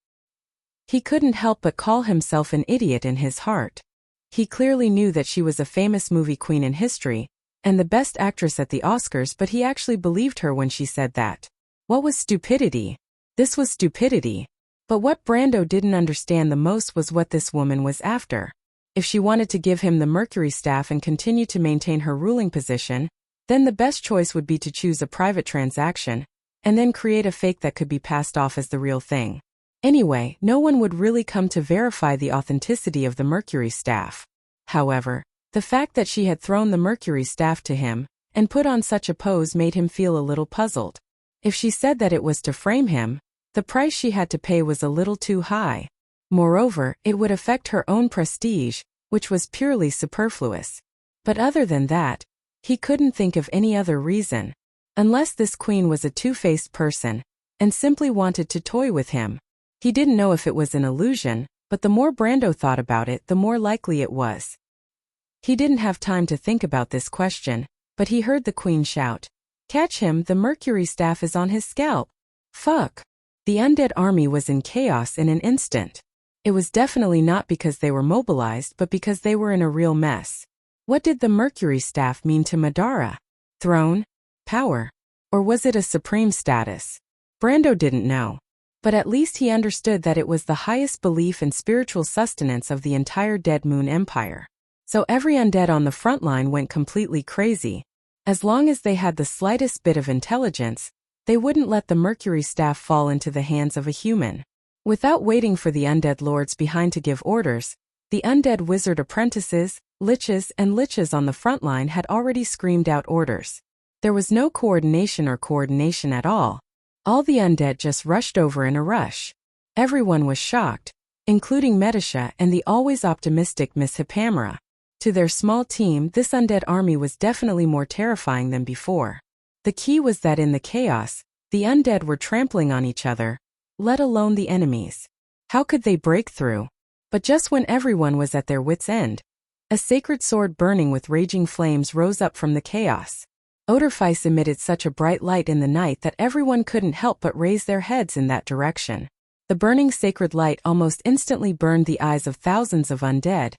He couldn't help but call himself an idiot in his heart. He clearly knew that she was a famous movie queen in history, and the best actress at the Oscars, but he actually believed her when she said that. What was stupidity? This was stupidity. But what Brando didn't understand the most was what this woman was after. If she wanted to give him the Mercury staff and continue to maintain her ruling position, then the best choice would be to choose a private transaction, and then create a fake that could be passed off as the real thing. Anyway, no one would really come to verify the authenticity of the Mercury staff. However, the fact that she had thrown the Mercury staff to him, and put on such a pose made him feel a little puzzled. If she said that it was to frame him, the price she had to pay was a little too high. Moreover, it would affect her own prestige, which was purely superfluous. But other than that, he couldn't think of any other reason. Unless this queen was a two-faced person, and simply wanted to toy with him. He didn't know if it was an illusion, but the more Brando thought about it, the more likely it was. He didn't have time to think about this question, but he heard the queen shout, "Catch him, the Mercury staff is on his scalp." Fuck. The undead army was in chaos in an instant. It was definitely not because they were mobilized, but because they were in a real mess. What did the Mercury staff mean to Madara? Throne? Power? Or was it a supreme status? Brando didn't know. But at least he understood that it was the highest belief and spiritual sustenance of the entire Dead Moon Empire. So every undead on the front line went completely crazy. As long as they had the slightest bit of intelligence, they wouldn't let the Mercury staff fall into the hands of a human. Without waiting for the undead lords behind to give orders, the undead wizard apprentices, liches and liches on the front line had already screamed out orders. There was no coordination at all. All the undead just rushed over in a rush. Everyone was shocked, including Medisha and the always optimistic Miss Hippamera. To their small team, this undead army was definitely more terrifying than before. The key was that in the chaos, the undead were trampling on each other, let alone the enemies. How could they break through? But just when everyone was at their wits' end, a sacred sword burning with raging flames rose up from the chaos. Odorfice emitted such a bright light in the night that everyone couldn't help but raise their heads in that direction. The burning sacred light almost instantly burned the eyes of thousands of undead,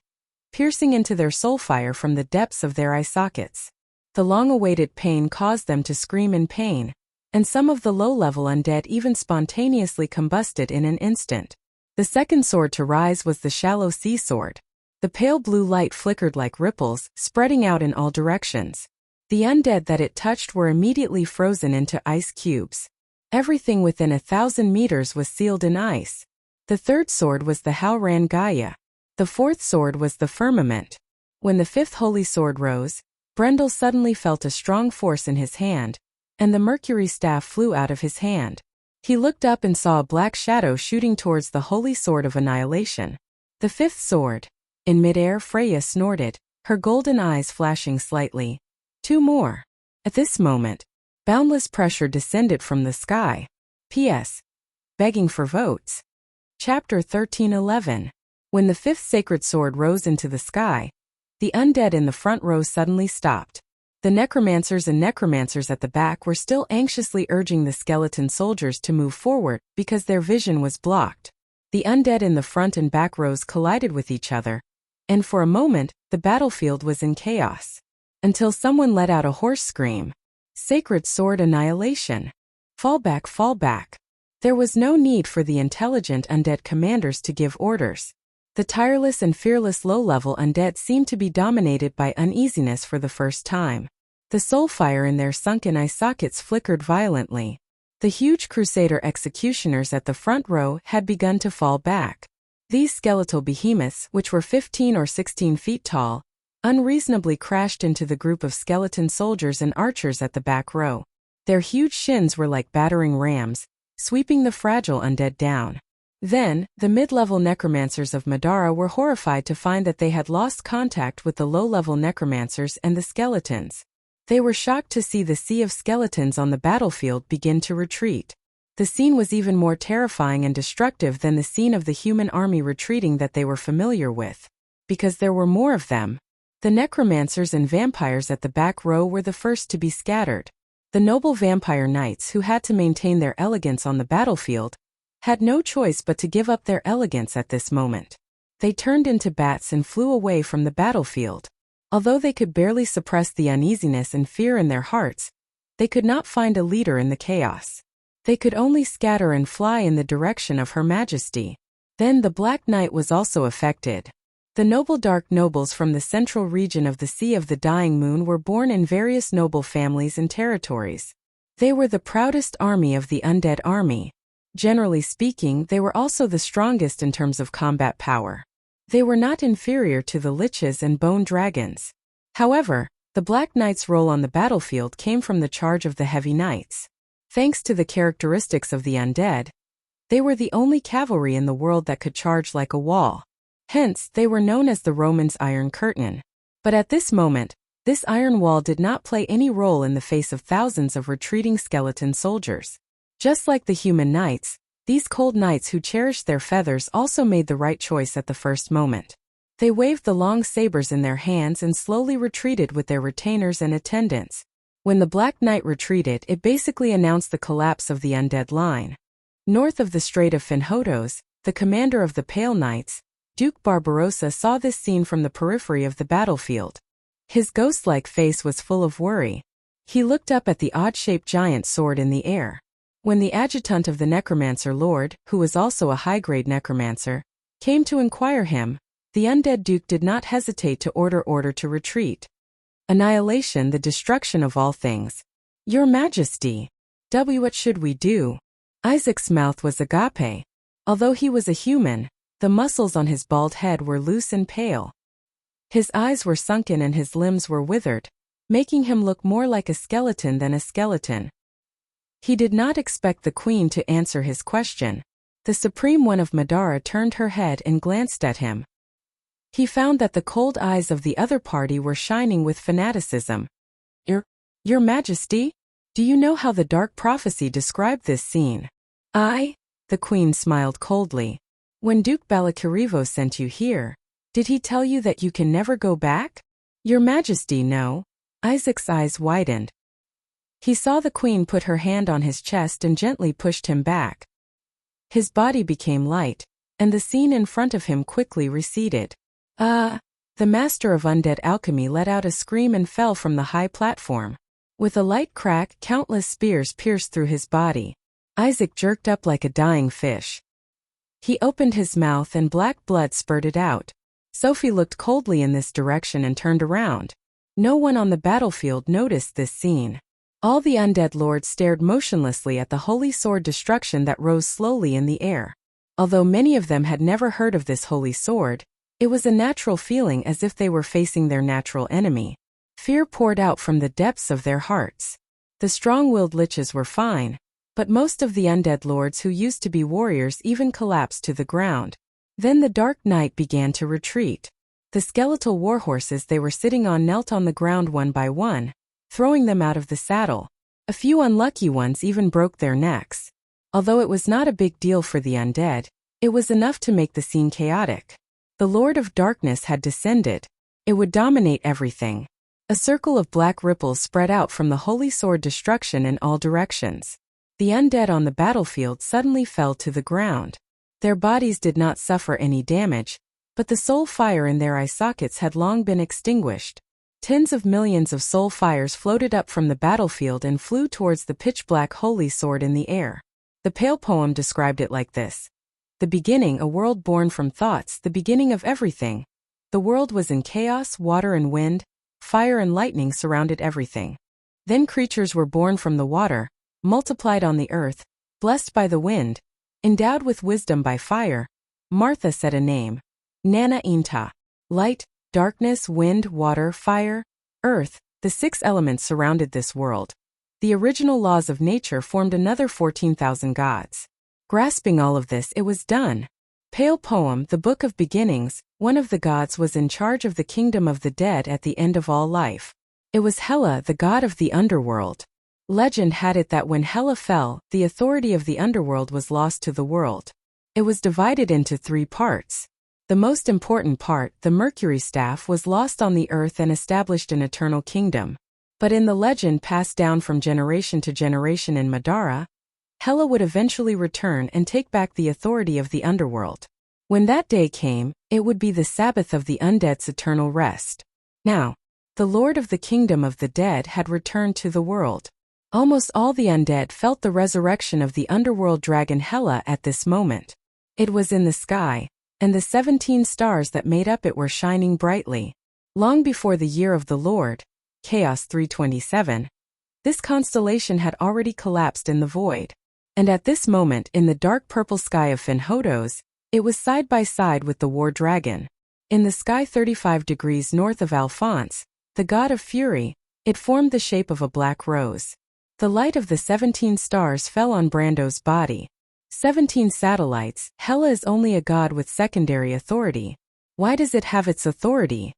piercing into their soul fire from the depths of their eye sockets. The long-awaited pain caused them to scream in pain, and some of the low-level undead even spontaneously combusted in an instant. The second sword to rise was the shallow sea sword. The pale blue light flickered like ripples, spreading out in all directions. The undead that it touched were immediately frozen into ice cubes. Everything within 1,000 meters was sealed in ice. The third sword was the Halran Gaia. The fourth sword was the firmament. When the fifth holy sword rose, Brendel suddenly felt a strong force in his hand, and the Mercury staff flew out of his hand. He looked up and saw a black shadow shooting towards the holy sword of annihilation. The fifth sword. In midair, Freya snorted, her golden eyes flashing slightly. Two more. At this moment, boundless pressure descended from the sky. P.S. Begging for votes. Chapter 13:11. When the fifth sacred sword rose into the sky, the undead in the front row suddenly stopped. The necromancers and necromancers at the back were still anxiously urging the skeleton soldiers to move forward because their vision was blocked. The undead in the front and back rows collided with each other, and for a moment, the battlefield was in chaos. Until someone let out a hoarse scream. Sacred sword annihilation. Fall back, fall back. There was no need for the intelligent undead commanders to give orders. The tireless and fearless low-level undead seemed to be dominated by uneasiness for the first time. The soul fire in their sunken eye sockets flickered violently. The huge crusader executioners at the front row had begun to fall back. These skeletal behemoths, which were 15 or 16 feet tall, unreasonably crashed into the group of skeleton soldiers and archers at the back row. Their huge shins were like battering rams, sweeping the fragile undead down. Then, the mid-level necromancers of Madara were horrified to find that they had lost contact with the low-level necromancers and the skeletons. They were shocked to see the sea of skeletons on the battlefield begin to retreat. The scene was even more terrifying and destructive than the scene of the human army retreating that they were familiar with. Because there were more of them. The necromancers and vampires at the back row were the first to be scattered. The noble vampire knights who had to maintain their elegance on the battlefield had no choice but to give up their elegance at this moment. They turned into bats and flew away from the battlefield. Although they could barely suppress the uneasiness and fear in their hearts, they could not find a leader in the chaos. They could only scatter and fly in the direction of Her Majesty. Then the Black Knight was also affected. The noble dark nobles from the central region of the Sea of the Dying Moon were born in various noble families and territories. They were the proudest army of the undead army. Generally speaking, they were also the strongest in terms of combat power. They were not inferior to the liches and bone dragons. However, the Black Knight's role on the battlefield came from the charge of the Heavy Knights. Thanks to the characteristics of the undead, they were the only cavalry in the world that could charge like a wall. Hence, they were known as the Romans' Iron Curtain. But at this moment, this iron wall did not play any role in the face of thousands of retreating skeleton soldiers. Just like the human knights, these cold knights who cherished their feathers also made the right choice at the first moment. They waved the long sabers in their hands and slowly retreated with their retainers and attendants. When the Black Knight retreated, it basically announced the collapse of the undead line. North of the Strait of Finhotos, the commander of the Pale Knights, Duke Barbarossa, saw this scene from the periphery of the battlefield. His ghost-like face was full of worry. He looked up at the odd-shaped giant sword in the air. When the adjutant of the Necromancer Lord, who was also a high-grade necromancer, came to inquire him, the undead duke did not hesitate to order to retreat. Annihilation, the destruction of all things. Your Majesty. What should we do? Isaac's mouth was agape. Although he was a human, the muscles on his bald head were loose and pale. His eyes were sunken and his limbs were withered, making him look more like a skeleton than a skeleton. He did not expect the queen to answer his question. The Supreme One of Madara turned her head and glanced at him. He found that the cold eyes of the other party were shining with fanaticism. Your Majesty? Do you know how the Dark Prophecy described this scene? The queen smiled coldly. When Duke Balakirivo sent you here, did he tell you that you can never go back? Your Majesty, no. Isaac's eyes widened. He saw the queen put her hand on his chest and gently pushed him back. His body became light, and the scene in front of him quickly receded. The master of undead alchemy let out a scream and fell from the high platform. With a light crack, countless spears pierced through his body. Isaac jerked up like a dying fish. He opened his mouth and black blood spurted out. Sophie looked coldly in this direction and turned around. No one on the battlefield noticed this scene. All the undead lords stared motionlessly at the holy sword destruction that rose slowly in the air. Although many of them had never heard of this holy sword, it was a natural feeling as if they were facing their natural enemy. Fear poured out from the depths of their hearts. The strong-willed liches were fine, but most of the undead lords who used to be warriors even collapsed to the ground. Then the Dark Knight began to retreat. The skeletal warhorses they were sitting on knelt on the ground one by one, throwing them out of the saddle. A few unlucky ones even broke their necks. Although it was not a big deal for the undead, it was enough to make the scene chaotic. The Lord of Darkness had descended. It would dominate everything. A circle of black ripples spread out from the holy sword destruction in all directions. The undead on the battlefield suddenly fell to the ground. Their bodies did not suffer any damage, but the soul fire in their eye sockets had long been extinguished. Tens of millions of soul fires floated up from the battlefield and flew towards the pitch-black holy sword in the air. The Pale poem described it like this. The beginning, a world born from thoughts, the beginning of everything. The world was in chaos, water and wind, fire and lightning surrounded everything. Then creatures were born from the water, multiplied on the earth, blessed by the wind, endowed with wisdom by fire. Martha said a name. Nana Inta. Light, darkness, wind, water, fire, earth, the 6 elements surrounded this world. The original laws of nature formed another 14,000 gods. Grasping all of this, it was done. Pale poem, the Book of Beginnings, one of the gods was in charge of the kingdom of the dead at the end of all life. It was Hela, the god of the underworld. Legend had it that when Hela fell, the authority of the underworld was lost to the world. It was divided into 3 parts. The most important part, the Mercury staff, was lost on the earth and established an eternal kingdom. But in the legend passed down from generation to generation in Madara, Hela would eventually return and take back the authority of the underworld. When that day came, it would be the Sabbath of the undead's eternal rest. Now, The Lord of the Kingdom of the Dead had returned to the world. Almost all the undead felt the resurrection of the underworld dragon Hela at this moment. It was in the sky, and the 17 stars that made up it were shining brightly. Long before the year of the Lord, Chaos 327, this constellation had already collapsed in the void. And at this moment in the dark purple sky of Finhodos, it was side by side with the war dragon. In the sky 35 degrees north of Alphonse, the god of fury, it formed the shape of a black rose. The light of the 17 stars fell on Brando's body. 17 satellites. Hela is only a god with secondary authority. Why does it have its authority?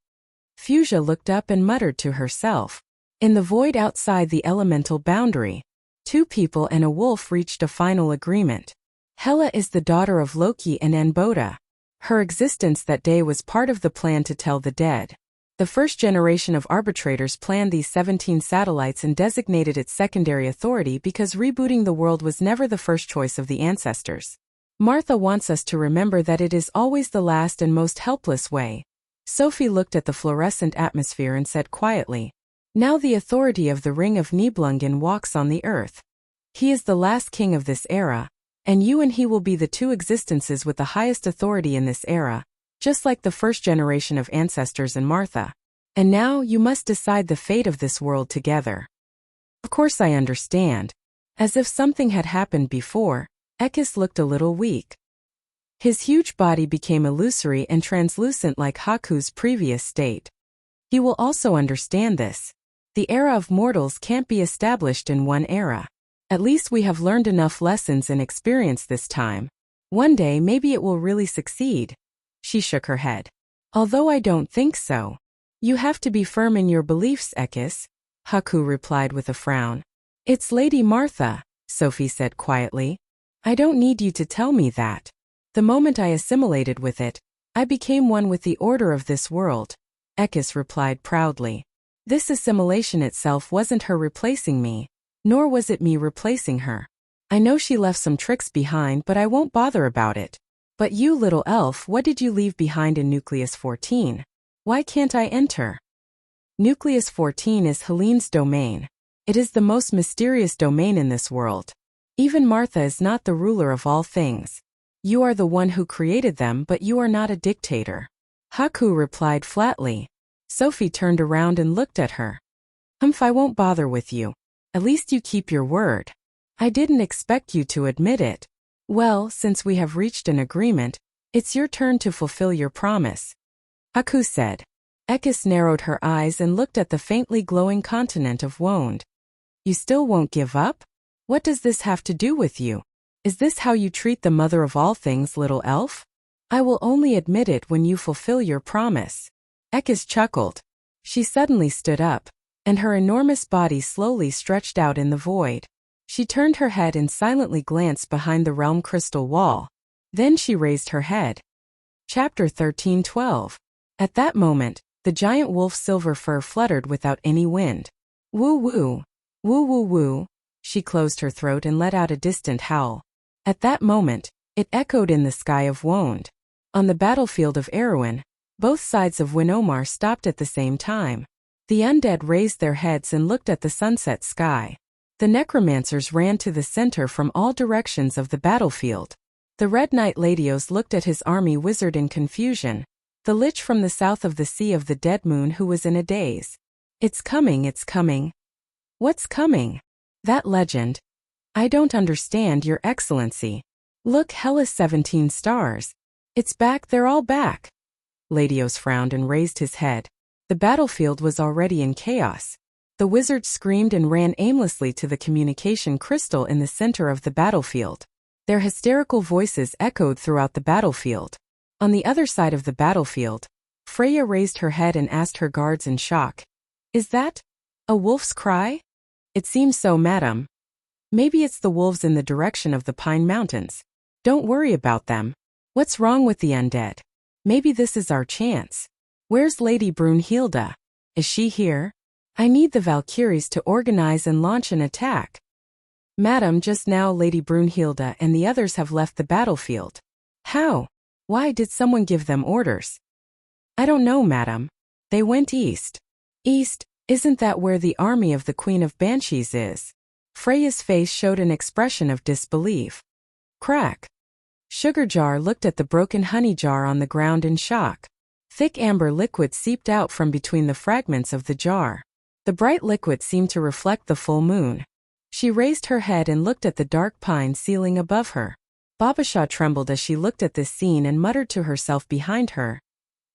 Fuchsia looked up and muttered to herself. In the void outside the elemental boundary, 2 people and a wolf reached a final agreement. Hela is the daughter of Loki and Anboda. Her existence that day was part of the plan to tell the dead. The first generation of arbitrators planned these 17 satellites and designated its secondary authority because rebooting the world was never the first choice of the ancestors. Martha wants us to remember that it is always the last and most helpless way. Sophie looked at the fluorescent atmosphere and said quietly, "Now the authority of the Ring of Nibelungen walks on the earth. He is the last king of this era, and you and he will be the 2 existences with the highest authority in this era, just like the first generation of ancestors and Martha. And now you must decide the fate of this world together." Of course I understand. As if something had happened before, Ekis looked a little weak. His huge body became illusory and translucent like Haku's previous state. He will also understand this. The era of mortals can't be established in one era. At least we have learned enough lessons and experience this time. One day maybe it will really succeed. She shook her head. Although I don't think so. You have to be firm in your beliefs, Ekis, Haku replied with a frown. It's Lady Martha, Sophie said quietly. I don't need you to tell me that. The moment I assimilated with it, I became one with the order of this world, Ekis replied proudly. This assimilation itself wasn't her replacing me, nor was it me replacing her. I know she left some tricks behind, but I won't bother about it. But you, little elf, what did you leave behind in Nucleus 14? Why can't I enter? Nucleus 14 is Helene's domain. It is the most mysterious domain in this world. Even Martha is not the ruler of all things. You are the one who created them, but you are not a dictator. Haku replied flatly. Sophie turned around and looked at her. I won't bother with you. At least you keep your word. I didn't expect you to admit it. Well, since we have reached an agreement, it's your turn to fulfill your promise, Haku said. Ekis narrowed her eyes and looked at the faintly glowing continent of Wonde. You still won't give up? What does this have to do with you? Is this how you treat the mother of all things, little elf? I will only admit it when you fulfill your promise. Ekis chuckled. She suddenly stood up, and her enormous body slowly stretched out in the void. She turned her head and silently glanced behind the realm crystal wall. Then she raised her head. Chapter 13:12. At that moment, the giant wolf's silver fur fluttered without any wind. Woo woo, woo woo woo. She closed her throat and let out a distant howl. At that moment, it echoed in the sky of Wonde. On the battlefield of Erewhon, both sides of Winomar stopped at the same time. The undead raised their heads and looked at the sunset sky. The necromancers ran to the center from all directions of the battlefield. The Red Knight Ladios looked at his army wizard in confusion. The lich from the south of the Sea of the Dead Moon who was in a daze. It's coming, it's coming. What's coming? That legend. I don't understand, Your Excellency. Look, Hela's 17 stars. It's back, they're all back. Ladios frowned and raised his head. The battlefield was already in chaos. The wizard screamed and ran aimlessly to the communication crystal in the center of the battlefield. Their hysterical voices echoed throughout the battlefield. On the other side of the battlefield, Freya raised her head and asked her guards in shock. Is that a wolf's cry? It seems so, madam. Maybe it's the wolves in the direction of the Pine Mountains. Don't worry about them. What's wrong with the undead? Maybe this is our chance. Where's Lady Brunhilde? Is she here? I need the Valkyries to organize and launch an attack. Madam, just now Lady Brunhilde and the others have left the battlefield. How? Why did someone give them orders? I don't know, madam. They went east. East, isn't that where the army of the Queen of Banshees is? Freya's face showed an expression of disbelief. Crack. Sugar Jar looked at the broken honey jar on the ground in shock. Thick amber liquid seeped out from between the fragments of the jar. The bright liquid seemed to reflect the full moon. She raised her head and looked at the dark pine ceiling above her. Babasha trembled as she looked at this scene and muttered to herself behind her.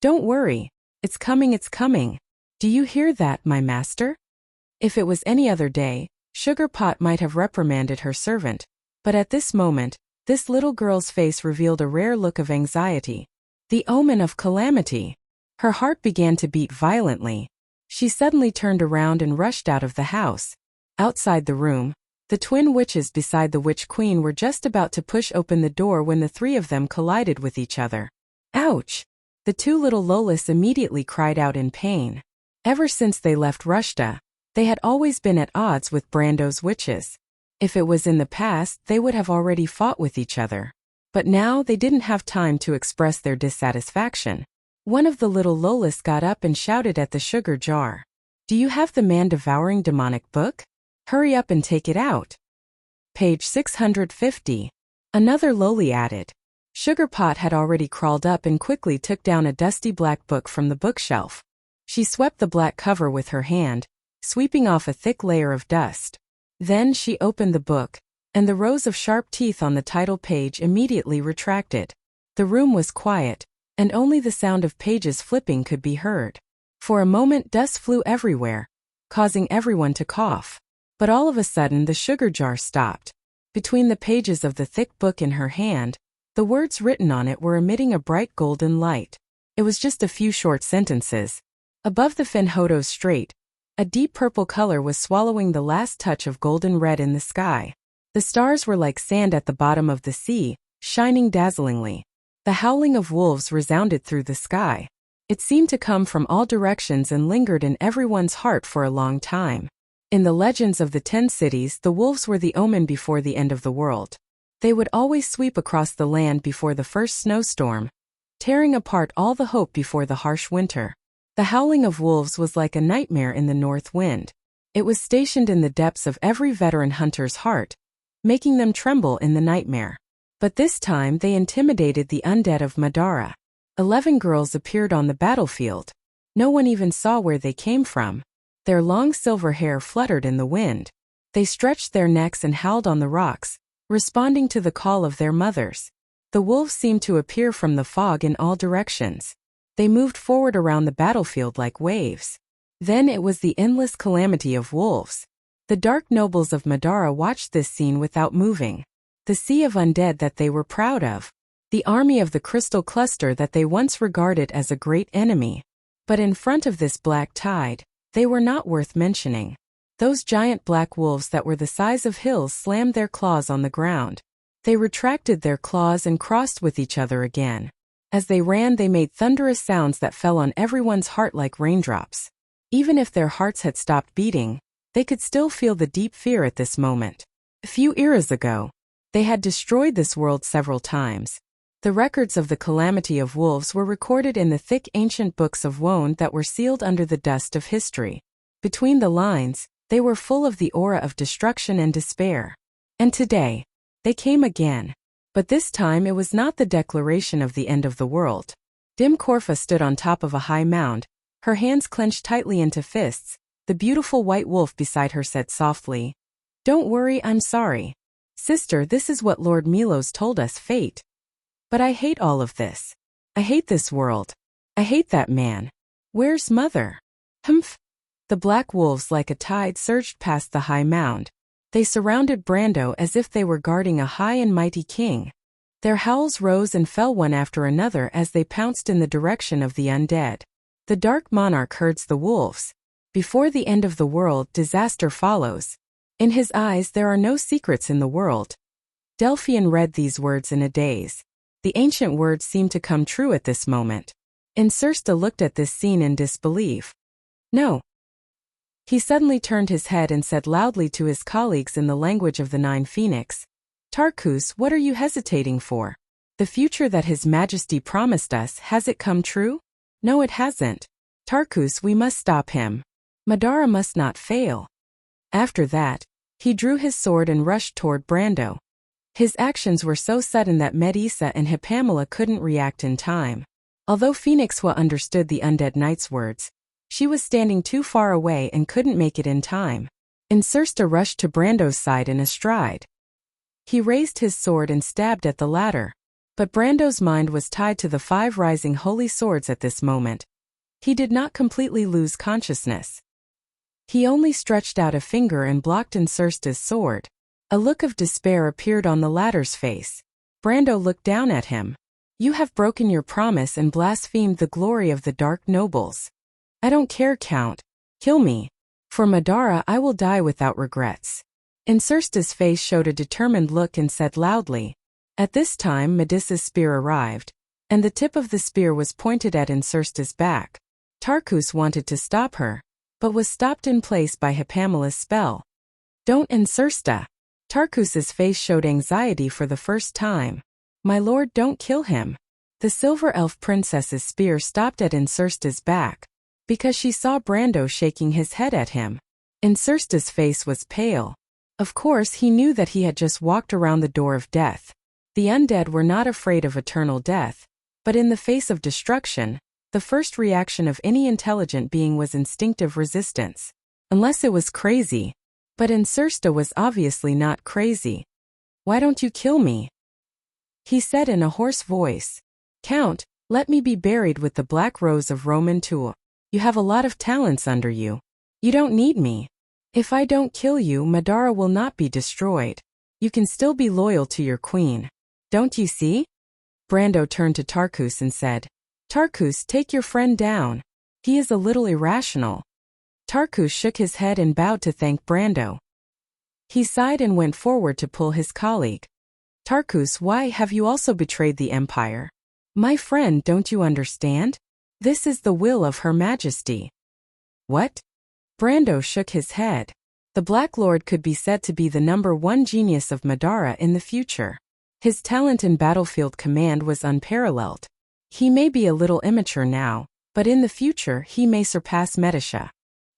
Don't worry. It's coming, it's coming. Do you hear that, my master? If it was any other day, Sugar Pot might have reprimanded her servant. But at this moment, this little girl's face revealed a rare look of anxiety. The omen of calamity. Her heart began to beat violently. She suddenly turned around and rushed out of the house. Outside the room, the twin witches beside the Witch Queen were just about to push open the door when the three of them collided with each other. Ouch! The two little Lolis immediately cried out in pain. Ever since they left Rushta, they had always been at odds with Brando's witches. If it was in the past, they would have already fought with each other. But now they didn't have time to express their dissatisfaction. One of the little Lolis got up and shouted at the sugar jar. Do you have the man-devouring demonic book? Hurry up and take it out. Page 650. Another Loli added. Sugar Pot had already crawled up and quickly took down a dusty black book from the bookshelf. She swept the black cover with her hand, sweeping off a thick layer of dust. Then she opened the book, and the rows of sharp teeth on the title page immediately retracted. The room was quiet, and only the sound of pages flipping could be heard. For a moment dust flew everywhere, causing everyone to cough. But all of a sudden the sugar jar stopped. Between the pages of the thick book in her hand, the words written on it were emitting a bright golden light. It was just a few short sentences. Above the Finhodo Strait, a deep purple color was swallowing the last touch of golden red in the sky. The stars were like sand at the bottom of the sea, shining dazzlingly. The howling of wolves resounded through the sky. It seemed to come from all directions and lingered in everyone's heart for a long time. In the legends of the 10 cities, the wolves were the omen before the end of the world. They would always sweep across the land before the first snowstorm, tearing apart all the hope before the harsh winter. The howling of wolves was like a nightmare in the north wind. It was stationed in the depths of every veteran hunter's heart, making them tremble in the nightmare. But this time they intimidated the undead of Madara. 11 girls appeared on the battlefield. No one even saw where they came from. Their long silver hair fluttered in the wind. They stretched their necks and howled on the rocks, responding to the call of their mothers. The wolves seemed to appear from the fog in all directions. They moved forward around the battlefield like waves. Then it was the endless calamity of wolves. The dark nobles of Madara watched this scene without moving. The sea of undead that they were proud of. The army of the crystal cluster that they once regarded as a great enemy. But in front of this black tide, they were not worth mentioning. Those giant black wolves that were the size of hills slammed their claws on the ground. They retracted their claws and crossed with each other again. As they ran, they made thunderous sounds that fell on everyone's heart like raindrops. Even if their hearts had stopped beating, they could still feel the deep fear at this moment. A few eras ago, they had destroyed this world several times. The records of the calamity of wolves were recorded in the thick ancient books of Wone that were sealed under the dust of history. Between the lines, they were full of the aura of destruction and despair. And today, they came again. But this time it was not the declaration of the end of the world. Dim Corfa stood on top of a high mound, her hands clenched tightly into fists. The beautiful white wolf beside her said softly, "Don't worry, I'm sorry. Sister, this is what Lord Milos told us, fate. But I hate all of this. I hate this world. I hate that man. Where's mother?" Humph. The black wolves like a tide surged past the high mound. They surrounded Brando as if they were guarding a high and mighty king. Their howls rose and fell one after another as they pounced in the direction of the undead. The Dark Monarch herds the wolves. Before the end of the world, disaster follows. In his eyes there are no secrets in the world. Delphian read these words in a daze. The ancient words seemed to come true at this moment. Insursta looked at this scene in disbelief. No. He suddenly turned his head and said loudly to his colleagues in the language of the Nine Phoenix, "Tarkus, what are you hesitating for? The future that His Majesty promised us, has it come true?" "No, it hasn't. Tarkus, we must stop him." Madara must not fail. After that, he drew his sword and rushed toward Brando. His actions were so sudden that Medusa and Hippamela couldn't react in time. Although Phoenixwa understood the undead knight's words, she was standing too far away and couldn't make it in time. Insursta rushed to Brando's side in a stride. He raised his sword and stabbed at the latter. But Brando's mind was tied to the 5 rising holy swords at this moment. He did not completely lose consciousness. He only stretched out a finger and blocked Insursta's sword. A look of despair appeared on the latter's face. Brando looked down at him. You have broken your promise and blasphemed the glory of the Dark Nobles. I don't care, Count. Kill me. For Madara, I will die without regrets. Insursta's face showed a determined look and said loudly. At this time Medusa's spear arrived, and the tip of the spear was pointed at Insursta's back. Tarkus wanted to stop her, but was stopped in place by Hippamela's spell. Don't, Insursta. Tarkus's face showed anxiety for the first time. My lord, don't kill him. The silver elf princess's spear stopped at Insursta's back, because she saw Brando shaking his head at him. Insursta's face was pale. Of course he knew that he had just walked around the door of death. The undead were not afraid of eternal death, but in the face of destruction, the first reaction of any intelligent being was instinctive resistance. Unless it was crazy. But Insursta was obviously not crazy. Why don't you kill me? He said in a hoarse voice. Count, let me be buried with the Black Rose of Roman Tour. You have a lot of talents under you. You don't need me. If I don't kill you, Madara will not be destroyed. You can still be loyal to your queen. Don't you see? Brando turned to Tarkus and said, Tarkus, take your friend down. He is a little irrational. Tarkus shook his head and bowed to thank Brando. He sighed and went forward to pull his colleague. Tarkus, why have you also betrayed the Empire? My friend, don't you understand? This is the will of Her Majesty. What? Brando shook his head. The Black Lord could be said to be the #1 genius of Madara in the future. His talent in battlefield command was unparalleled. He may be a little immature now, but in the future he may surpass Medusa.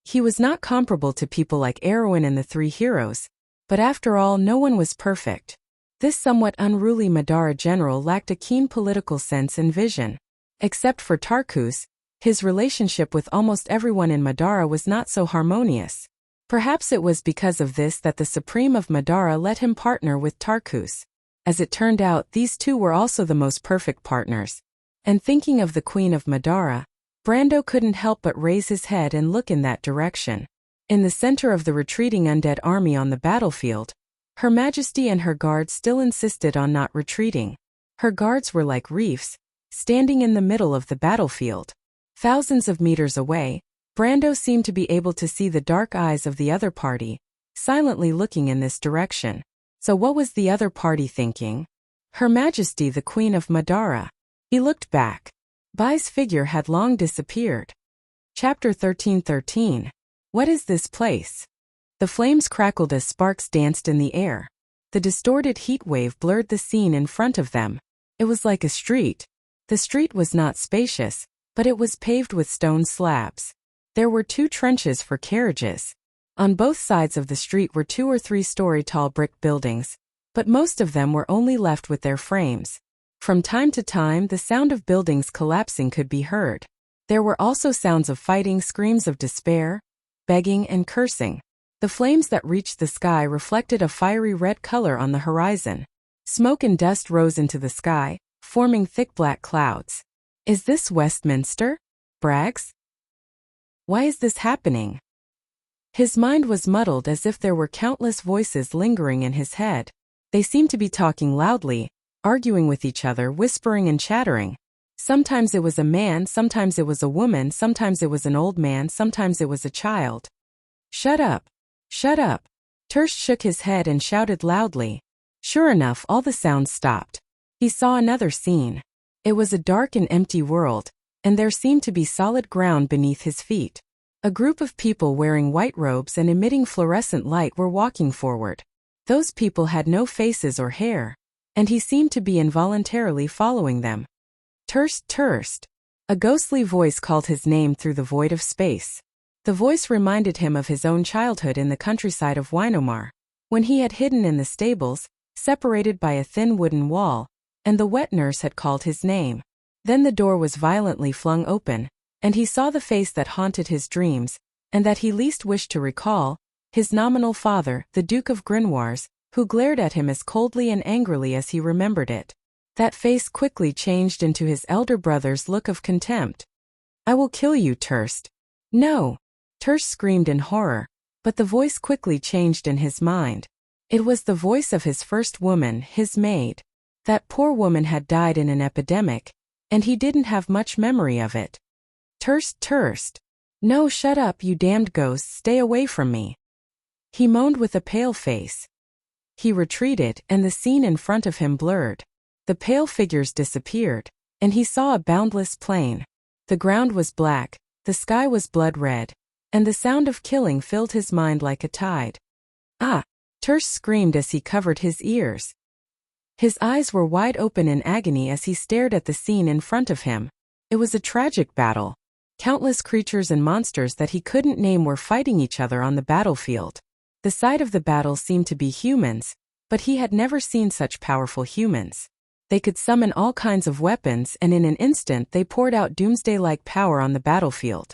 He was not comparable to people like Erwin and the 3 heroes, but after all no one was perfect. This somewhat unruly Madara general lacked a keen political sense and vision. Except for Tarkus, his relationship with almost everyone in Madara was not so harmonious. Perhaps it was because of this that the Supreme of Madara let him partner with Tarkus. As it turned out, these two were also the most perfect partners. And thinking of the Queen of Madara, Brando couldn't help but raise his head and look in that direction. In the center of the retreating undead army on the battlefield, Her Majesty and her guards still insisted on not retreating. Her guards were like reefs, standing in the middle of the battlefield. Thousands of meters away, Brando seemed to be able to see the dark eyes of the other party, silently looking in this direction. So what was the other party thinking? Her Majesty the Queen of Madara. He looked back. Bai's figure had long disappeared. Chapter 13:13. What is this place? The flames crackled as sparks danced in the air. The distorted heat wave blurred the scene in front of them. It was like a street. The street was not spacious, but it was paved with stone slabs. There were 2 trenches for carriages. On both sides of the street were 2 or 3-story tall brick buildings, but most of them were only left with their frames. From time to time, the sound of buildings collapsing could be heard. There were also sounds of fighting, screams of despair, begging, and cursing. The flames that reached the sky reflected a fiery red color on the horizon. Smoke and dust rose into the sky, forming thick black clouds. Is this Westminster? Braggs? Why is this happening? His mind was muddled as if there were countless voices lingering in his head. They seemed to be talking loudly, arguing with each other, whispering and chattering. Sometimes it was a man, sometimes it was a woman, sometimes it was an old man, sometimes it was a child. Shut up! Shut up! Tersh shook his head and shouted loudly. Sure enough, all the sounds stopped. He saw another scene. It was a dark and empty world, and there seemed to be solid ground beneath his feet. A group of people wearing white robes and emitting fluorescent light were walking forward. Those people had no faces or hair, and he seemed to be involuntarily following them. Terst, Terst! A ghostly voice called his name through the void of space. The voice reminded him of his own childhood in the countryside of Weinomar, when he had hidden in the stables, separated by a thin wooden wall, and the wet nurse had called his name. Then the door was violently flung open, and he saw the face that haunted his dreams, and that he least wished to recall, his nominal father, the Duke of Grenoires, who glared at him as coldly and angrily as he remembered it. That face quickly changed into his elder brother's look of contempt. "I will kill you, Terst." "No!" Terst screamed in horror, but the voice quickly changed in his mind. It was the voice of his first woman, his maid. That poor woman had died in an epidemic, and he didn't have much memory of it. Terst. "No, shut up, you damned ghosts, stay away from me," he moaned with a pale face. He retreated, and the scene in front of him blurred. The pale figures disappeared, and he saw a boundless plain. The ground was black, the sky was blood red, and the sound of killing filled his mind like a tide. "Ah!" Terst screamed as he covered his ears. His eyes were wide open in agony as he stared at the scene in front of him. It was a tragic battle. Countless creatures and monsters that he couldn't name were fighting each other on the battlefield. The side of the battle seemed to be humans, but he had never seen such powerful humans. They could summon all kinds of weapons, and in an instant they poured out doomsday-like power on the battlefield.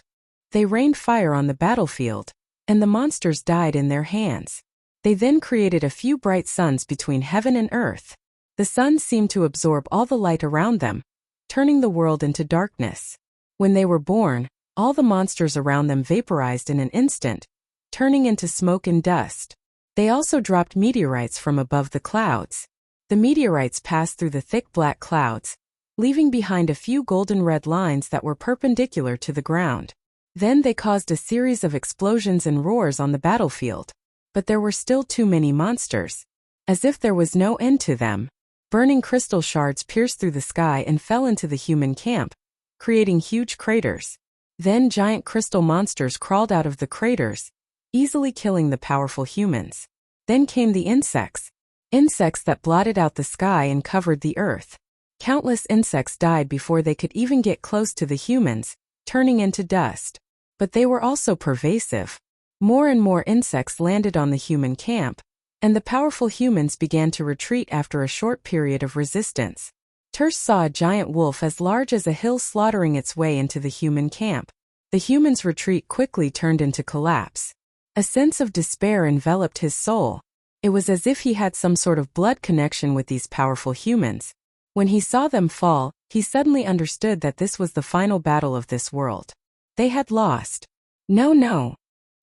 They rained fire on the battlefield, and the monsters died in their hands. They then created a few bright suns between heaven and earth. The suns seemed to absorb all the light around them, turning the world into darkness. When they were born, all the monsters around them vaporized in an instant, turning into smoke and dust. They also dropped meteorites from above the clouds. The meteorites passed through the thick black clouds, leaving behind a few golden red lines that were perpendicular to the ground. Then they caused a series of explosions and roars on the battlefield. But there were still too many monsters. As if there was no end to them, burning crystal shards pierced through the sky and fell into the human camp, creating huge craters. Then giant crystal monsters crawled out of the craters, easily killing the powerful humans. Then came the insects that blotted out the sky and covered the earth. Countless insects died before they could even get close to the humans, turning into dust. But they were also pervasive. More and more insects landed on the human camp, and the powerful humans began to retreat after a short period of resistance. Terst saw a giant wolf as large as a hill slaughtering its way into the human camp. The humans' retreat quickly turned into collapse. A sense of despair enveloped his soul. It was as if he had some sort of blood connection with these powerful humans. When he saw them fall, he suddenly understood that this was the final battle of this world. They had lost. No.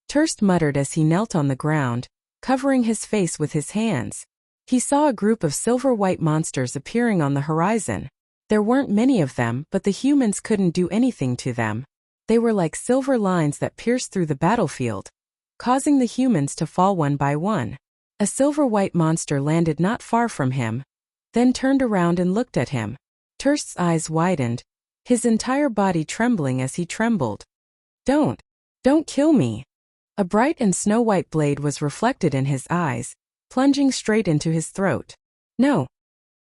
Terst muttered as he knelt on the ground, covering his face with his hands. He saw a group of silver-white monsters appearing on the horizon. There weren't many of them, but the humans couldn't do anything to them. They were like silver lines that pierced through the battlefield, causing the humans to fall one by one. A silver-white monster landed not far from him, then turned around and looked at him. Terst's eyes widened, his entire body trembling as he trembled. Don't kill me." A bright and snow-white blade was reflected in his eyes, plunging straight into his throat. "No."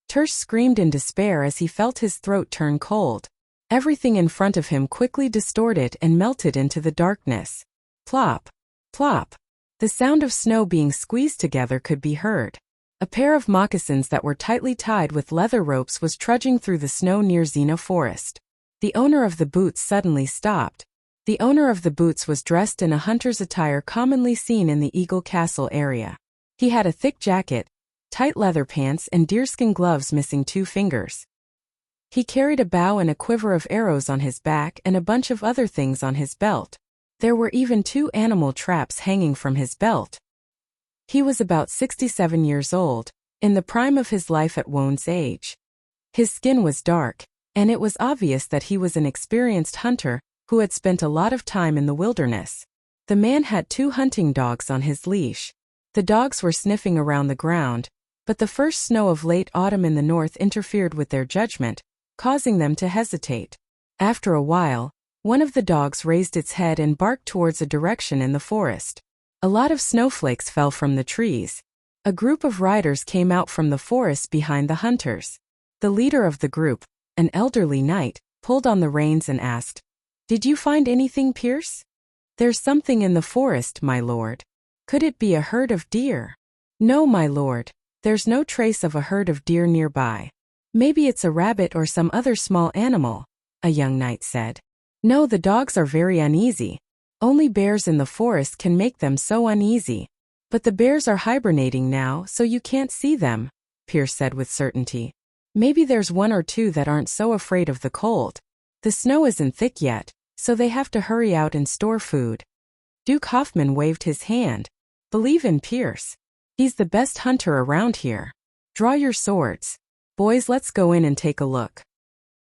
Terst screamed in despair as he felt his throat turn cold. Everything in front of him quickly distorted and melted into the darkness. Plop, plop. The sound of snow being squeezed together could be heard. A pair of moccasins that were tightly tied with leather ropes was trudging through the snow near Xena Forest. The owner of the boots suddenly stopped. The owner of the boots was dressed in a hunter's attire commonly seen in the Eagle Castle area. He had a thick jacket, tight leather pants and deerskin gloves missing 2 fingers. He carried a bow and a quiver of arrows on his back and a bunch of other things on his belt. There were even 2 animal traps hanging from his belt. He was about 67 years old, in the prime of his life at Wone's age. His skin was dark, and it was obvious that he was an experienced hunter who had spent a lot of time in the wilderness. The man had 2 hunting dogs on his leash. The dogs were sniffing around the ground, but the first snow of late autumn in the north interfered with their judgment, causing them to hesitate. After a while, one of the dogs raised its head and barked towards a direction in the forest. A lot of snowflakes fell from the trees. A group of riders came out from the forest behind the hunters. The leader of the group, an elderly knight, pulled on the reins and asked, "Did you find anything, Pierce?" There's something in the forest, my lord. Could it be a herd of deer? No, my lord. There's no trace of a herd of deer nearby. Maybe it's a rabbit or some other small animal, a young knight said. No, the dogs are very uneasy. Only bears in the forest can make them so uneasy. But the bears are hibernating now, so you can't see them, Pierce said with certainty. Maybe there's one or two that aren't so afraid of the cold. The snow isn't thick yet, so they have to hurry out and store food. Duke Hoffman waved his hand. Believe in Pierce. He's the best hunter around here. Draw your swords. Boys, let's go in and take a look.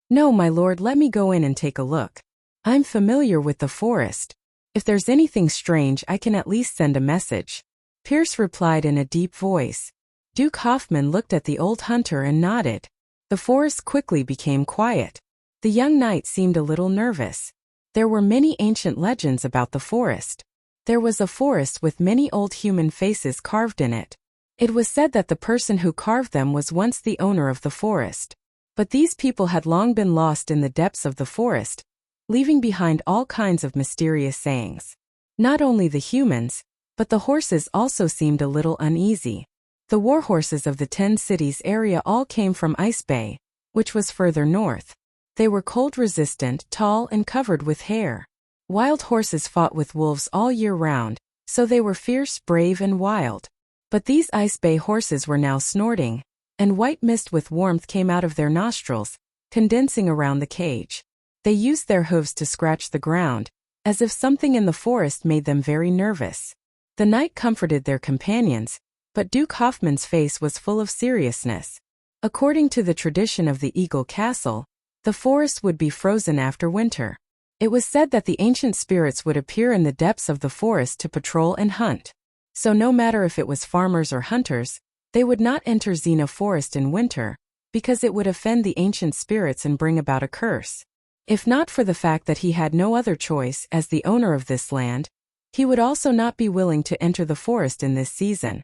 No, my lord, let me go in and take a look. I'm familiar with the forest. If there's anything strange, I can at least send a message. Pierce replied in a deep voice. Duke Hoffman looked at the old hunter and nodded. The forest quickly became quiet. The young knight seemed a little nervous. There were many ancient legends about the forest. There was a forest with many old human faces carved in it. It was said that the person who carved them was once the owner of the forest. But these people had long been lost in the depths of the forest, leaving behind all kinds of mysterious sayings. Not only the humans, but the horses also seemed a little uneasy. The war horses of the 10 cities area all came from Ice Bay, which was further north. They were cold-resistant, tall, and covered with hair. Wild horses fought with wolves all year round, so they were fierce, brave, and wild. But these Ice Bay horses were now snorting, and white mist with warmth came out of their nostrils, condensing around the cage. They used their hooves to scratch the ground, as if something in the forest made them very nervous. The knight comforted their companions, but Duke Hoffman's face was full of seriousness. According to the tradition of the Eagle Castle, the forest would be frozen after winter. It was said that the ancient spirits would appear in the depths of the forest to patrol and hunt. So no matter if it was farmers or hunters, they would not enter Xena Forest in winter, because it would offend the ancient spirits and bring about a curse. If not for the fact that he had no other choice as the owner of this land, he would also not be willing to enter the forest in this season.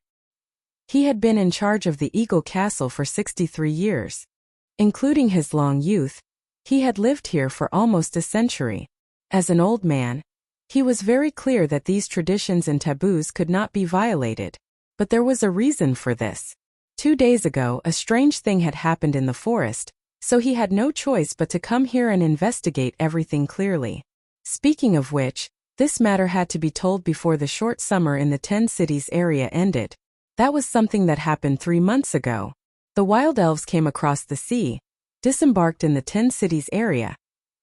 He had been in charge of the Eagle Castle for 63 years. Including his long youth, he had lived here for almost a century. As an old man, he was very clear that these traditions and taboos could not be violated. But there was a reason for this. 2 days ago, a strange thing had happened in the forest, so he had no choice but to come here and investigate everything clearly. Speaking of which, this matter had to be told before the short summer in the 10 cities area ended. That was something that happened 3 months ago. The wild elves came across the sea, disembarked in the 10 cities area,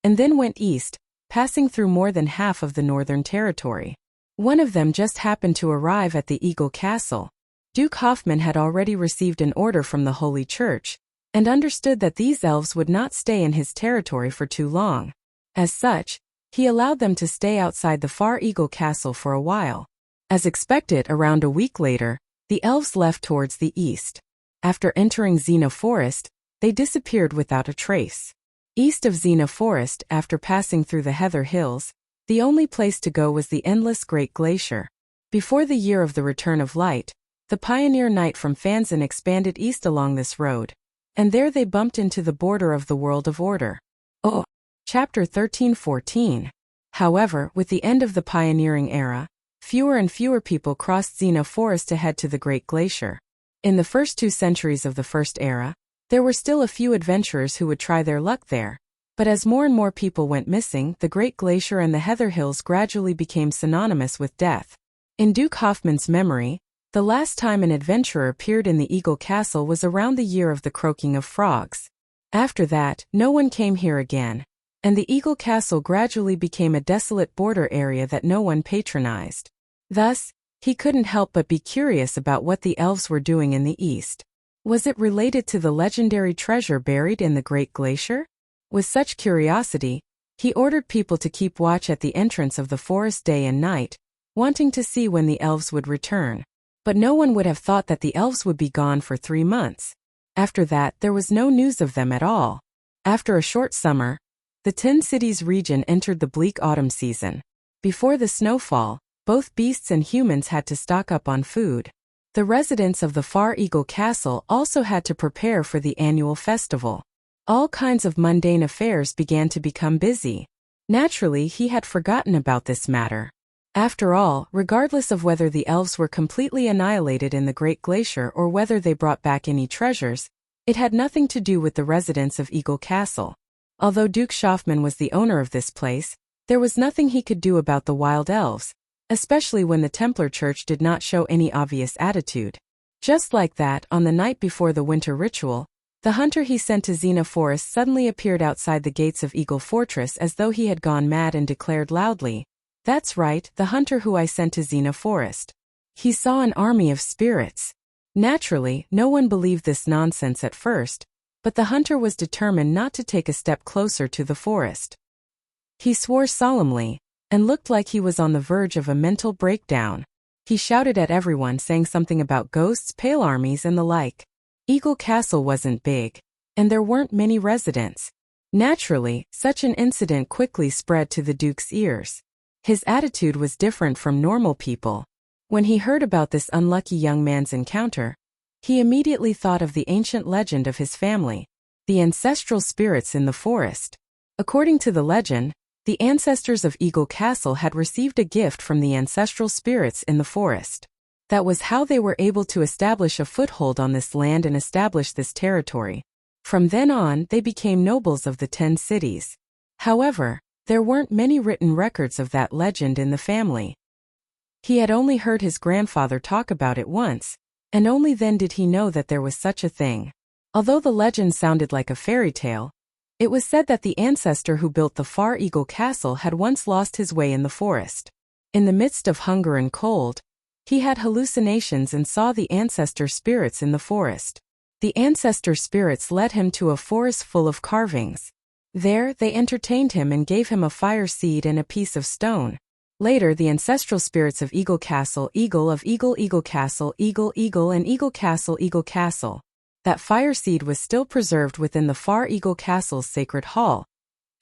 and then went east, passing through more than half of the northern territory. One of them just happened to arrive at the Eagle Castle. Duke Hoffman had already received an order from the Holy Church, and understood that these elves would not stay in his territory for too long. As such, he allowed them to stay outside the far Eagle Castle for a while. As expected, around a week later, the elves left towards the east. After entering Xena Forest, they disappeared without a trace. East of Xena Forest, after passing through the Heather Hills, the only place to go was the endless Great Glacier. Before the year of the return of light, the pioneer knight from Fanzan expanded east along this road, and there they bumped into the border of the World of Order. Oh, Chapter 13-14. However, with the end of the pioneering era, fewer and fewer people crossed Xena Forest to head to the Great Glacier. In the first 2 centuries of the First Era, there were still a few adventurers who would try their luck there. But as more and more people went missing, the Great Glacier and the Heather Hills gradually became synonymous with death. In Duke Hoffman's memory, the last time an adventurer appeared in the Eagle Castle was around the year of the croaking of frogs. After that, no one came here again, and the Eagle Castle gradually became a desolate border area that no one patronized. Thus, he couldn't help but be curious about what the elves were doing in the east. Was it related to the legendary treasure buried in the Great Glacier? With such curiosity, he ordered people to keep watch at the entrance of the forest day and night, wanting to see when the elves would return. But no one would have thought that the elves would be gone for 3 months. After that, there was no news of them at all. After a short summer, the 10 cities region entered the bleak autumn season. Before the snowfall, both beasts and humans had to stock up on food. The residents of the Far Eagle Castle also had to prepare for the annual festival. All kinds of mundane affairs began to become busy. Naturally, he had forgotten about this matter. After all, regardless of whether the elves were completely annihilated in the Great Glacier or whether they brought back any treasures, it had nothing to do with the residents of Eagle Castle. Although Duke Schaufman was the owner of this place, there was nothing he could do about the wild elves, especially when the Templar Church did not show any obvious attitude. Just like that, on the night before the winter ritual, the hunter he sent to Xena Forest suddenly appeared outside the gates of Eagle Fortress as though he had gone mad and declared loudly, "That's right, the hunter who I sent to Xena Forest. He saw an army of spirits." Naturally, no one believed this nonsense at first, but the hunter was determined not to take a step closer to the forest. He swore solemnly, and looked like he was on the verge of a mental breakdown. He shouted at everyone saying something about ghosts, pale armies and the like. Eagle Castle wasn't big, and there weren't many residents. Naturally, such an incident quickly spread to the Duke's ears. His attitude was different from normal people. When he heard about this unlucky young man's encounter, he immediately thought of the ancient legend of his family, the ancestral spirits in the forest. According to the legend, the ancestors of Eagle Castle had received a gift from the ancestral spirits in the forest. That was how they were able to establish a foothold on this land and establish this territory. From then on, they became nobles of the 10 cities. However, there weren't many written records of that legend in the family. He had only heard his grandfather talk about it once, and only then did he know that there was such a thing. Although the legend sounded like a fairy tale, it was said that the ancestor who built the Far Eagle Castle had once lost his way in the forest. In the midst of hunger and cold, he had hallucinations and saw the ancestor spirits in the forest. The ancestor spirits led him to a forest full of carvings. There, they entertained him and gave him a fire seed and a piece of stone. Later, the ancestral spirits of Eagle Castle, Eagle of Eagle, Eagle Castle, Eagle, Eagle and Eagle Castle, Eagle Castle. That fire seed was still preserved within the Far Eagle Castle's sacred hall,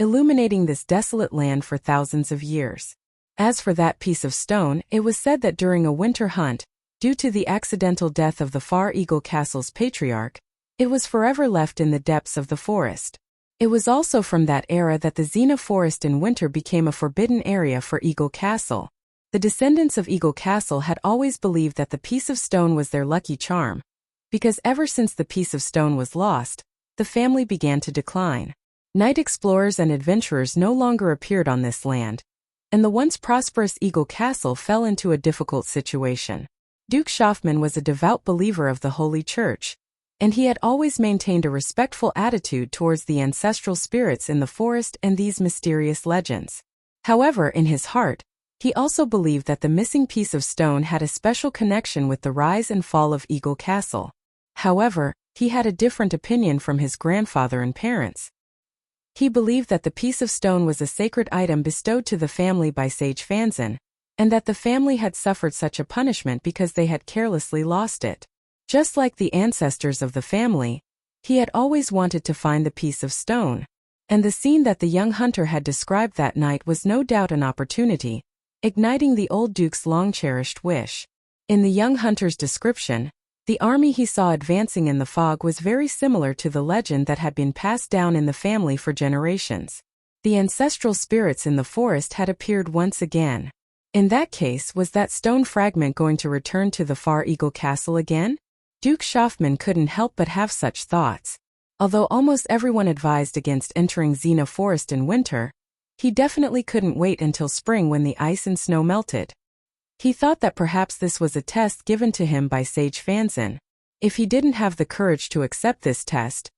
illuminating this desolate land for thousands of years. As for that piece of stone, it was said that during a winter hunt, due to the accidental death of the Far Eagle Castle's patriarch, it was forever left in the depths of the forest. It was also from that era that the Xena Forest in winter became a forbidden area for Eagle Castle. The descendants of Eagle Castle had always believed that the piece of stone was their lucky charm, because ever since the piece of stone was lost, the family began to decline. Night explorers and adventurers no longer appeared on this land, and the once prosperous Eagle Castle fell into a difficult situation. Duke Schaufman was a devout believer of the Holy Church, and he had always maintained a respectful attitude towards the ancestral spirits in the forest and these mysterious legends. However, in his heart, he also believed that the missing piece of stone had a special connection with the rise and fall of Eagle Castle. However, he had a different opinion from his grandfather and parents. He believed that the piece of stone was a sacred item bestowed to the family by Sage Fanzin, and that the family had suffered such a punishment because they had carelessly lost it. Just like the ancestors of the family, he had always wanted to find the piece of stone, and the scene that the young hunter had described that night was no doubt an opportunity, igniting the old duke's long-cherished wish. In the young hunter's description, the army he saw advancing in the fog was very similar to the legend that had been passed down in the family for generations. The ancestral spirits in the forest had appeared once again. In that case, was that stone fragment going to return to the Far Eagle Castle again? Duke Schaufman couldn't help but have such thoughts. Although almost everyone advised against entering Xena Forest in winter, he definitely couldn't wait until spring when the ice and snow melted. He thought that perhaps this was a test given to him by Sage Fanzin. If he didn't have the courage to accept this test,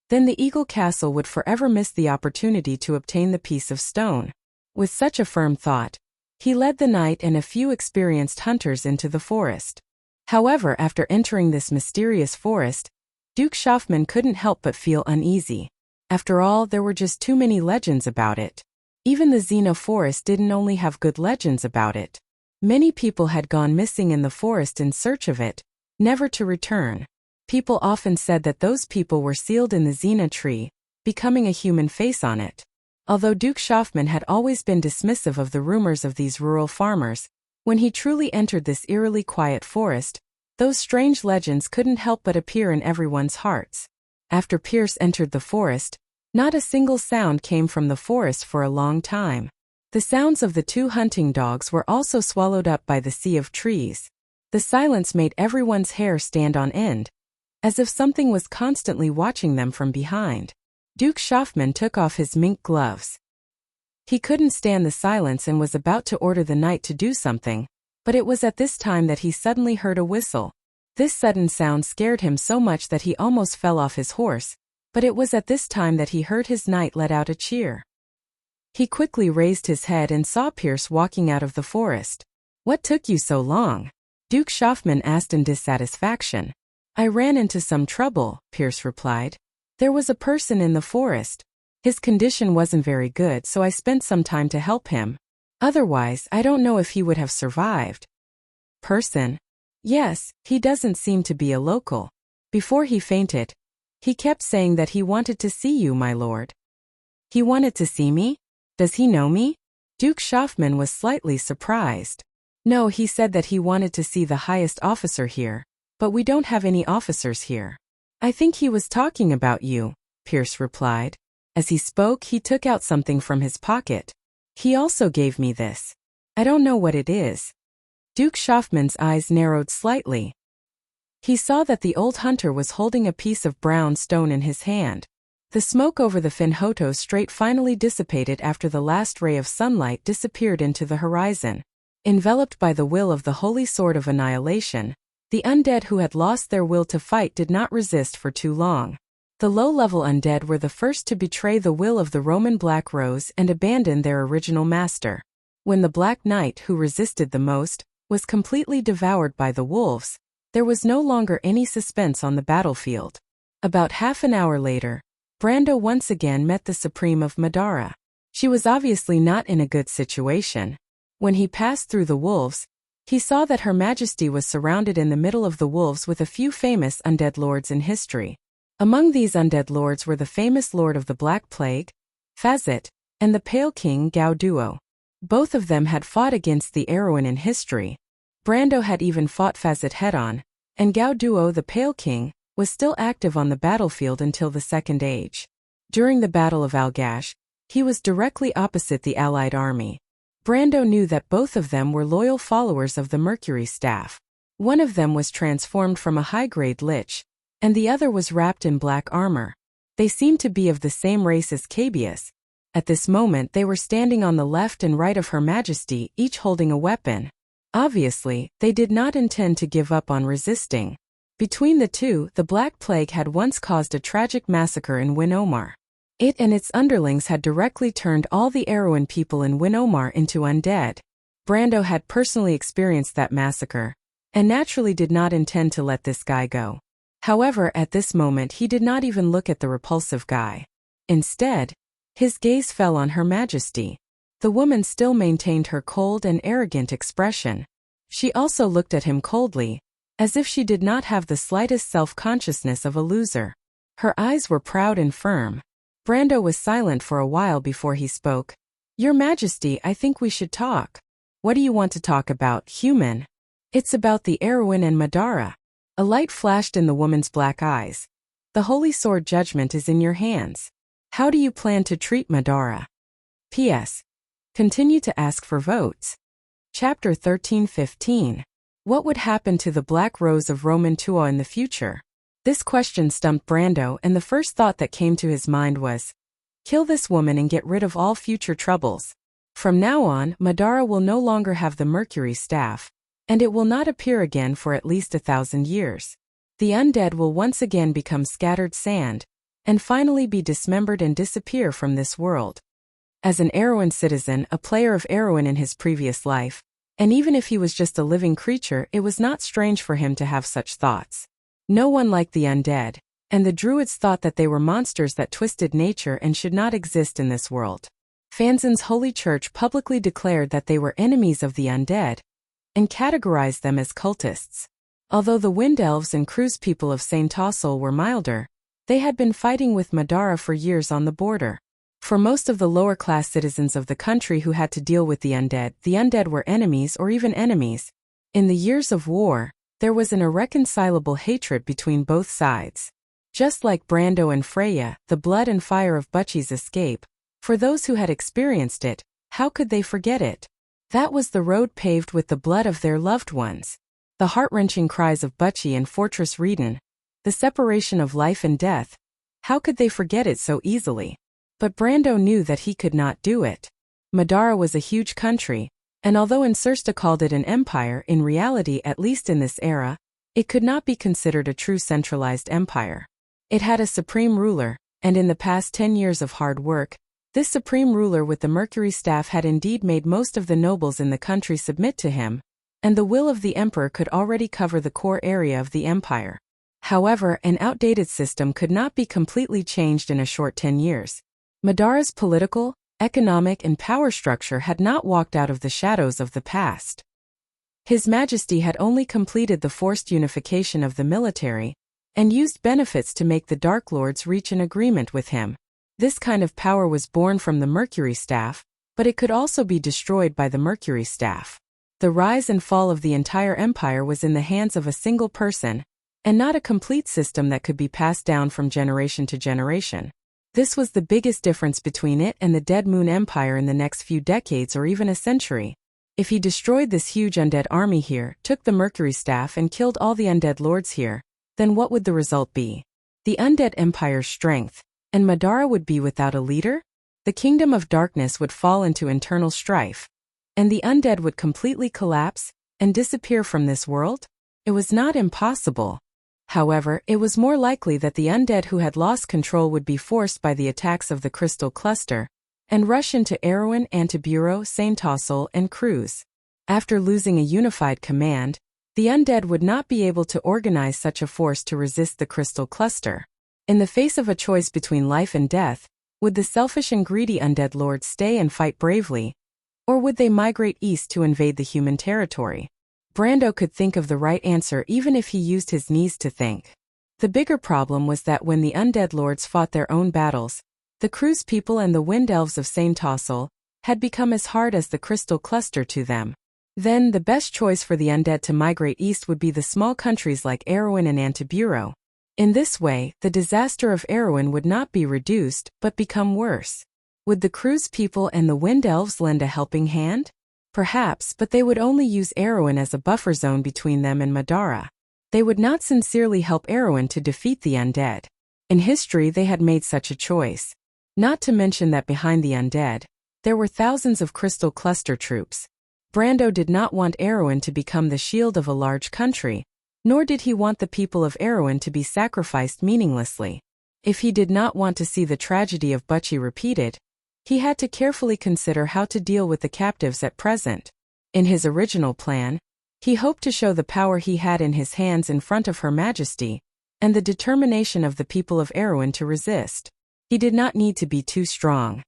then the Eagle Castle would forever miss the opportunity to obtain the piece of stone. With such a firm thought, he led the knight and a few experienced hunters into the forest. However, after entering this mysterious forest, Duke Schaufman couldn't help but feel uneasy. After all, there were just too many legends about it. Even the Xena Forest didn't only have good legends about it. Many people had gone missing in the forest in search of it, never to return. People often said that those people were sealed in the Xena tree, becoming a human face on it. Although Duke Schaufman had always been dismissive of the rumors of these rural farmers, when he truly entered this eerily quiet forest, those strange legends couldn't help but appear in everyone's hearts. After Pierce entered the forest, not a single sound came from the forest for a long time. The sounds of the two hunting dogs were also swallowed up by the sea of trees. The silence made everyone's hair stand on end, as if something was constantly watching them from behind. Duke Schaffman took off his mink gloves. He couldn't stand the silence and was about to order the knight to do something, but it was at this time that he suddenly heard a whistle. This sudden sound scared him so much that he almost fell off his horse, but it was at this time that he heard his knight let out a cheer. He quickly raised his head and saw Pierce walking out of the forest. "What took you so long?" Duke Schaffman asked in dissatisfaction. "I ran into some trouble," Pierce replied. "There was a person in the forest. His condition wasn't very good, so I spent some time to help him. Otherwise, I don't know if he would have survived." "Person?" "Yes, he doesn't seem to be a local. Before he fainted, he kept saying that he wanted to see you, my lord." "He wanted to see me? Does he know me?" Duke Schaffman was slightly surprised. "No, he said that he wanted to see the highest officer here, but we don't have any officers here." "I think he was talking about you," Pierce replied. As he spoke, he took out something from his pocket. "He also gave me this. I don't know what it is." Duke Schaffman's eyes narrowed slightly. He saw that the old hunter was holding a piece of brown stone in his hand. The smoke over the Finhoto Strait finally dissipated after the last ray of sunlight disappeared into the horizon. Enveloped by the will of the Holy Sword of Annihilation, the undead who had lost their will to fight did not resist for too long. The low-level undead were the first to betray the will of the Roman Black Rose and abandon their original master. When the Black Knight, who resisted the most, was completely devoured by the wolves, there was no longer any suspense on the battlefield. About half an hour later, Brando once again met the Supreme of Madara. She was obviously not in a good situation. When he passed through the wolves, he saw that Her Majesty was surrounded in the middle of the wolves with a few famous undead lords in history. Among these undead lords were the famous Lord of the Black Plague, Fazit, and the Pale King Gao Duo. Both of them had fought against the Erewhon in history. Brando had even fought Fazit head-on, and Gao Duo, the Pale King, was still active on the battlefield until the Second Age. During the Battle of Algash, he was directly opposite the Allied army. Brando knew that both of them were loyal followers of the Mercury Staff. One of them was transformed from a high-grade lich, and the other was wrapped in black armor. They seemed to be of the same race as Cabius. At this moment they were standing on the left and right of Her Majesty, each holding a weapon. Obviously, they did not intend to give up on resisting. Between the two, the Black Plague had once caused a tragic massacre in Win Omar. It and its underlings had directly turned all the Erewhon people in Win Omar into undead. Brando had personally experienced that massacre, and naturally did not intend to let this guy go. However, at this moment he did not even look at the repulsive guy. Instead, his gaze fell on Her Majesty. The woman still maintained her cold and arrogant expression. She also looked at him coldly, as if she did not have the slightest self-consciousness of a loser. Her eyes were proud and firm. Brando was silent for a while before he spoke. "Your Majesty, I think we should talk." "What do you want to talk about, human?" "It's about the Erewhon and Madara." A light flashed in the woman's black eyes. "The Holy Sword judgment is in your hands. How do you plan to treat Madara?" P.S. Continue to ask for votes. Chapter 13-15. What would happen to the Black Rose of Roman Tuo in the future? This question stumped Brando, and the first thought that came to his mind was, kill this woman and get rid of all future troubles. From now on, Madara will no longer have the Mercury Staff, and it will not appear again for at least 1,000 years. The undead will once again become scattered sand, and finally be dismembered and disappear from this world. As an Erewhon citizen, a player of Erewhon in his previous life, and even if he was just a living creature, it was not strange for him to have such thoughts. No one liked the undead, and the Druids thought that they were monsters that twisted nature and should not exist in this world. Fanzin's holy church publicly declared that they were enemies of the undead, and categorized them as cultists. Although the Wind Elves and Cruise people of Saint Tossel were milder, they had been fighting with Madara for years on the border. For most of the lower-class citizens of the country who had to deal with the undead were enemies or even enemies. In the years of war, there was an irreconcilable hatred between both sides. Just like Brando and Freya, the blood and fire of Butchie's escape, for those who had experienced it, How could they forget it? That was the road paved with the blood of their loved ones. The heart-wrenching cries of Butchie and Fortress Reedon. The separation of life and death. How could they forget it so easily? But Brando knew that he could not do it. Madara was a huge country, and although Insursta called it an empire, in reality, at least in this era, it could not be considered a true centralized empire. It had a supreme ruler, and in the past 10 years of hard work, this supreme ruler with the Mercury staff had indeed made most of the nobles in the country submit to him, and the will of the emperor could already cover the core area of the empire. However, an outdated system could not be completely changed in a short 10 years. Madara's political, economic and power structure had not walked out of the shadows of the past. His Majesty had only completed the forced unification of the military, and used benefits to make the Dark Lords reach an agreement with him. This kind of power was born from the Mercury staff, but it could also be destroyed by the Mercury staff. The rise and fall of the entire empire was in the hands of a single person, and not a complete system that could be passed down from generation to generation. This was the biggest difference between it and the Dead Moon Empire in the next few decades or even a century. If he destroyed this huge undead army here, took the Mercury staff and killed all the undead lords here, then what would the result be? The undead empire's strength, and Madara would be without a leader? The kingdom of darkness would fall into internal strife, and the undead would completely collapse and disappear from this world? It was not impossible. However, it was more likely that the undead who had lost control would be forced by the attacks of the Crystal Cluster, and rush into Erewhon, Antiburo, Saint-Tossel, and Cruz. After losing a unified command, the undead would not be able to organize such a force to resist the Crystal Cluster. In the face of a choice between life and death, would the selfish and greedy undead lords stay and fight bravely, or would they migrate east to invade the human territory? Brando could think of the right answer even if he used his knees to think. The bigger problem was that when the undead lords fought their own battles, the Cruz people and the Wind Elves of Saint-Tossel had become as hard as the Crystal Cluster to them. Then the best choice for the undead to migrate east would be the small countries like Erewhon and Antiburo. In this way, the disaster of Erewhon would not be reduced, but become worse. Would the Cruz people and the Wind Elves lend a helping hand? Perhaps, but they would only use Erewhon as a buffer zone between them and Madara. They would not sincerely help Erewhon to defeat the undead. In history they had made such a choice. Not to mention that behind the undead, there were thousands of Crystal Cluster troops. Brando did not want Erewhon to become the shield of a large country, nor did he want the people of Erewhon to be sacrificed meaninglessly. If he did not want to see the tragedy of Butchie repeated, he had to carefully consider how to deal with the captives at present. In his original plan, he hoped to show the power he had in his hands in front of Her Majesty, and the determination of the people of Erewhon to resist. He did not need to be too strong.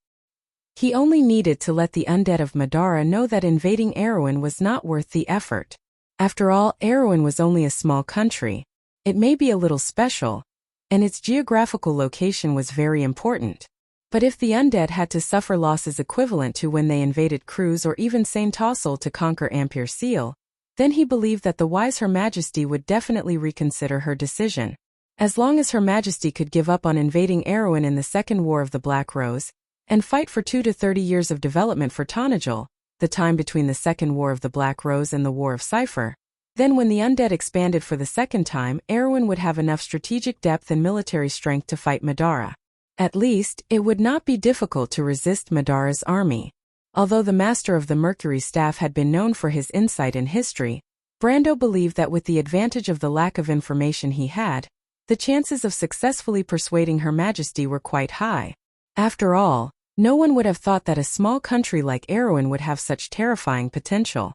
He only needed to let the undead of Madara know that invading Erewhon was not worth the effort. After all, Erewhon was only a small country. It may be a little special, and its geographical location was very important. But if the undead had to suffer losses equivalent to when they invaded Cruz or even Saint-Tossel to conquer Ampere Seal, then he believed that the wise Her Majesty would definitely reconsider her decision. As long as Her Majesty could give up on invading Erewhon in the Second War of the Black Rose, and fight for 2 to 30 years of development for Tonajal, the time between the Second War of the Black Rose and the War of Cypher, then when the undead expanded for the second time, Erewhon would have enough strategic depth and military strength to fight Madara. At least, it would not be difficult to resist Madara's army. Although the master of the Mercury staff had been known for his insight in history, Brando believed that with the advantage of the lack of information he had, the chances of successfully persuading Her Majesty were quite high. After all, no one would have thought that a small country like Erewhon would have such terrifying potential.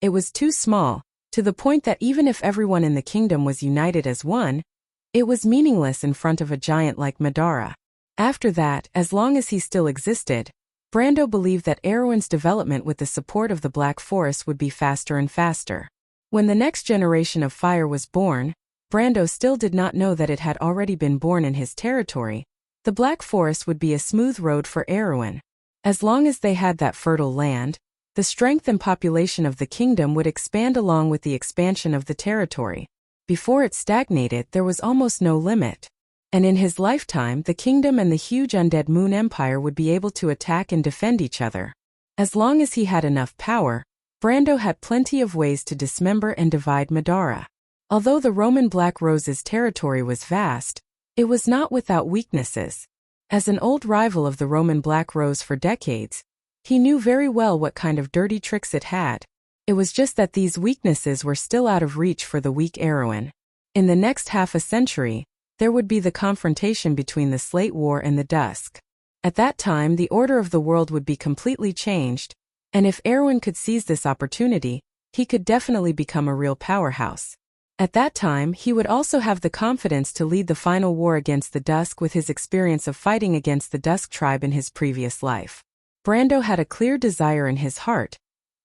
It was too small, to the point that even if everyone in the kingdom was united as one, it was meaningless in front of a giant like Madara. After that, as long as he still existed, Brando believed that Erewhon's development with the support of the Black Forest would be faster and faster. When the next generation of fire was born, Brando still did not know that it had already been born in his territory. The Black Forest would be a smooth road for Erewhon. As long as they had that fertile land, the strength and population of the kingdom would expand along with the expansion of the territory. Before it stagnated, there was almost no limit. And in his lifetime, the kingdom and the huge undead Moon Empire would be able to attack and defend each other. As long as he had enough power, Brando had plenty of ways to dismember and divide Madara. Although the Roman Black Rose's territory was vast, it was not without weaknesses. As an old rival of the Roman Black Rose for decades, he knew very well what kind of dirty tricks it had. It was just that these weaknesses were still out of reach for the weak Erewhon. In the next half a century, there would be the confrontation between the Slate War and the Dusk. At that time, the order of the world would be completely changed, and if Erewhon could seize this opportunity, he could definitely become a real powerhouse. At that time, he would also have the confidence to lead the final war against the Dusk with his experience of fighting against the Dusk tribe in his previous life. Brando had a clear desire in his heart,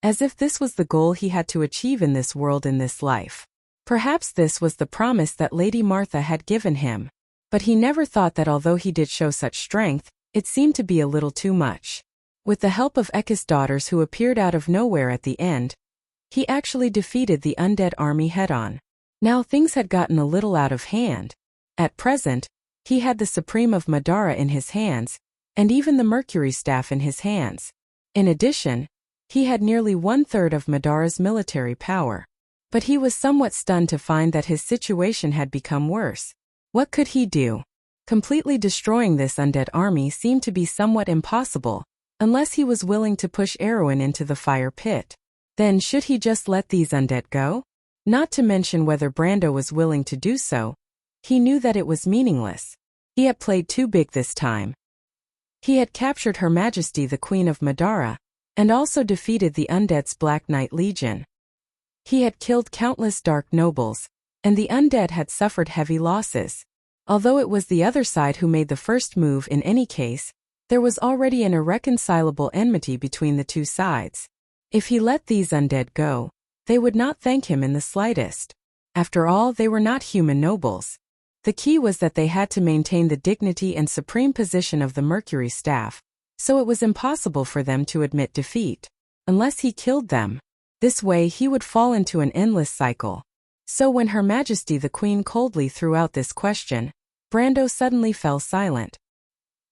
as if this was the goal he had to achieve in this world in this life. Perhaps this was the promise that Lady Martha had given him. But he never thought that although he did show such strength, it seemed to be a little too much. With the help of Ekka's daughters who appeared out of nowhere at the end, he actually defeated the undead army head-on. Now things had gotten a little out of hand. At present, he had the Supreme of Madara in his hands, and even the Mercury Staff in his hands. In addition, he had nearly 1/3 of Madara's military power. But he was somewhat stunned to find that his situation had become worse. What could he do? Completely destroying this undead army seemed to be somewhat impossible, unless he was willing to push Erewhon into the fire pit. Then should he just let these undead go? Not to mention whether Brando was willing to do so. He knew that it was meaningless. He had played too big this time. He had captured Her Majesty the Queen of Madara, and also defeated the undead's Black Knight Legion. He had killed countless dark nobles, and the undead had suffered heavy losses. Although it was the other side who made the first move in any case, there was already an irreconcilable enmity between the two sides. If he let these undead go, they would not thank him in the slightest. After all, they were not human nobles. The key was that they had to maintain the dignity and supreme position of the Mercury Staff, so it was impossible for them to admit defeat, unless he killed them. This way he would fall into an endless cycle. So when Her Majesty the Queen coldly threw out this question, Brando suddenly fell silent.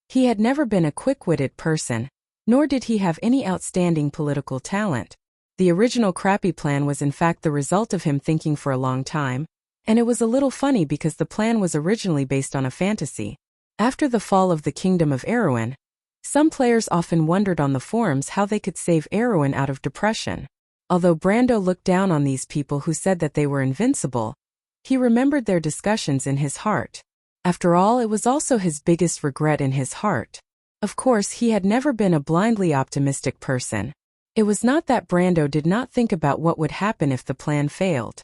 He had never been a quick-witted person, nor did he have any outstanding political talent. The original crappy plan was in fact the result of him thinking for a long time, and it was a little funny because the plan was originally based on a fantasy. After the fall of the Kingdom of Erewhon, some players often wondered on the forums how they could save Erewhon out of depression. Although Brando looked down on these people who said that they were invincible, he remembered their discussions in his heart. After all, it was also his biggest regret in his heart. Of course, he had never been a blindly optimistic person. It was not that Brando did not think about what would happen if the plan failed.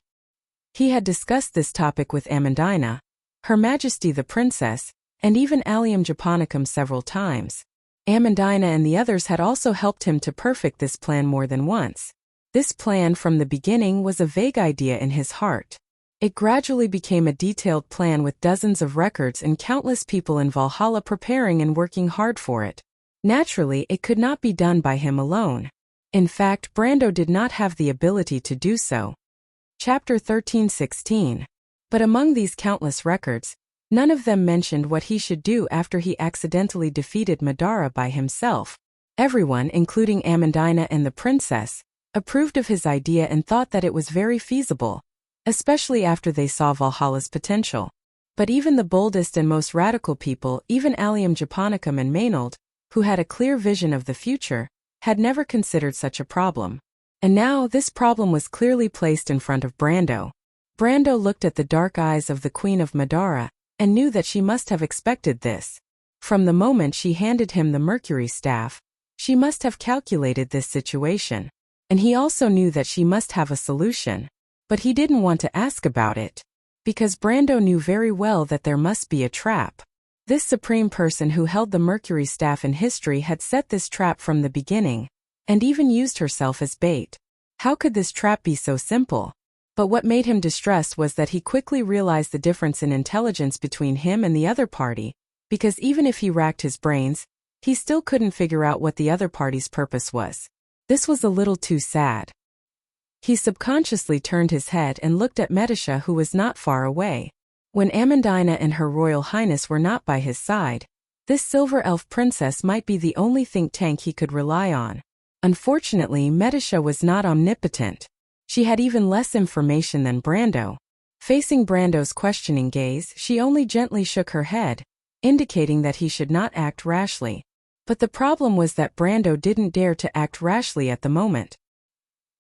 He had discussed this topic with Amandina, Her Majesty the Princess, and even Allium Japonicum several times. Amandina and the others had also helped him to perfect this plan more than once. This plan from the beginning was a vague idea in his heart. It gradually became a detailed plan with dozens of records and countless people in Valhalla preparing and working hard for it. Naturally, it could not be done by him alone. In fact, Brando did not have the ability to do so. Chapter 13:16. But among these countless records, none of them mentioned what he should do after he accidentally defeated Madara by himself. Everyone, including Amandina and the princess, approved of his idea and thought that it was very feasible, especially after they saw Valhalla's potential. But even the boldest and most radical people, even Allium Japonicum and Maynard, who had a clear vision of the future, had never considered such a problem. And now this problem was clearly placed in front of Brando. Brando looked at the dark eyes of the Queen of Madara, and knew that she must have expected this. From the moment she handed him the Mercury Staff, she must have calculated this situation. And he also knew that she must have a solution. But he didn't want to ask about it, because Brando knew very well that there must be a trap. This supreme person who held the Mercury Staff in history had set this trap from the beginning, and even used herself as bait. How could this trap be so simple? But what made him distressed was that he quickly realized the difference in intelligence between him and the other party, because even if he racked his brains, he still couldn't figure out what the other party's purpose was. This was a little too sad. He subconsciously turned his head and looked at Medisha, who was not far away. When Amandina and Her Royal Highness were not by his side, this silver elf princess might be the only think tank he could rely on. Unfortunately, Metisha was not omnipotent. She had even less information than Brando. Facing Brando's questioning gaze, she only gently shook her head, indicating that he should not act rashly. But the problem was that Brando didn't dare to act rashly at the moment.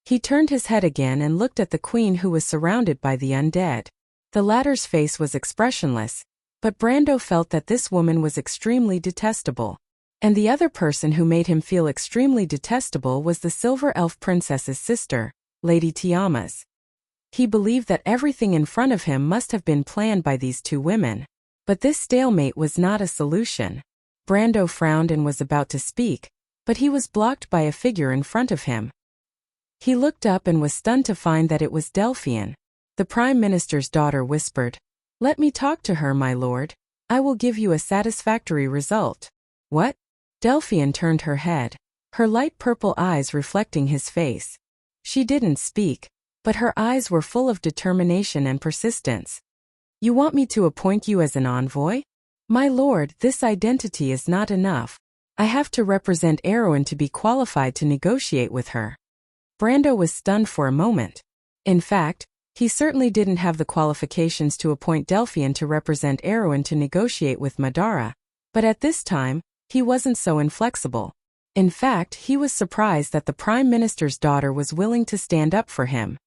He turned his head again and looked at the queen, who was surrounded by the undead. The latter's face was expressionless, but Brando felt that this woman was extremely detestable. And the other person who made him feel extremely detestable was the Silver Elf Princess's sister, Lady Tiamas. He believed that everything in front of him must have been planned by these two women. But this stalemate was not a solution. Brando frowned and was about to speak, but he was blocked by a figure in front of him. He looked up and was stunned to find that it was Delphian. The Prime Minister's daughter whispered, "Let me talk to her, my lord. I will give you a satisfactory result." "What?" Delphian turned her head, her light purple eyes reflecting his face. She didn't speak, but her eyes were full of determination and persistence. "You want me to appoint you as an envoy? My lord, this identity is not enough. I have to represent Erwin to be qualified to negotiate with her." Brando was stunned for a moment. In fact, he certainly didn't have the qualifications to appoint Delphian to represent Erwin to negotiate with Madara. But at this time, he wasn't so inflexible. In fact, he was surprised that the Prime Minister's daughter was willing to stand up for him.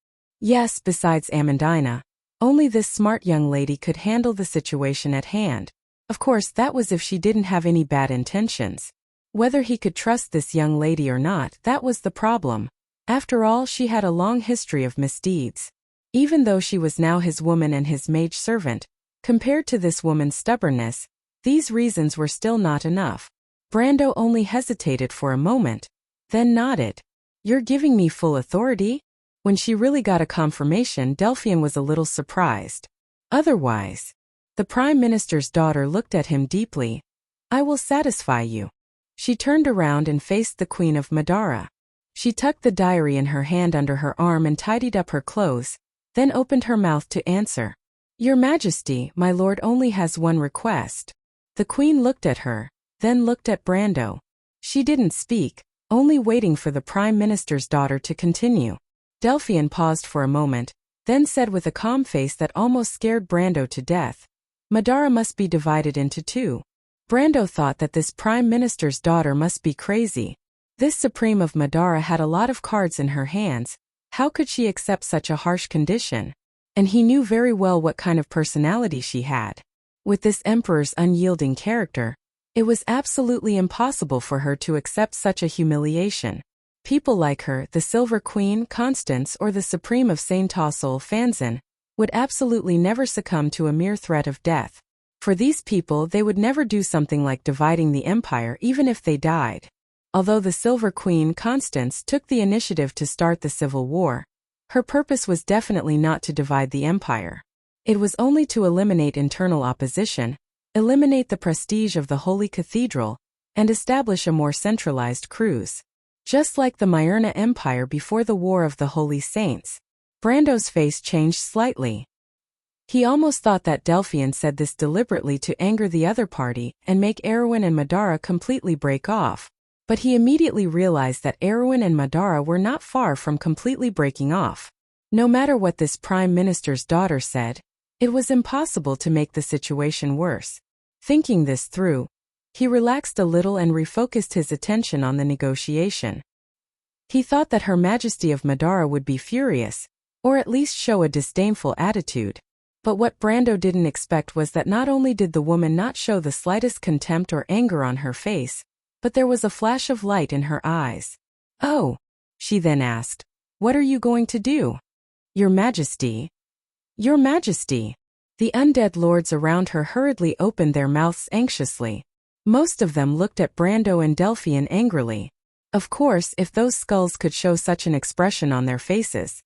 Yes, besides Amandina, only this smart young lady could handle the situation at hand. Of course, that was if she didn't have any bad intentions. Whether he could trust this young lady or not, that was the problem. After all, she had a long history of misdeeds. Even though she was now his woman and his mage servant, compared to this woman's stubbornness, these reasons were still not enough. Brando only hesitated for a moment, then nodded. "You're giving me full authority?" When she really got a confirmation, Delphian was a little surprised. Otherwise, the Prime Minister's daughter looked at him deeply. "I will satisfy you." She turned around and faced the Queen of Madara. She tucked the diary in her hand under her arm and tidied up her clothes, then opened her mouth to answer. "Your Majesty, my lord only has one request." The Queen looked at her, then looked at Brando. She didn't speak, only waiting for the Prime Minister's daughter to continue. Delphian paused for a moment, then said with a calm face that almost scared Brando to death, "Madara must be divided into two." Brando thought that this Prime Minister's daughter must be crazy. This Supreme of Madara had a lot of cards in her hands. How could she accept such a harsh condition? And he knew very well what kind of personality she had. With this Emperor's unyielding character, it was absolutely impossible for her to accept such a humiliation. People like her, the Silver Queen, Constance, or the Supreme of Saint Tossel, Fanzan, would absolutely never succumb to a mere threat of death. For these people, they would never do something like dividing the empire even if they died. Although the Silver Queen, Constance, took the initiative to start the civil war, her purpose was definitely not to divide the empire. It was only to eliminate internal opposition, eliminate the prestige of the Holy Cathedral, and establish a more centralized cruise. Just like the Myrna Empire before the War of the Holy Saints. Brando's face changed slightly. He almost thought that Delphian said this deliberately to anger the other party and make Erwin and Madara completely break off. But he immediately realized that Erwin and Madara were not far from completely breaking off. No matter what this Prime Minister's daughter said, it was impossible to make the situation worse. Thinking this through, he relaxed a little and refocused his attention on the negotiation. He thought that Her Majesty of Madara would be furious, or at least show a disdainful attitude. But what Brando didn't expect was that not only did the woman not show the slightest contempt or anger on her face, but there was a flash of light in her eyes. "Oh," she then asked, "what are you going to do?" "Your Majesty." "Your Majesty." The undead lords around her hurriedly opened their mouths anxiously. Most of them looked at Brando and Delphian angrily. Of course, if those skulls could show such an expression on their faces.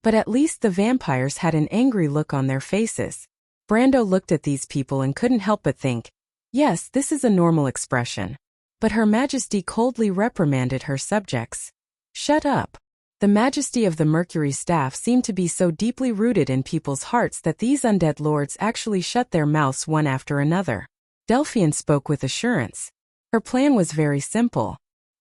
But at least the vampires had an angry look on their faces. Brando looked at these people and couldn't help but think, yes, this is a normal expression. But Her Majesty coldly reprimanded her subjects. "Shut up." The majesty of the Mercury staff seemed to be so deeply rooted in people's hearts that these undead lords actually shut their mouths one after another. Delphian spoke with assurance. Her plan was very simple.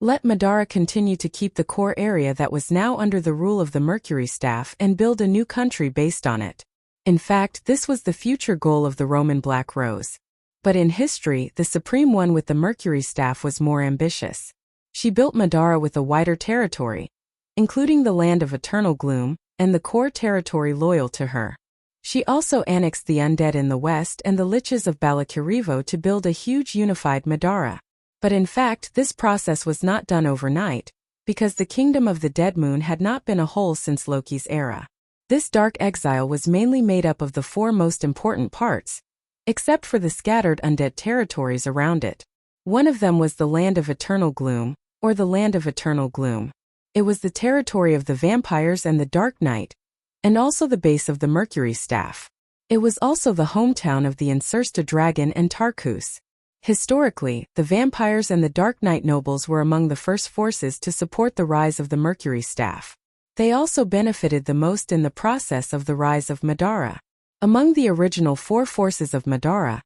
Let Madara continue to keep the core area that was now under the rule of the Mercury Staff and build a new country based on it. In fact, this was the future goal of the Roman Black Rose. But in history, the Supreme One with the Mercury Staff was more ambitious. She built Madara with a wider territory, including the land of eternal gloom, and the core territory loyal to her. She also annexed the undead in the west and the liches of Balakirevo to build a huge unified Madara. But in fact, this process was not done overnight, because the kingdom of the Dead Moon had not been a whole since Loki's era. This dark exile was mainly made up of the four most important parts, except for the scattered undead territories around it. One of them was the Land of Eternal Gloom, or the Land of Eternal Gloom. It was the territory of the vampires and the Dark Knight, and also the base of the Mercury Staff. It was also the hometown of the Insursta dragon and Tarkus. Historically, the vampires and the Dark Knight nobles were among the first forces to support the rise of the Mercury Staff. They also benefited the most in the process of the rise of Madara. Among the original four forces of Madara,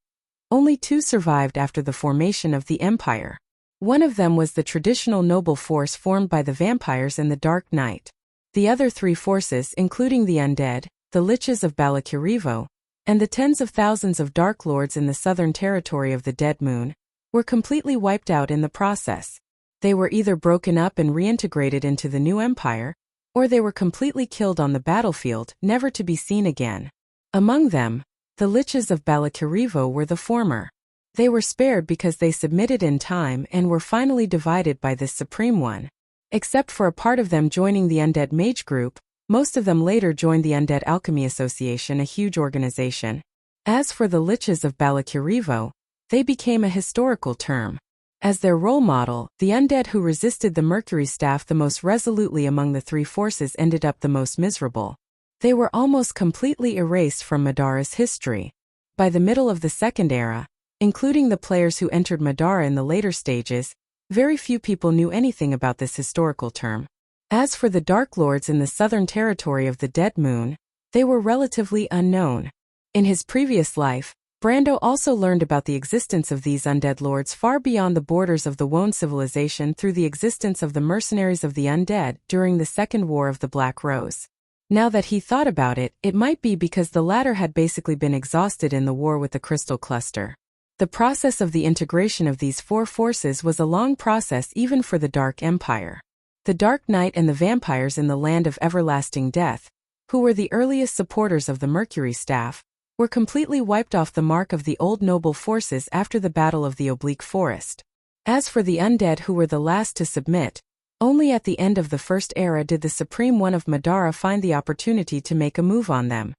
only two survived after the formation of the Empire. One of them was the traditional noble force formed by the vampires and the Dark Knight. The other three forces, including the undead, the liches of Balakirevo, and the tens of thousands of Dark Lords in the southern territory of the Dead Moon, were completely wiped out in the process. They were either broken up and reintegrated into the new empire, or they were completely killed on the battlefield, never to be seen again. Among them, the liches of Balakirevo were the former. They were spared because they submitted in time and were finally divided by this Supreme One. Except for a part of them joining the Undead Mage Group, most of them later joined the Undead Alchemy Association, a huge organization. As for the liches of Balakirevo, they became a historical term. As their role model, the undead who resisted the Mercury Staff the most resolutely among the three forces ended up the most miserable. They were almost completely erased from Madara's history. By the middle of the Second Era, including the players who entered Madara in the later stages, very few people knew anything about this historical term. As for the Dark Lords in the southern territory of the Dead Moon, they were relatively unknown. In his previous life, Brando also learned about the existence of these undead lords far beyond the borders of the Wone civilization through the existence of the mercenaries of the undead during the Second War of the Black Rose. Now that he thought about it, it might be because the latter had basically been exhausted in the war with the Crystal Cluster. The process of the integration of these four forces was a long process even for the Dark Empire. The Dark Knight and the vampires in the Land of Everlasting Death, who were the earliest supporters of the Mercury Staff, were completely wiped off the mark of the old noble forces after the Battle of the Oblique Forest. As for the undead who were the last to submit, only at the end of the First Era did the Supreme One of Madara find the opportunity to make a move on them.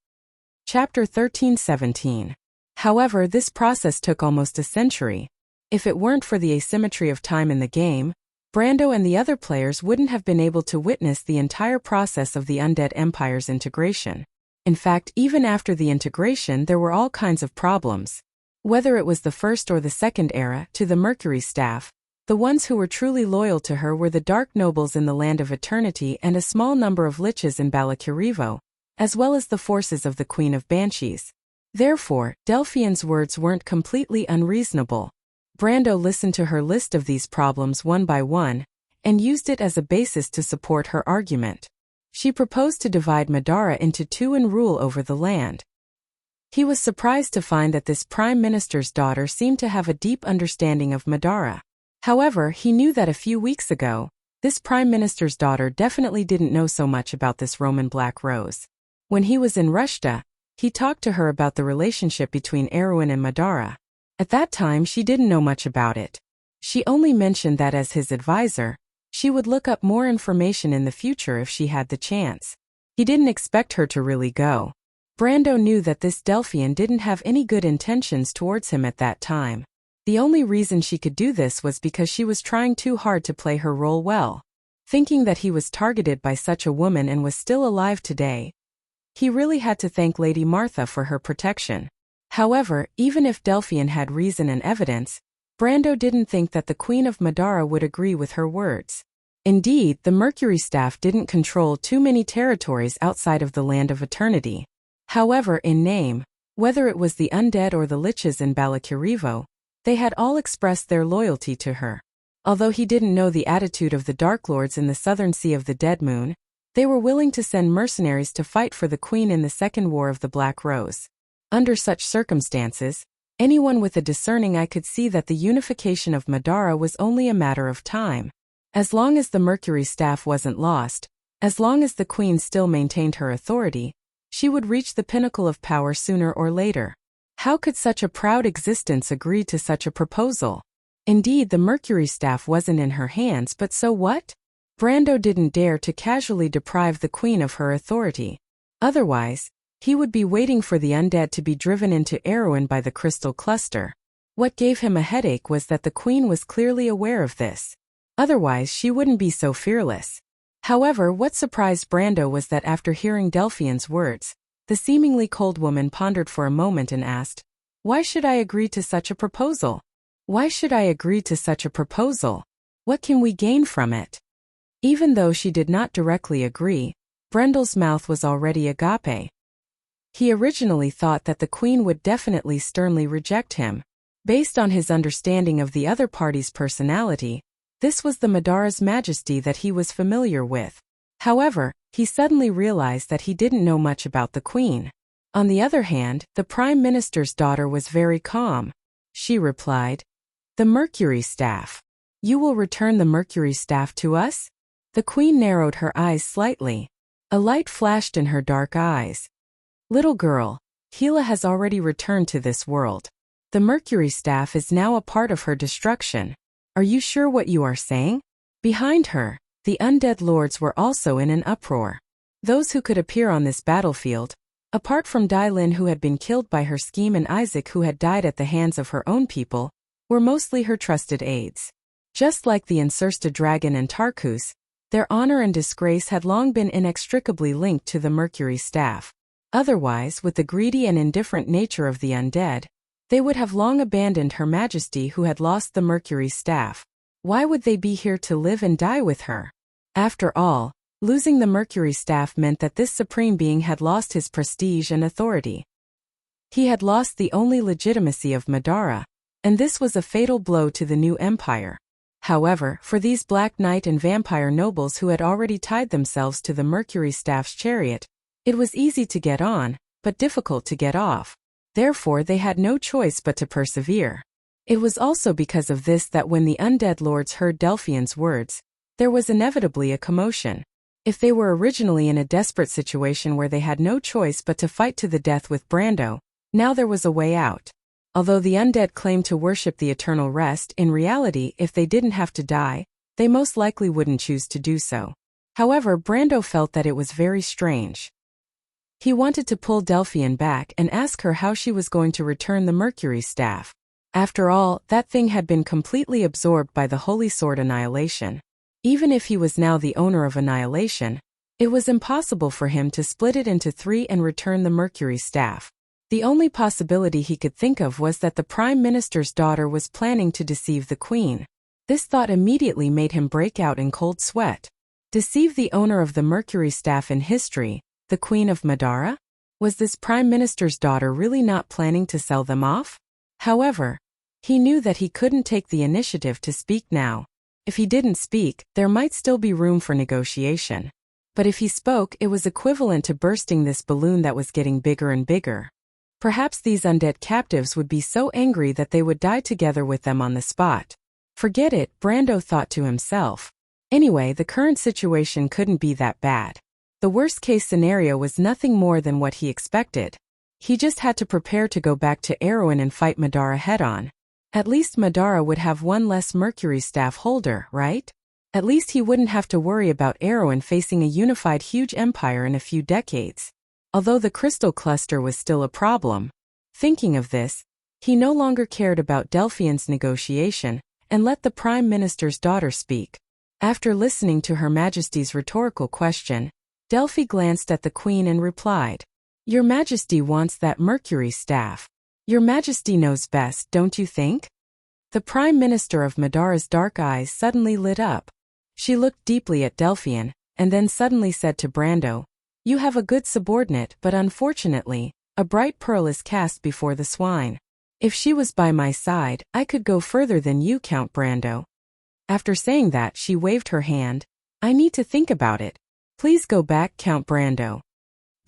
Chapter 13-17. However, this process took almost a century. If it weren't for the asymmetry of time in the game, Brando and the other players wouldn't have been able to witness the entire process of the Undead Empire's integration. In fact, even after the integration there were all kinds of problems. Whether it was the First or the Second Era, to the Mercury Staff, the ones who were truly loyal to her were the Dark Nobles in the Land of Eternity and a small number of liches in Balakirevo, as well as the forces of the Queen of Banshees. Therefore, Delphian's words weren't completely unreasonable. Brando listened to her list of these problems one by one, and used it as a basis to support her argument. She proposed to divide Madara into two and rule over the land. He was surprised to find that this Prime Minister's daughter seemed to have a deep understanding of Madara. However, he knew that a few weeks ago, this Prime Minister's daughter definitely didn't know so much about this Roman Black Rose. When he was in Rushta, he talked to her about the relationship between Erwin and Madara. At that time she didn't know much about it. She only mentioned that as his advisor, she would look up more information in the future if she had the chance. He didn't expect her to really go. Brando knew that this Delphian didn't have any good intentions towards him at that time. The only reason she could do this was because she was trying too hard to play her role well. Thinking that he was targeted by such a woman and was still alive today, he really had to thank Lady Martha for her protection. However, even if Delphian had reason and evidence, Brando didn't think that the Queen of Madara would agree with her words. Indeed, the Mercury Staff didn't control too many territories outside of the Land of Eternity. However, in name, whether it was the undead or the liches in Balakirevo, they had all expressed their loyalty to her. Although he didn't know the attitude of the Dark Lords in the southern sea of the Dead Moon, they were willing to send mercenaries to fight for the Queen in the Second War of the Black Rose. Under such circumstances, anyone with a discerning eye could see that the unification of Madara was only a matter of time. As long as the Mercury Staff wasn't lost, as long as the Queen still maintained her authority, she would reach the pinnacle of power sooner or later. How could such a proud existence agree to such a proposal? Indeed, the Mercury Staff wasn't in her hands, but so what? Brando didn't dare to casually deprive the Queen of her authority. Otherwise, he would be waiting for the undead to be driven into Erewhon by the crystal cluster. What gave him a headache was that the Queen was clearly aware of this. Otherwise, she wouldn't be so fearless. However, what surprised Brando was that after hearing Delphian's words, the seemingly cold woman pondered for a moment and asked, "Why should I agree to such a proposal? Why should I agree to such a proposal? What can we gain from it?" Even though she did not directly agree, Brendel's mouth was already agape. He originally thought that the Queen would definitely sternly reject him. Based on his understanding of the other party's personality, this was the Madara's majesty that he was familiar with. However, he suddenly realized that he didn't know much about the Queen. On the other hand, the Prime Minister's daughter was very calm. She replied, "The Mercury Staff. You will return the Mercury Staff to us?" The Queen narrowed her eyes slightly. A light flashed in her dark eyes. "Little girl, Gila has already returned to this world. The Mercury Staff is now a part of her destruction. Are you sure what you are saying?" Behind her, the undead lords were also in an uproar. Those who could appear on this battlefield, apart from Dai Lin who had been killed by her scheme and Isaac who had died at the hands of her own people, were mostly her trusted aides. Just like the Insursta Dragon and Tarkus, their honor and disgrace had long been inextricably linked to the Mercury Staff. Otherwise, with the greedy and indifferent nature of the undead, they would have long abandoned Her Majesty who had lost the Mercury Staff. Why would they be here to live and die with her? After all, losing the Mercury Staff meant that this supreme being had lost his prestige and authority. He had lost the only legitimacy of Madara, and this was a fatal blow to the new empire. However, for these Black Knight and vampire nobles who had already tied themselves to the Mercury Staff's chariot, it was easy to get on, but difficult to get off. Therefore they had no choice but to persevere. It was also because of this that when the undead lords heard Delphian's words, there was inevitably a commotion. If they were originally in a desperate situation where they had no choice but to fight to the death with Brando, now there was a way out. Although the undead claimed to worship the eternal rest, in reality, if they didn't have to die, they most likely wouldn't choose to do so. However, Brando felt that it was very strange. He wanted to pull Delphian back and ask her how she was going to return the Mercury Staff. After all, that thing had been completely absorbed by the Holy Sword Annihilation. Even if he was now the owner of Annihilation, it was impossible for him to split it into three and return the Mercury Staff. The only possibility he could think of was that the Prime Minister's daughter was planning to deceive the Queen. This thought immediately made him break out in cold sweat. Deceive the owner of the Mercury Staff in history, the Queen of Madara? Was this Prime Minister's daughter really not planning to sell them off? However, he knew that he couldn't take the initiative to speak now. If he didn't speak, there might still be room for negotiation. But if he spoke, it was equivalent to bursting this balloon that was getting bigger and bigger. Perhaps these undead captives would be so angry that they would die together with them on the spot. Forget it, Brando thought to himself. Anyway, the current situation couldn't be that bad. The worst-case scenario was nothing more than what he expected. He just had to prepare to go back to Erewhon and fight Madara head-on. At least Madara would have one less Mercury Staff holder, right? At least he wouldn't have to worry about Erewhon facing a unified huge empire in a few decades. Although the crystal cluster was still a problem. Thinking of this, he no longer cared about Delphian's negotiation, and let the Prime Minister's daughter speak. After listening to Her Majesty's rhetorical question, Delphi glanced at the Queen and replied, "Your Majesty wants that Mercury Staff. Your Majesty knows best, don't you think?" The Prime Minister of Madara's dark eyes suddenly lit up. She looked deeply at Delphian, and then suddenly said to Brando, "You have a good subordinate, but unfortunately, a bright pearl is cast before the swine. If she was by my side, I could go further than you, Count Brando." After saying that, she waved her hand. I need to think about it. Please go back, Count Brando.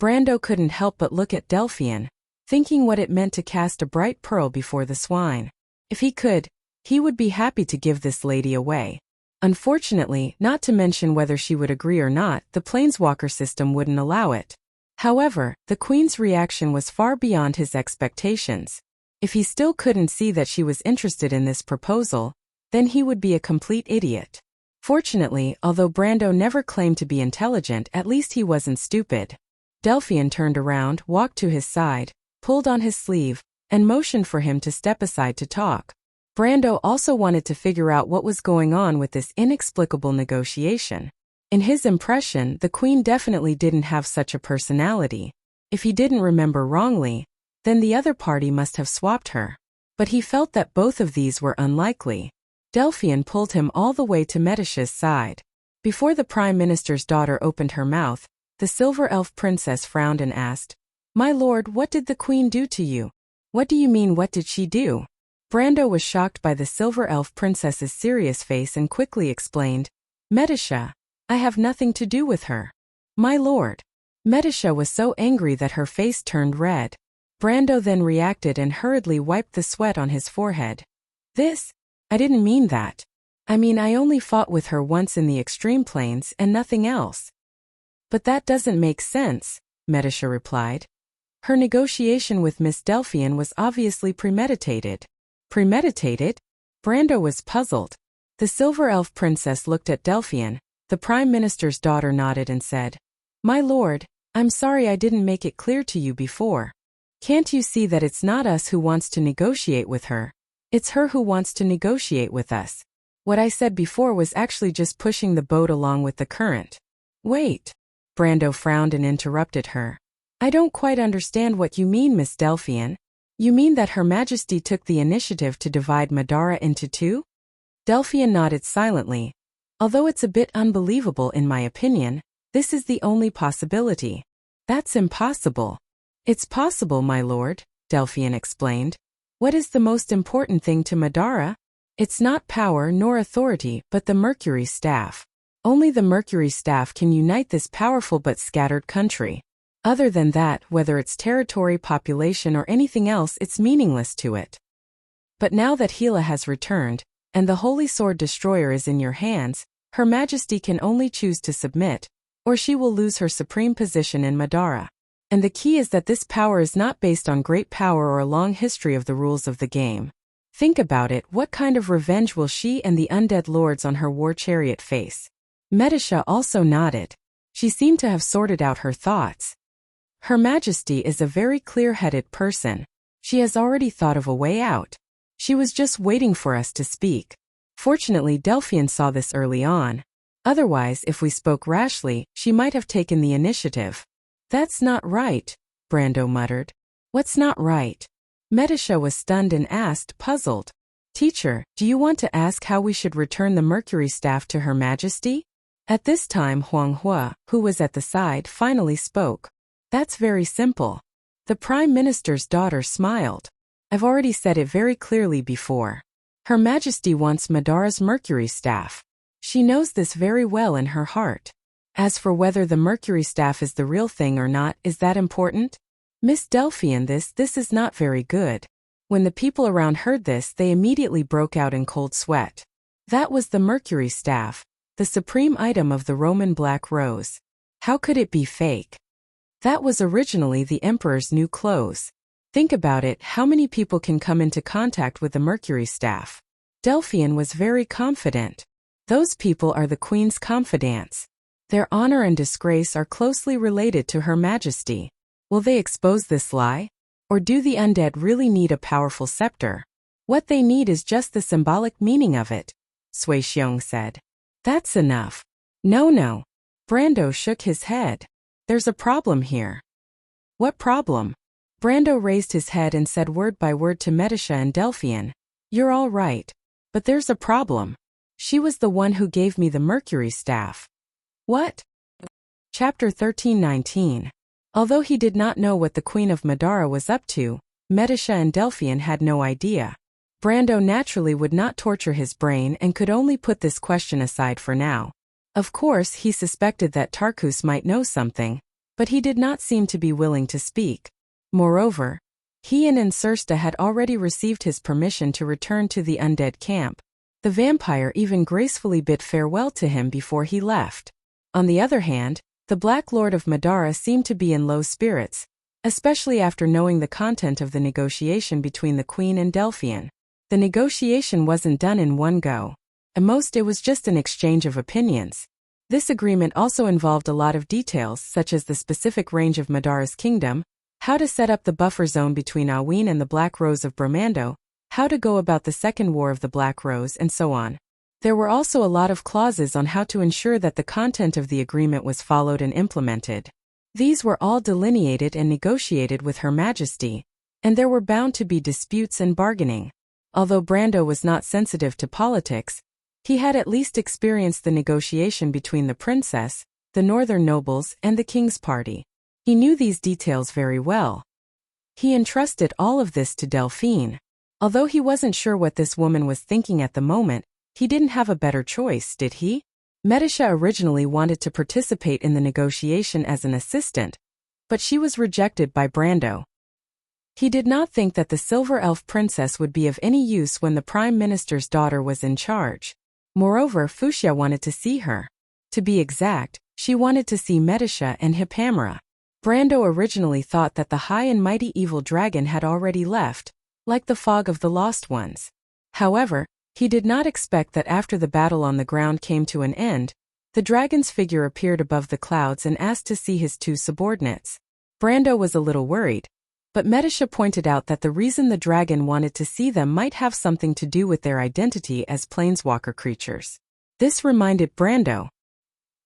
Brando couldn't help but look at Delphian, thinking what it meant to cast a bright pearl before the swine. If he could, he would be happy to give this lady away. Unfortunately, not to mention whether she would agree or not, the planeswalker system wouldn't allow it. However, the queen's reaction was far beyond his expectations. If he still couldn't see that she was interested in this proposal, then he would be a complete idiot. Fortunately, although Brando never claimed to be intelligent, at least he wasn't stupid. Delphian turned around, walked to his side, pulled on his sleeve, and motioned for him to step aside to talk. Brando also wanted to figure out what was going on with this inexplicable negotiation. In his impression, the queen definitely didn't have such a personality. If he didn't remember wrongly, then the other party must have swapped her. But he felt that both of these were unlikely. Delphian pulled him all the way to Medicia's side. Before the Prime Minister's daughter opened her mouth, the Silver Elf Princess frowned and asked, My lord, what did the queen do to you? What do you mean, what did she do? Brando was shocked by the Silver Elf Princess's serious face and quickly explained, Medicia, I have nothing to do with her. My lord. Medicia was so angry that her face turned red. Brando then reacted and hurriedly wiped the sweat on his forehead. I didn't mean that. I mean, I only fought with her once in the extreme planes and nothing else. But that doesn't make sense, Medicia replied. Her negotiation with Miss Delphian was obviously premeditated. Premeditated? Brando was puzzled. The Silver Elf Princess looked at Delphian. The Prime Minister's daughter nodded and said, My lord, I'm sorry I didn't make it clear to you before. Can't you see that it's not us who wants to negotiate with her? It's her who wants to negotiate with us. What I said before was actually just pushing the boat along with the current. Wait. Brando frowned and interrupted her. I don't quite understand what you mean, Miss Delphian. You mean that Her Majesty took the initiative to divide Madara into two? Delphian nodded silently. Although it's a bit unbelievable in my opinion, this is the only possibility. That's impossible. It's possible, my lord, Delphian explained. What is the most important thing to Madara? It's not power nor authority, but the Mercury Staff. Only the Mercury Staff can unite this powerful but scattered country. Other than that, whether it's territory, population, or anything else, it's meaningless to it. But now that Gila has returned, and the Holy Sword Destroyer is in your hands, Her Majesty can only choose to submit, or she will lose her supreme position in Madara. And the key is that this power is not based on great power or a long history of the rules of the game. Think about it, what kind of revenge will she and the undead lords on her war chariot face? Medicia also nodded. She seemed to have sorted out her thoughts. Her Majesty is a very clear-headed person. She has already thought of a way out. She was just waiting for us to speak. Fortunately, Delphian saw this early on. Otherwise, if we spoke rashly, she might have taken the initiative. That's not right, Brando muttered. What's not right? Medicia was stunned and asked, puzzled. Teacher, do you want to ask how we should return the Mercury Staff to Her Majesty? At this time Huanghua, who was at the side, finally spoke. That's very simple. The Prime Minister's daughter smiled. I've already said it very clearly before. Her Majesty wants Madara's Mercury Staff. She knows this very well in her heart. As for whether the Mercury Staff is the real thing or not, is that important? Miss Delphian, this is not very good. When the people around heard this, they immediately broke out in cold sweat. That was the Mercury Staff, the supreme item of the Roman Black Rose. How could it be fake? That was originally the Emperor's new clothes. Think about it, how many people can come into contact with the Mercury Staff? Delphian was very confident. Those people are the Queen's confidants. Their honor and disgrace are closely related to Her Majesty. Will they expose this lie? Or do the undead really need a powerful scepter? What they need is just the symbolic meaning of it, Sui Xiong said. That's enough. No. Brando shook his head. There's a problem here. What problem? Brando raised his head and said word by word to Medicia and Delphian. You're all right. But there's a problem. She was the one who gave me the Mercury Staff. What? Chapter 13:19. Although he did not know what the Queen of Madara was up to, Medicia and Delphian had no idea. Brando naturally would not torture his brain and could only put this question aside for now. Of course, he suspected that Tarkus might know something, but he did not seem to be willing to speak. Moreover, he and Insursta had already received his permission to return to the undead camp. The vampire even gracefully bid farewell to him before he left. On the other hand, the Black Lord of Madara seemed to be in low spirits, especially after knowing the content of the negotiation between the Queen and Delphian. The negotiation wasn't done in one go. At most it was just an exchange of opinions. This agreement also involved a lot of details such as the specific range of Madara's kingdom, how to set up the buffer zone between Awin and the Black Rose of Bromando, how to go about the Second War of the Black Rose, and so on. There were also a lot of clauses on how to ensure that the content of the agreement was followed and implemented. These were all delineated and negotiated with Her Majesty, and there were bound to be disputes and bargaining. Although Brando was not sensitive to politics, he had at least experienced the negotiation between the princess, the northern nobles, and the king's party. He knew these details very well. He entrusted all of this to Delphine. Although he wasn't sure what this woman was thinking at the moment, he didn't have a better choice, did he? Medisha originally wanted to participate in the negotiation as an assistant, but she was rejected by Brando. He did not think that the Silver Elf princess would be of any use when the Prime Minister's daughter was in charge. Moreover, Wuxia wanted to see her. To be exact, she wanted to see Medisha and Hippamera. Brando originally thought that the high and mighty evil dragon had already left, like the fog of the lost ones. However, he did not expect that after the battle on the ground came to an end, the dragon's figure appeared above the clouds and asked to see his two subordinates. Brando was a little worried, but Medisha pointed out that the reason the dragon wanted to see them might have something to do with their identity as planeswalker creatures. This reminded Brando.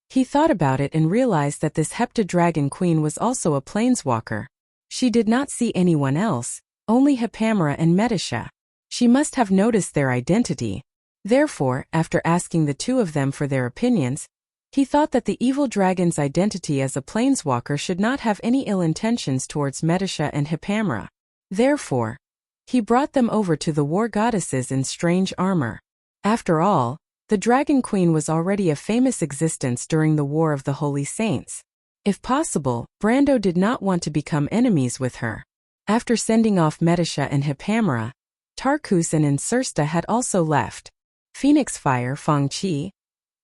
He thought about it and realized that this Hepta Dragon Queen was also a planeswalker. She did not see anyone else, only Hippamera and Medisha. She must have noticed their identity. Therefore, after asking the two of them for their opinions, he thought that the evil dragon's identity as a planeswalker should not have any ill intentions towards Medisha and Hippamera. Therefore, he brought them over to the war goddesses in strange armor. After all, the Dragon Queen was already a famous existence during the War of the Holy Saints. If possible, Brando did not want to become enemies with her. After sending off Medisha and Hippamera, Tarkus and Insursta had also left. Phoenix Fire, Fang Qi,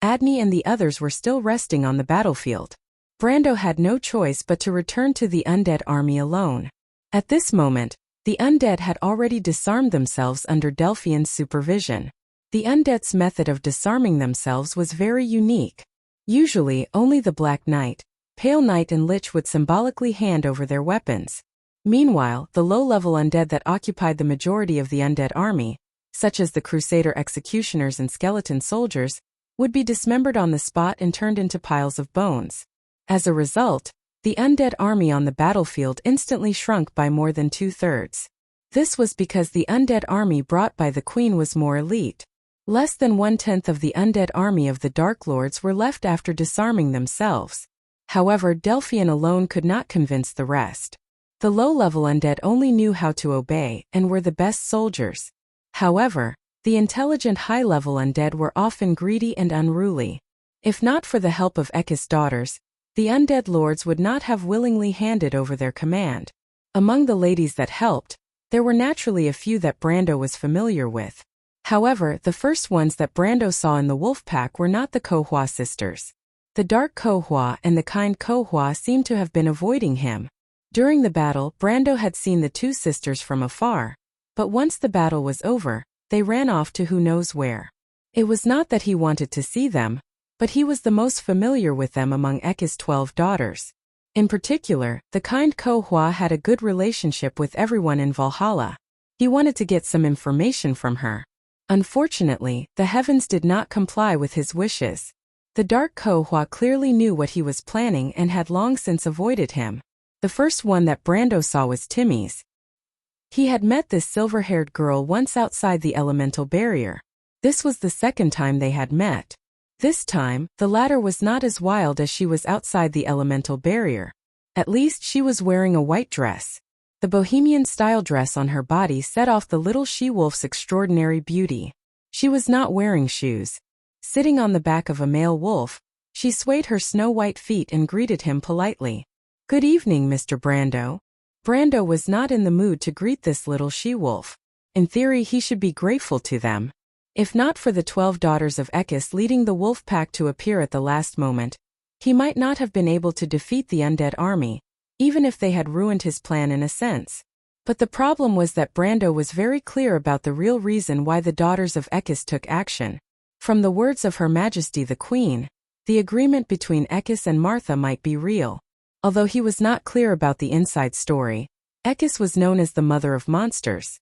Adney and the others were still resting on the battlefield. Brando had no choice but to return to the undead army alone. At this moment, the undead had already disarmed themselves under Delphian's supervision. The undead's method of disarming themselves was very unique. Usually, only the Black Knight, Pale Knight and Lich would symbolically hand over their weapons. Meanwhile, the low-level undead that occupied the majority of the undead army, such as the Crusader executioners and skeleton soldiers, would be dismembered on the spot and turned into piles of bones. As a result, the undead army on the battlefield instantly shrunk by more than 2/3. This was because the undead army brought by the Queen was more elite. Less than 1/10 of the undead army of the Dark Lords were left after disarming themselves. However, Delphian alone could not convince the rest. The low-level undead only knew how to obey and were the best soldiers. However, the intelligent high-level undead were often greedy and unruly. If not for the help of Ekis' daughters, the undead lords would not have willingly handed over their command. Among the ladies that helped, there were naturally a few that Brando was familiar with. However, the first ones that Brando saw in the wolf pack were not the Kohua sisters. The dark Kohua and the kind Kohua seemed to have been avoiding him. During the battle, Brando had seen the two sisters from afar, but once the battle was over, they ran off to who knows where. It was not that he wanted to see them, but he was the most familiar with them among Ekis' 12 daughters. In particular, the kind Kohua had a good relationship with everyone in Valhalla. He wanted to get some information from her. Unfortunately, the heavens did not comply with his wishes. The dark Kohua clearly knew what he was planning and had long since avoided him. The first one that Brando saw was Timmy's. He had met this silver-haired girl once outside the elemental barrier. This was the second time they had met. This time, the latter was not as wild as she was outside the elemental barrier. At least she was wearing a white dress. The bohemian-style dress on her body set off the little she-wolf's extraordinary beauty. She was not wearing shoes. Sitting on the back of a male wolf, she swayed her snow-white feet and greeted him politely. "Good evening, Mr. Brando." Brando was not in the mood to greet this little she-wolf. In theory, he should be grateful to them. If not for the 12 daughters of Ekus leading the wolf pack to appear at the last moment, he might not have been able to defeat the undead army, even if they had ruined his plan in a sense. But the problem was that Brando was very clear about the real reason why the daughters of Ekus took action. From the words of Her Majesty the Queen, the agreement between Ekus and Martha might be real. Although he was not clear about the inside story, Ekus was known as the mother of monsters.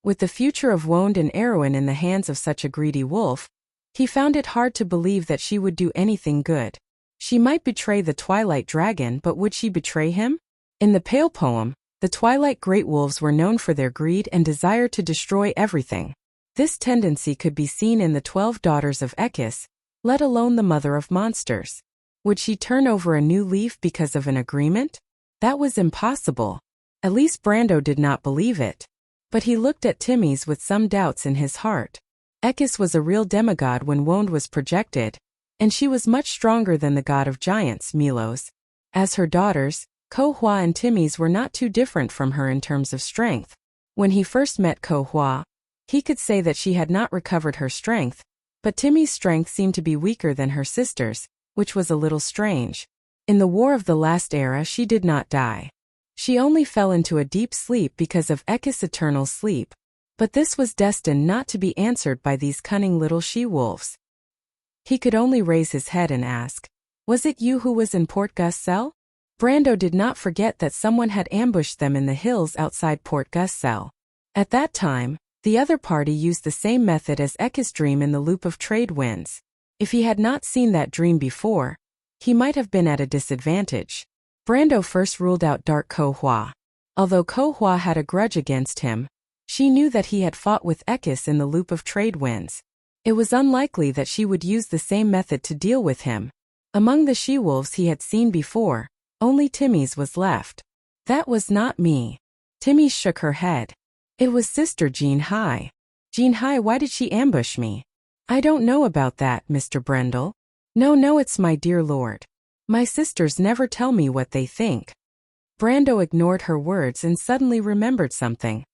With the future of Wond and Erwin in the hands of such a greedy wolf, he found it hard to believe that she would do anything good. She might betray the Twilight Dragon, but would she betray him? In the Pale poem, the Twilight Great Wolves were known for their greed and desire to destroy everything. This tendency could be seen in the 12 daughters of Ekus, let alone the mother of monsters. Would she turn over a new leaf because of an agreement? That was impossible. At least Brando did not believe it. But he looked at Timmy's with some doubts in his heart. Ekus was a real demigod when Wond was projected, and she was much stronger than the god of giants, Milos. As her daughters, Ko-Hua and Timmy's were not too different from her in terms of strength. When he first met Ko-Hua, he could say that she had not recovered her strength, but Timmy's strength seemed to be weaker than her sister's, which was a little strange. In the War of the Last Era she did not die. She only fell into a deep sleep because of Ekus' eternal sleep, but this was destined not to be answered by these cunning little she-wolves. He could only raise his head and ask, "Was it you who was in Port Gus Cell?" Brando did not forget that someone had ambushed them in the hills outside Port Gus Cell. At that time, the other party used the same method as Ekus' dream in the Loop of Trade Winds. If he had not seen that dream before, he might have been at a disadvantage. Brando first ruled out Dark Ko-Hua. Although Ko-Hua had a grudge against him, she knew that he had fought with Ekus in the Loop of Trade Winds. It was unlikely that she would use the same method to deal with him. Among the she-wolves he had seen before, only Timmy's was left. "That was not me." Timmy shook her head. "It was Sister Jean Hai." "Jean Hai, why did she ambush me?" "I don't know about that, Mr. Brendel." No, it's my dear lord. My sisters never tell me what they think." Brando ignored her words and suddenly remembered something.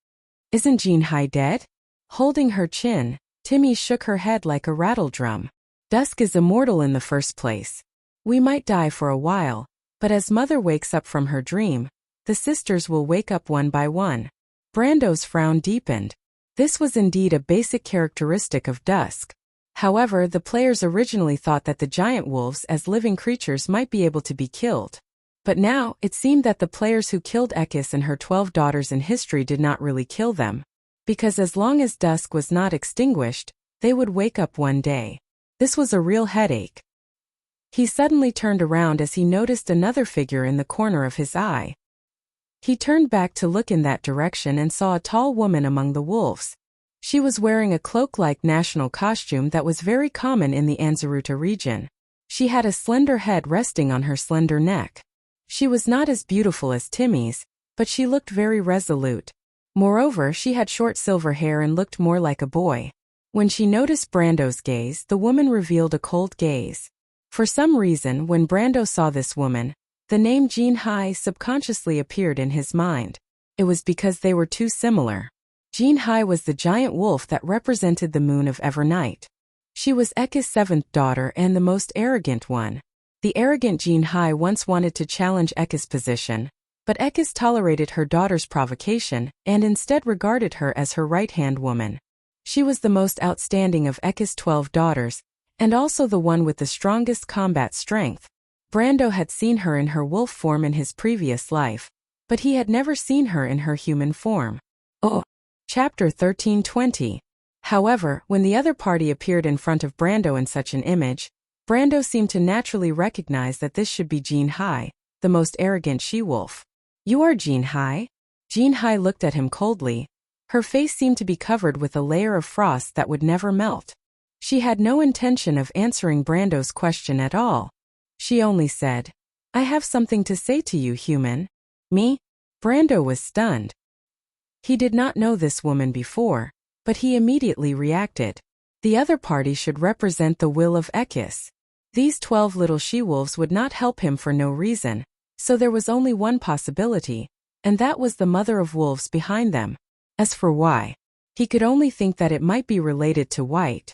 "Isn't Jean Hai dead?" Holding her chin, Timmy shook her head like a rattledrum. "Dusk is immortal in the first place. We might die for a while, but as Mother wakes up from her dream, the sisters will wake up one by one." Brando's frown deepened. This was indeed a basic characteristic of Dusk. However, the players originally thought that the giant wolves as living creatures might be able to be killed. But now, it seemed that the players who killed Ekus and her 12 daughters in history did not really kill them, because as long as Dusk was not extinguished, they would wake up one day. This was a real headache. He suddenly turned around as he noticed another figure in the corner of his eye. He turned back to look in that direction and saw a tall woman among the wolves. She was wearing a cloak-like national costume that was very common in the Anzaruta region. She had a slender head resting on her slender neck. She was not as beautiful as Timmy's, but she looked very resolute. Moreover, she had short silver hair and looked more like a boy. When she noticed Brando's gaze, the woman revealed a cold gaze. For some reason, when Brando saw this woman, the name Jean Hai subconsciously appeared in his mind. It was because they were too similar. Jean Hai was the giant wolf that represented the moon of Evernight. She was Ekus' 7th daughter and the most arrogant one. The arrogant Jean Hai once wanted to challenge Ekus' position, but Ekus tolerated her daughter's provocation and instead regarded her as her right-hand woman. She was the most outstanding of Ekus' 12 daughters, and also the one with the strongest combat strength. Brando had seen her in her wolf form in his previous life, but he had never seen her in her human form. Chapter 1320. However, when the other party appeared in front of Brando in such an image, Brando seemed to naturally recognize that this should be Jean Hai, the most arrogant she-wolf. "You are Jean Hai?" Jean Hai looked at him coldly. Her face seemed to be covered with a layer of frost that would never melt. She had no intention of answering Brando's question at all. She only said, "I have something to say to you, human." "Me?" Brando was stunned. He did not know this woman before, but he immediately reacted. The other party should represent the will of Ekis. These 12 little she-wolves would not help him for no reason, so there was only one possibility, and that was the mother of wolves behind them. As for why, he could only think that it might be related to White.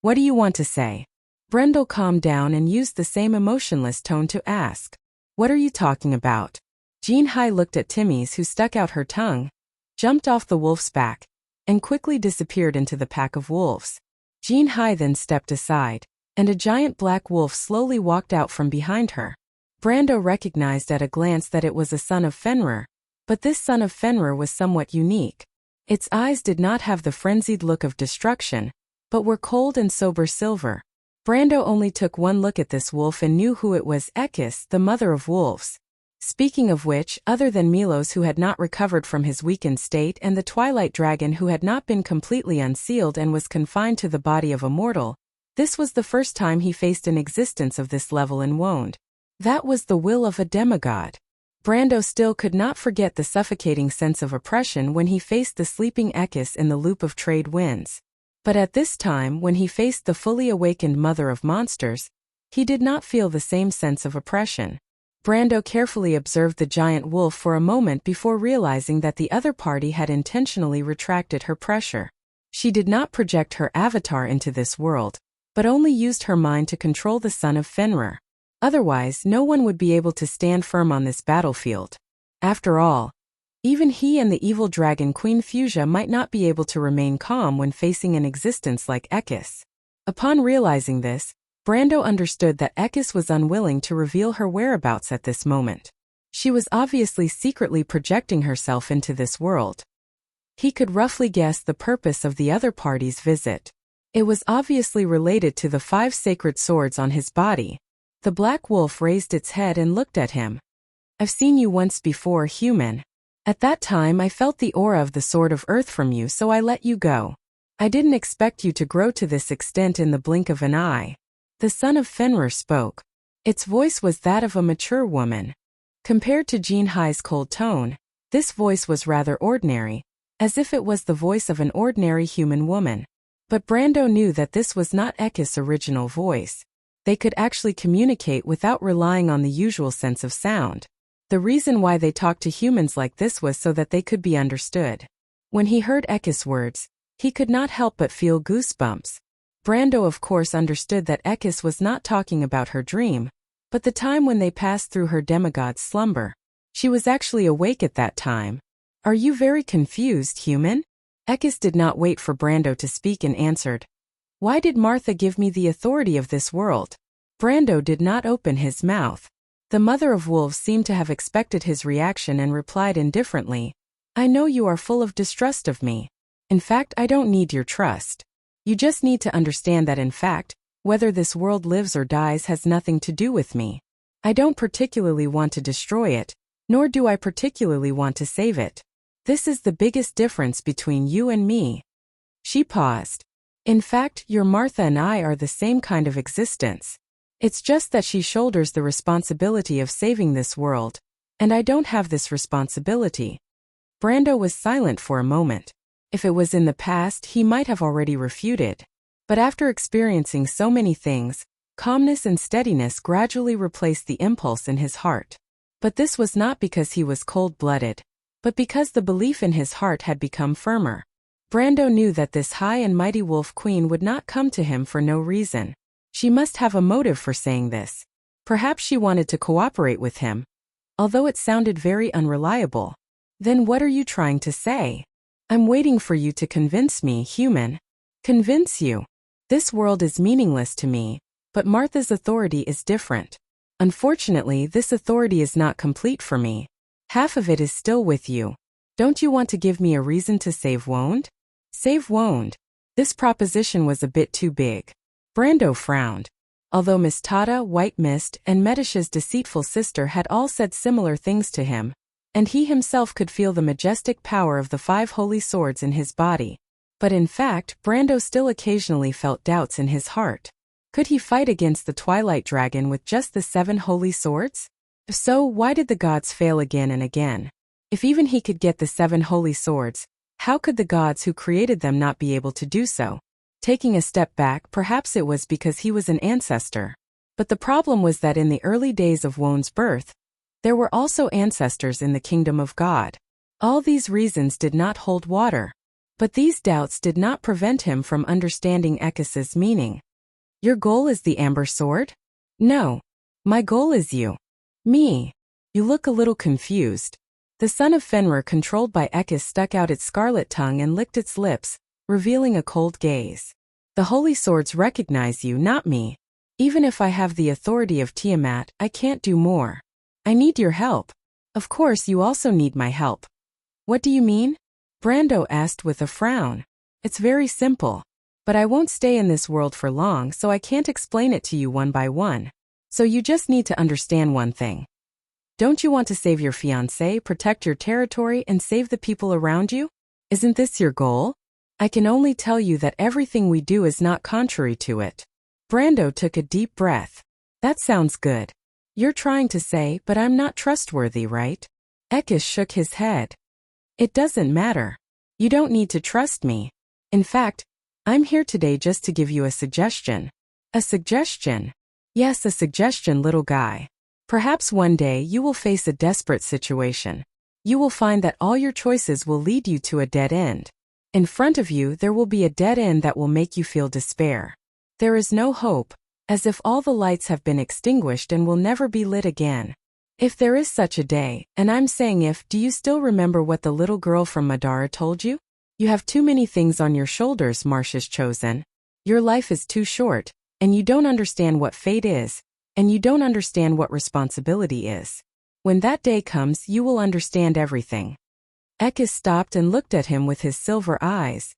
What do you want to say? Brendel calmed down and used the same emotionless tone to ask. What are you talking about? Jean Hai looked at Timmy's, who stuck out her tongue, jumped off the wolf's back, and quickly disappeared into the pack of wolves. Jean Hai then stepped aside, and a giant black wolf slowly walked out from behind her. Brando recognized at a glance that it was a son of Fenrir, but this son of Fenrir was somewhat unique. Its eyes did not have the frenzied look of destruction, but were cold and sober silver. Brando only took one look at this wolf and knew who it was: Ekis, the mother of wolves. Speaking of which, other than Milos, who had not recovered from his weakened state, and the Twilight Dragon, who had not been completely unsealed and was confined to the body of a mortal, this was the first time he faced an existence of this level and wound. That was the will of a demigod. Brando still could not forget the suffocating sense of oppression when he faced the sleeping Ekis in the loop of trade winds. But at this time, when he faced the fully awakened mother of monsters, he did not feel the same sense of oppression. Brando carefully observed the giant wolf for a moment before realizing that the other party had intentionally retracted her pressure. She did not project her avatar into this world, but only used her mind to control the son of Fenrir. Otherwise, no one would be able to stand firm on this battlefield. After all, even he and the evil dragon Queen Fuchsia might not be able to remain calm when facing an existence like Ekis. Upon realizing this, Brando understood that Ekis was unwilling to reveal her whereabouts at this moment. She was obviously secretly projecting herself into this world. He could roughly guess the purpose of the other party's visit. It was obviously related to the 5 sacred swords on his body. The black wolf raised its head and looked at him. I've seen you once before, human. At that time I felt the aura of the Sword of Earth from you, so I let you go. I didn't expect you to grow to this extent in the blink of an eye. The son of Fenrir spoke. Its voice was that of a mature woman. Compared to Jean Hai's cold tone, this voice was rather ordinary, as if it was the voice of an ordinary human woman. But Brando knew that this was not Ekis' original voice. They could actually communicate without relying on the usual sense of sound. The reason why they talked to humans like this was so that they could be understood. When he heard Ekis' words, he could not help but feel goosebumps. Brando of course understood that Ekis was not talking about her dream, but the time when they passed through her demigod's slumber. She was actually awake at that time. Are you very confused, human? Ekis did not wait for Brando to speak and answered. Why did Martha give me the authority of this world? Brando did not open his mouth. The mother of wolves seemed to have expected his reaction and replied indifferently. I know you are full of distrust of me. In fact, I don't need your trust. You just need to understand that in fact, whether this world lives or dies has nothing to do with me. I don't particularly want to destroy it, nor do I particularly want to save it. This is the biggest difference between you and me. She paused. In fact, your Martha and I are the same kind of existence. It's just that she shoulders the responsibility of saving this world, and I don't have this responsibility. Brando was silent for a moment. If it was in the past, he might have already refuted. But after experiencing so many things, calmness and steadiness gradually replaced the impulse in his heart. But this was not because he was cold-blooded, but because the belief in his heart had become firmer. Brando knew that this high and mighty wolf queen would not come to him for no reason. She must have a motive for saying this. Perhaps she wanted to cooperate with him, although it sounded very unreliable. Then what are you trying to say? I'm waiting for you to convince me, human. Convince you. This world is meaningless to me, but Martha's authority is different. Unfortunately, this authority is not complete for me. Half of it is still with you. Don't you want to give me a reason to save Wound? Save Wound. This proposition was a bit too big. Brando frowned. Although Miss Tada, White Mist, and Medicia's deceitful sister had all said similar things to him, and he himself could feel the majestic power of the 5 holy swords in his body. But in fact, Brando still occasionally felt doubts in his heart. Could he fight against the Twilight Dragon with just the 7 holy swords? If so, why did the gods fail again and again? If even he could get the 7 holy swords, how could the gods who created them not be able to do so? Taking a step back, perhaps it was because he was an ancestor. But the problem was that in the early days of Won's birth, there were also ancestors in the kingdom of God. All these reasons did not hold water. But these doubts did not prevent him from understanding Ekis's meaning. Your goal is the amber sword? No. My goal is you. Me. You look a little confused. The son of Fenrir, controlled by Ekis, stuck out its scarlet tongue and licked its lips, revealing a cold gaze. The holy swords recognize you, not me. Even if I have the authority of Tiamat, I can't do more. I need your help. Of course you also need my help. What do you mean? Brando asked with a frown. It's very simple. But I won't stay in this world for long, so I can't explain it to you one by one. So you just need to understand one thing. Don't you want to save your fiancé, protect your territory, and save the people around you? Isn't this your goal? I can only tell you that everything we do is not contrary to it. Brando took a deep breath. That sounds good. You're trying to say, but I'm not trustworthy, right? Ekis shook his head. It doesn't matter. You don't need to trust me. In fact, I'm here today just to give you a suggestion. A suggestion? Yes, a suggestion, little guy. Perhaps one day you will face a desperate situation. You will find that all your choices will lead you to a dead end. In front of you there will be a dead end that will make you feel despair. There is no hope, as if all the lights have been extinguished and will never be lit again. If there is such a day, and I'm saying if, do you still remember what the little girl from Madara told you? You have too many things on your shoulders, Marcia's chosen. Your life is too short, and you don't understand what fate is, and you don't understand what responsibility is. When that day comes, you will understand everything. Ekis stopped and looked at him with his silver eyes.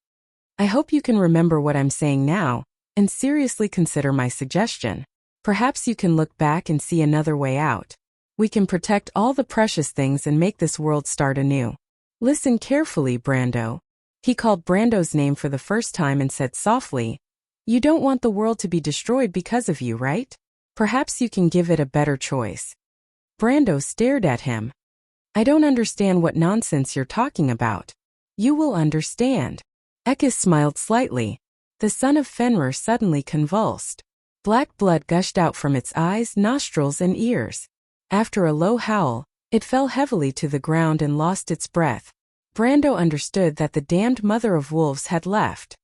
I hope you can remember what I'm saying now, and seriously consider my suggestion. Perhaps you can look back and see another way out. We can protect all the precious things and make this world start anew. Listen carefully, Brando. He called Brando's name for the first time and said softly, You don't want the world to be destroyed because of you, right? Perhaps you can give it a better choice. Brando stared at him. I don't understand what nonsense you're talking about. You will understand. Ekis smiled slightly. The son of Fenrir suddenly convulsed. Black blood gushed out from its eyes, nostrils, and ears. After a low howl, it fell heavily to the ground and lost its breath. Brando understood that the damned mother of wolves had left.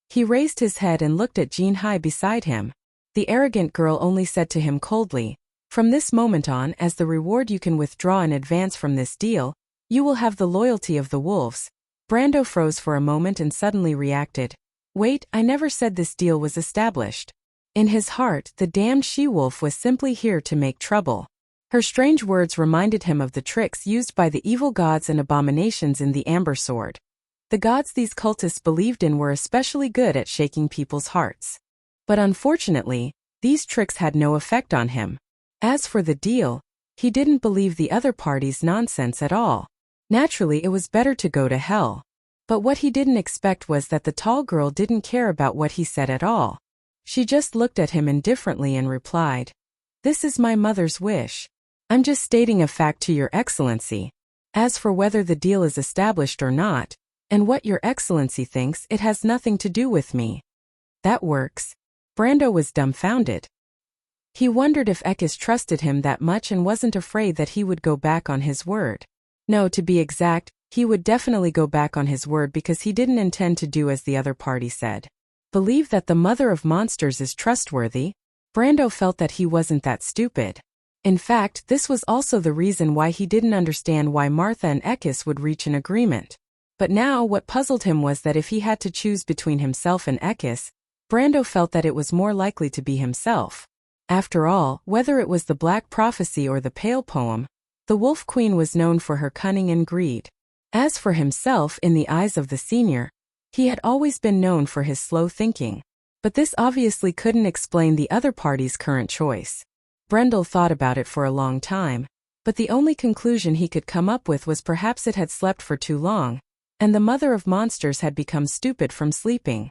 He raised his head and looked at Jinhai beside him. The arrogant girl only said to him coldly, From this moment on, as the reward you can withdraw in advance from this deal, you will have the loyalty of the wolves. Brando froze for a moment and suddenly reacted. Wait, I never said this deal was established. In his heart, the damned she-wolf was simply here to make trouble. Her strange words reminded him of the tricks used by the evil gods and abominations in the Amber Sword. The gods these cultists believed in were especially good at shaking people's hearts. But unfortunately, these tricks had no effect on him. As for the deal, he didn't believe the other party's nonsense at all. Naturally, it was better to go to hell. But what he didn't expect was that the tall girl didn't care about what he said at all. She just looked at him indifferently and replied, This is my mother's wish. I'm just stating a fact to your excellency. As for whether the deal is established or not, and what your excellency thinks, it has nothing to do with me. That works. Brando was dumbfounded. He wondered if Ekis trusted him that much and wasn't afraid that he would go back on his word. No, to be exact, he would definitely go back on his word because he didn't intend to do as the other party said. Believe that the mother of monsters is trustworthy? Brando felt that he wasn't that stupid. In fact, this was also the reason why he didn't understand why Martha and Ekis would reach an agreement. But now what puzzled him was that if he had to choose between himself and Ekis, Brando felt that it was more likely to be himself. After all, whether it was the Black Prophecy or the Pale Poem, the Wolf Queen was known for her cunning and greed. As for himself, in the eyes of the senior, he had always been known for his slow thinking. But this obviously couldn't explain the other party's current choice. Brendel thought about it for a long time, but the only conclusion he could come up with was perhaps it had slept for too long, and the mother of monsters had become stupid from sleeping.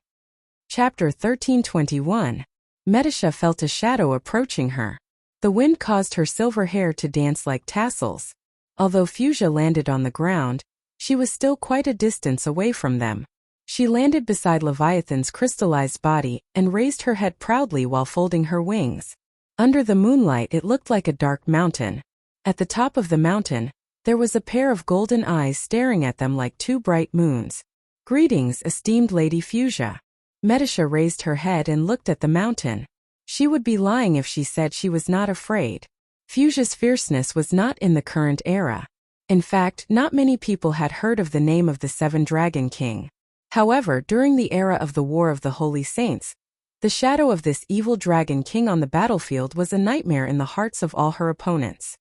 Chapter 1321. Medisha felt a shadow approaching her. The wind caused her silver hair to dance like tassels. Although Fuchsia landed on the ground, she was still quite a distance away from them. She landed beside Leviathan's crystallized body and raised her head proudly while folding her wings. Under the moonlight it looked like a dark mountain. At the top of the mountain, there was a pair of golden eyes staring at them like two bright moons. "Greetings, esteemed Lady Fuchsia." Medisha raised her head and looked at the mountain. She would be lying if she said she was not afraid. Fuchsia's fierceness was not in the current era. In fact, not many people had heard of the name of the Seven Dragon King. However, during the era of the War of the Holy Saints, the shadow of this evil dragon king on the battlefield was a nightmare in the hearts of all her opponents.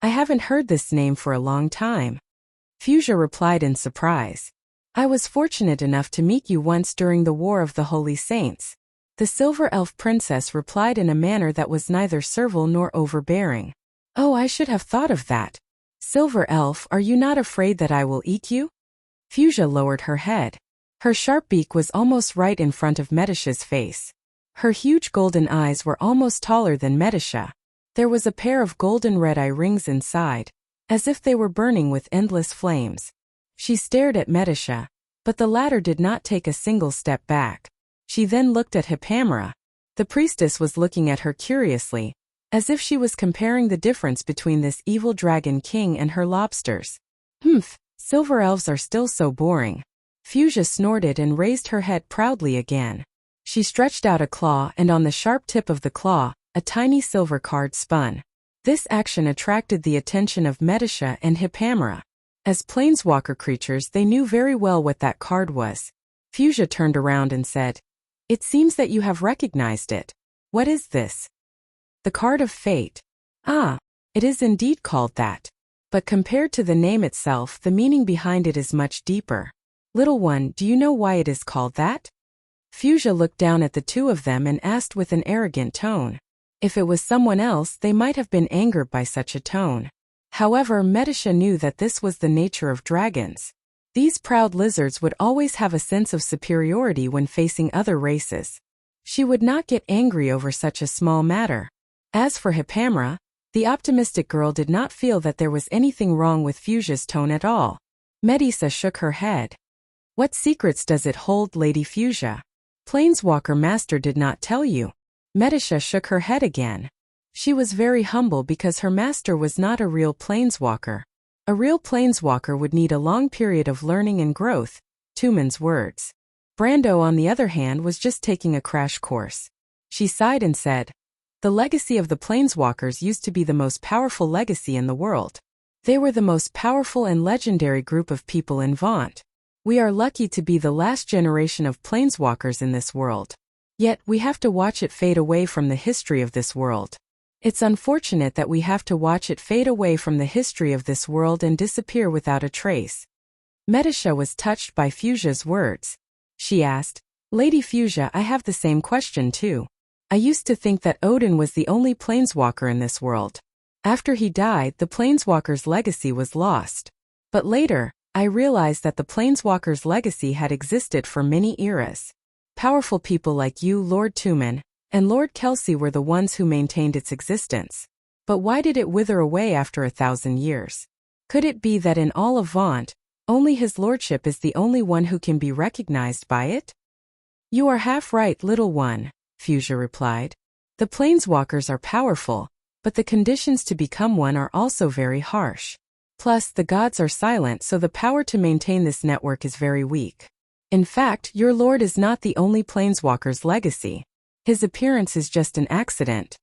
I haven't heard this name for a long time. Fuchsia replied in surprise. "I was fortunate enough to meet you once during the War of the Holy Saints." The Silver Elf Princess replied in a manner that was neither servile nor overbearing. "Oh, I should have thought of that. Silver Elf, are you not afraid that I will eat you?" Fuchsia lowered her head. Her sharp beak was almost right in front of Medisha's face. Her huge golden eyes were almost taller than Medisha. There was a pair of golden red eye rings inside, as if they were burning with endless flames. She stared at Medisha, but the latter did not take a single step back. She then looked at Hippamera. The priestess was looking at her curiously, as if she was comparing the difference between this evil dragon king and her lobsters. Silver elves are still so boring." Fuchsia snorted and raised her head proudly again. She stretched out a claw, and on the sharp tip of the claw, a tiny silver card spun. This action attracted the attention of Medisha and Hippamera. As planeswalker creatures, they knew very well what that card was. Fuchsia turned around and said, "It seems that you have recognized it. What is this?" "The card of fate." "Ah, it is indeed called that. But compared to the name itself, the meaning behind it is much deeper. Little one, do you know why it is called that?" Fuchsia looked down at the two of them and asked with an arrogant tone. If it was someone else, they might have been angered by such a tone. However, Medisha knew that this was the nature of dragons. These proud lizards would always have a sense of superiority when facing other races. She would not get angry over such a small matter. As for Hippamera, the optimistic girl did not feel that there was anything wrong with Fuchsia's tone at all. Medisha shook her head. "What secrets does it hold, Lady Fuchsia? Planeswalker Master did not tell you." Medisha shook her head again. She was very humble because her master was not a real planeswalker. A real planeswalker would need a long period of learning and growth, Tumen's words. Brando, on the other hand, was just taking a crash course. She sighed and said, "The legacy of the planeswalkers used to be the most powerful legacy in the world. They were the most powerful and legendary group of people in Vaunt. We are lucky to be the last generation of planeswalkers in this world. Yet, we have to watch it fade away from the history of this world. It's unfortunate that we have to watch it fade away from the history of this world and disappear without a trace." Medisha was touched by Fuchsia's words. She asked, "Lady Fuchsia, I have the same question too. I used to think that Odin was the only planeswalker in this world. After he died, the planeswalker's legacy was lost. But later, I realized that the planeswalker's legacy had existed for many eras. Powerful people like you, Lord Tumen, and Lord Kelsey were the ones who maintained its existence. But why did it wither away after 1,000 years? Could it be that in all of Vaunt, only his lordship is the only one who can be recognized by it?" "You are half right, little one," Fuchsia replied. "The planeswalkers are powerful, but the conditions to become one are also very harsh. Plus, the gods are silent, so the power to maintain this network is very weak. In fact, your lord is not the only planeswalker's legacy. His appearance is just an accident."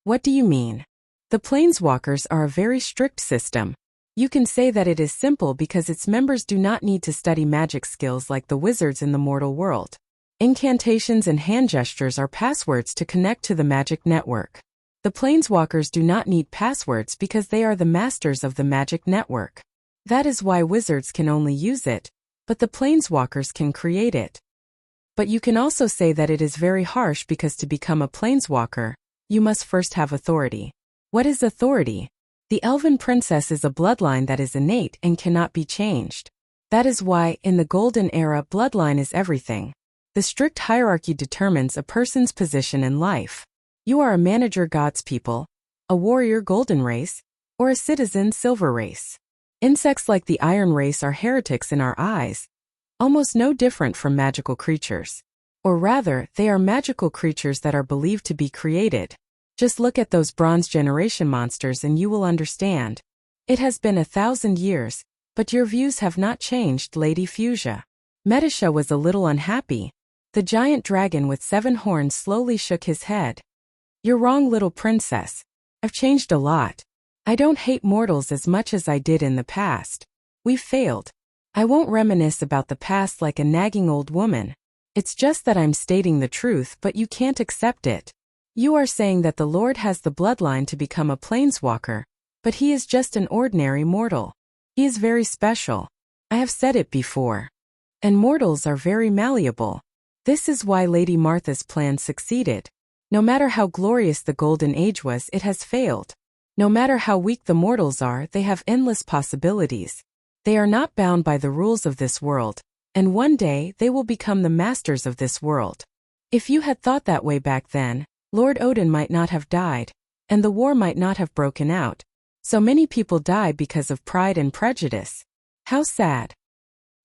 "What do you mean?" "The planeswalkers are a very strict system. You can say that it is simple because its members do not need to study magic skills like the wizards in the mortal world. Incantations and hand gestures are passwords to connect to the magic network. The planeswalkers do not need passwords because they are the masters of the magic network. That is why wizards can only use it, but the planeswalkers can create it. But you can also say that it is very harsh because to become a planeswalker, you must first have authority." "What is authority?" "The elven princess is a bloodline that is innate and cannot be changed. That is why, in the Golden Era, bloodline is everything. The strict hierarchy determines a person's position in life. You are a manager God's people, a warrior golden race, or a citizen silver race. Insects like the iron race are heretics in our eyes, almost no different from magical creatures. Or rather, they are magical creatures that are believed to be created. Just look at those Bronze Generation monsters and you will understand. It has been 1,000 years, but your views have not changed, Lady Fuchsia. Medisha was a little unhappy. The giant dragon with 7 horns slowly shook his head. You're wrong, little princess. I've changed a lot. I don't hate mortals as much as I did in the past. We've failed. I won't reminisce about the past like a nagging old woman. It's just that I'm stating the truth, but you can't accept it. You are saying that the Lord has the bloodline to become a planeswalker, but he is just an ordinary mortal. He is very special. I have said it before. And mortals are very malleable. This is why Lady Martha's plan succeeded. No matter how glorious the Golden Age was, it has failed. No matter how weak the mortals are, they have endless possibilities. They are not bound by the rules of this world, and one day they will become the masters of this world. If you had thought that way back then, Lord Odin might not have died, and the war might not have broken out. So many people die because of pride and prejudice. How sad.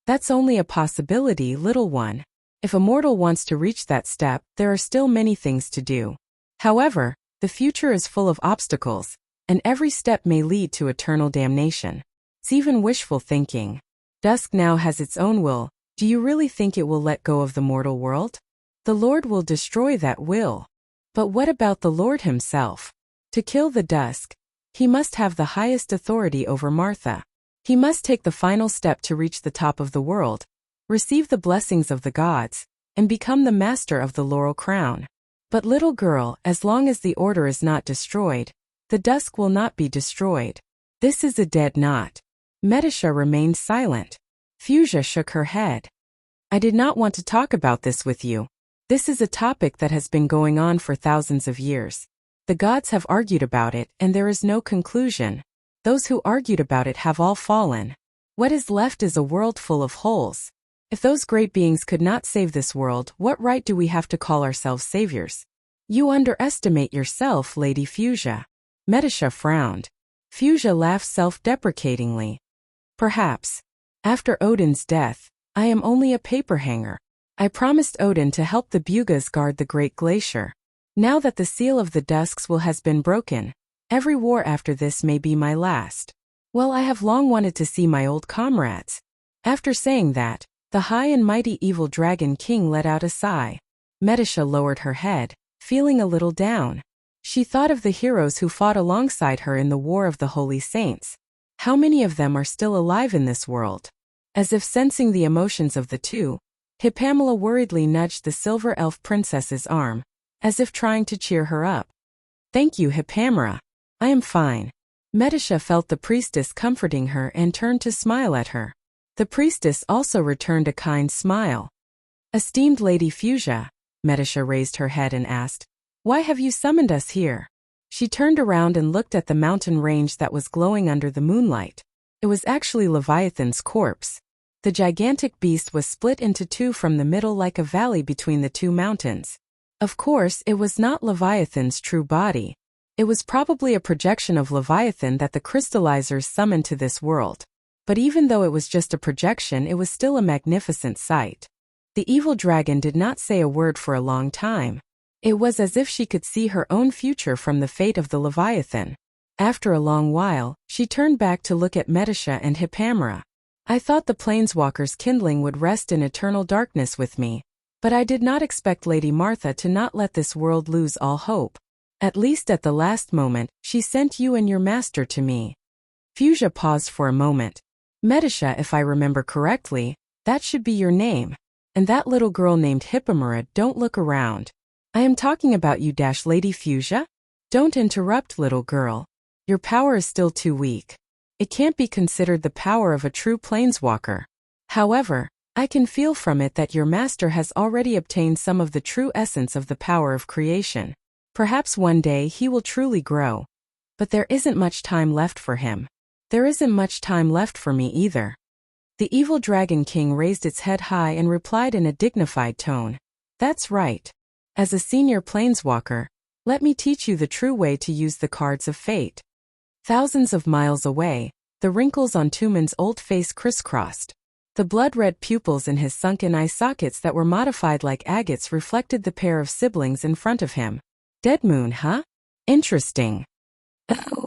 That's only a possibility, little one. If a mortal wants to reach that step, there are still many things to do. However, the future is full of obstacles, and every step may lead to eternal damnation. It's even wishful thinking. Dusk now has its own will. Do you really think it will let go of the mortal world? The Lord will destroy that will. But what about the Lord himself? To kill the Dusk, he must have the highest authority over Martha. He must take the final step to reach the top of the world, receive the blessings of the gods, and become the master of the laurel crown. But little girl, as long as the order is not destroyed, the Dusk will not be destroyed. This is a dead knot. Medisha remained silent. Fuchsia shook her head. I did not want to talk about this with you. This is a topic that has been going on for thousands of years. The gods have argued about it, and there is no conclusion. Those who argued about it have all fallen. What is left is a world full of holes. If those great beings could not save this world, what right do we have to call ourselves saviors? You underestimate yourself, Lady Fuchsia. Medisha frowned. Fuchsia laughed self-deprecatingly. Perhaps. After Odin's death, I am only a paper hanger. I promised Odin to help the Bugas guard the great glacier. Now that the seal of the Dusks has been broken, every war after this may be my last. Well, I have long wanted to see my old comrades. After saying that, the high and mighty evil dragon king let out a sigh. Medisha lowered her head, feeling a little down. She thought of the heroes who fought alongside her in the War of the Holy Saints. How many of them are still alive in this world? As if sensing the emotions of the two, Hippamela worriedly nudged the silver elf princess's arm, as if trying to cheer her up. Thank you, Hippamela. I am fine. Medisha felt the priestess comforting her and turned to smile at her. The priestess also returned a kind smile. Esteemed Lady Fuchsia, Medisha raised her head and asked, why have you summoned us here? She turned around and looked at the mountain range that was glowing under the moonlight. It was actually Leviathan's corpse. The gigantic beast was split into two from the middle like a valley between the two mountains. Of course, it was not Leviathan's true body. It was probably a projection of Leviathan that the crystallizers summoned to this world. But even though it was just a projection, it was still a magnificent sight. The evil dragon did not say a word for a long time. It was as if she could see her own future from the fate of the Leviathan. After a long while, she turned back to look at Medisha and Hippamela. I thought the Planeswalker's kindling would rest in eternal darkness with me, but I did not expect Lady Martha to not let this world lose all hope. At least at the last moment, she sent you and your master to me. Fuchsia paused for a moment. Medisha, if I remember correctly, that should be your name. And that little girl named Hippamela, don't look around. I am talking about you, Lady Fuchsia. Don't interrupt, little girl. Your power is still too weak. It can't be considered the power of a true planeswalker. However, I can feel from it that your master has already obtained some of the true essence of the power of creation. Perhaps one day he will truly grow. But there isn't much time left for him. There isn't much time left for me either. The evil Dragon King raised its head high and replied in a dignified tone. That's right. As a senior planeswalker, let me teach you the true way to use the cards of fate. Thousands of miles away, the wrinkles on Tuman's old face crisscrossed. The blood-red pupils in his sunken eye sockets that were modified like agates reflected the pair of siblings in front of him. Dead moon, huh? Interesting. Oh,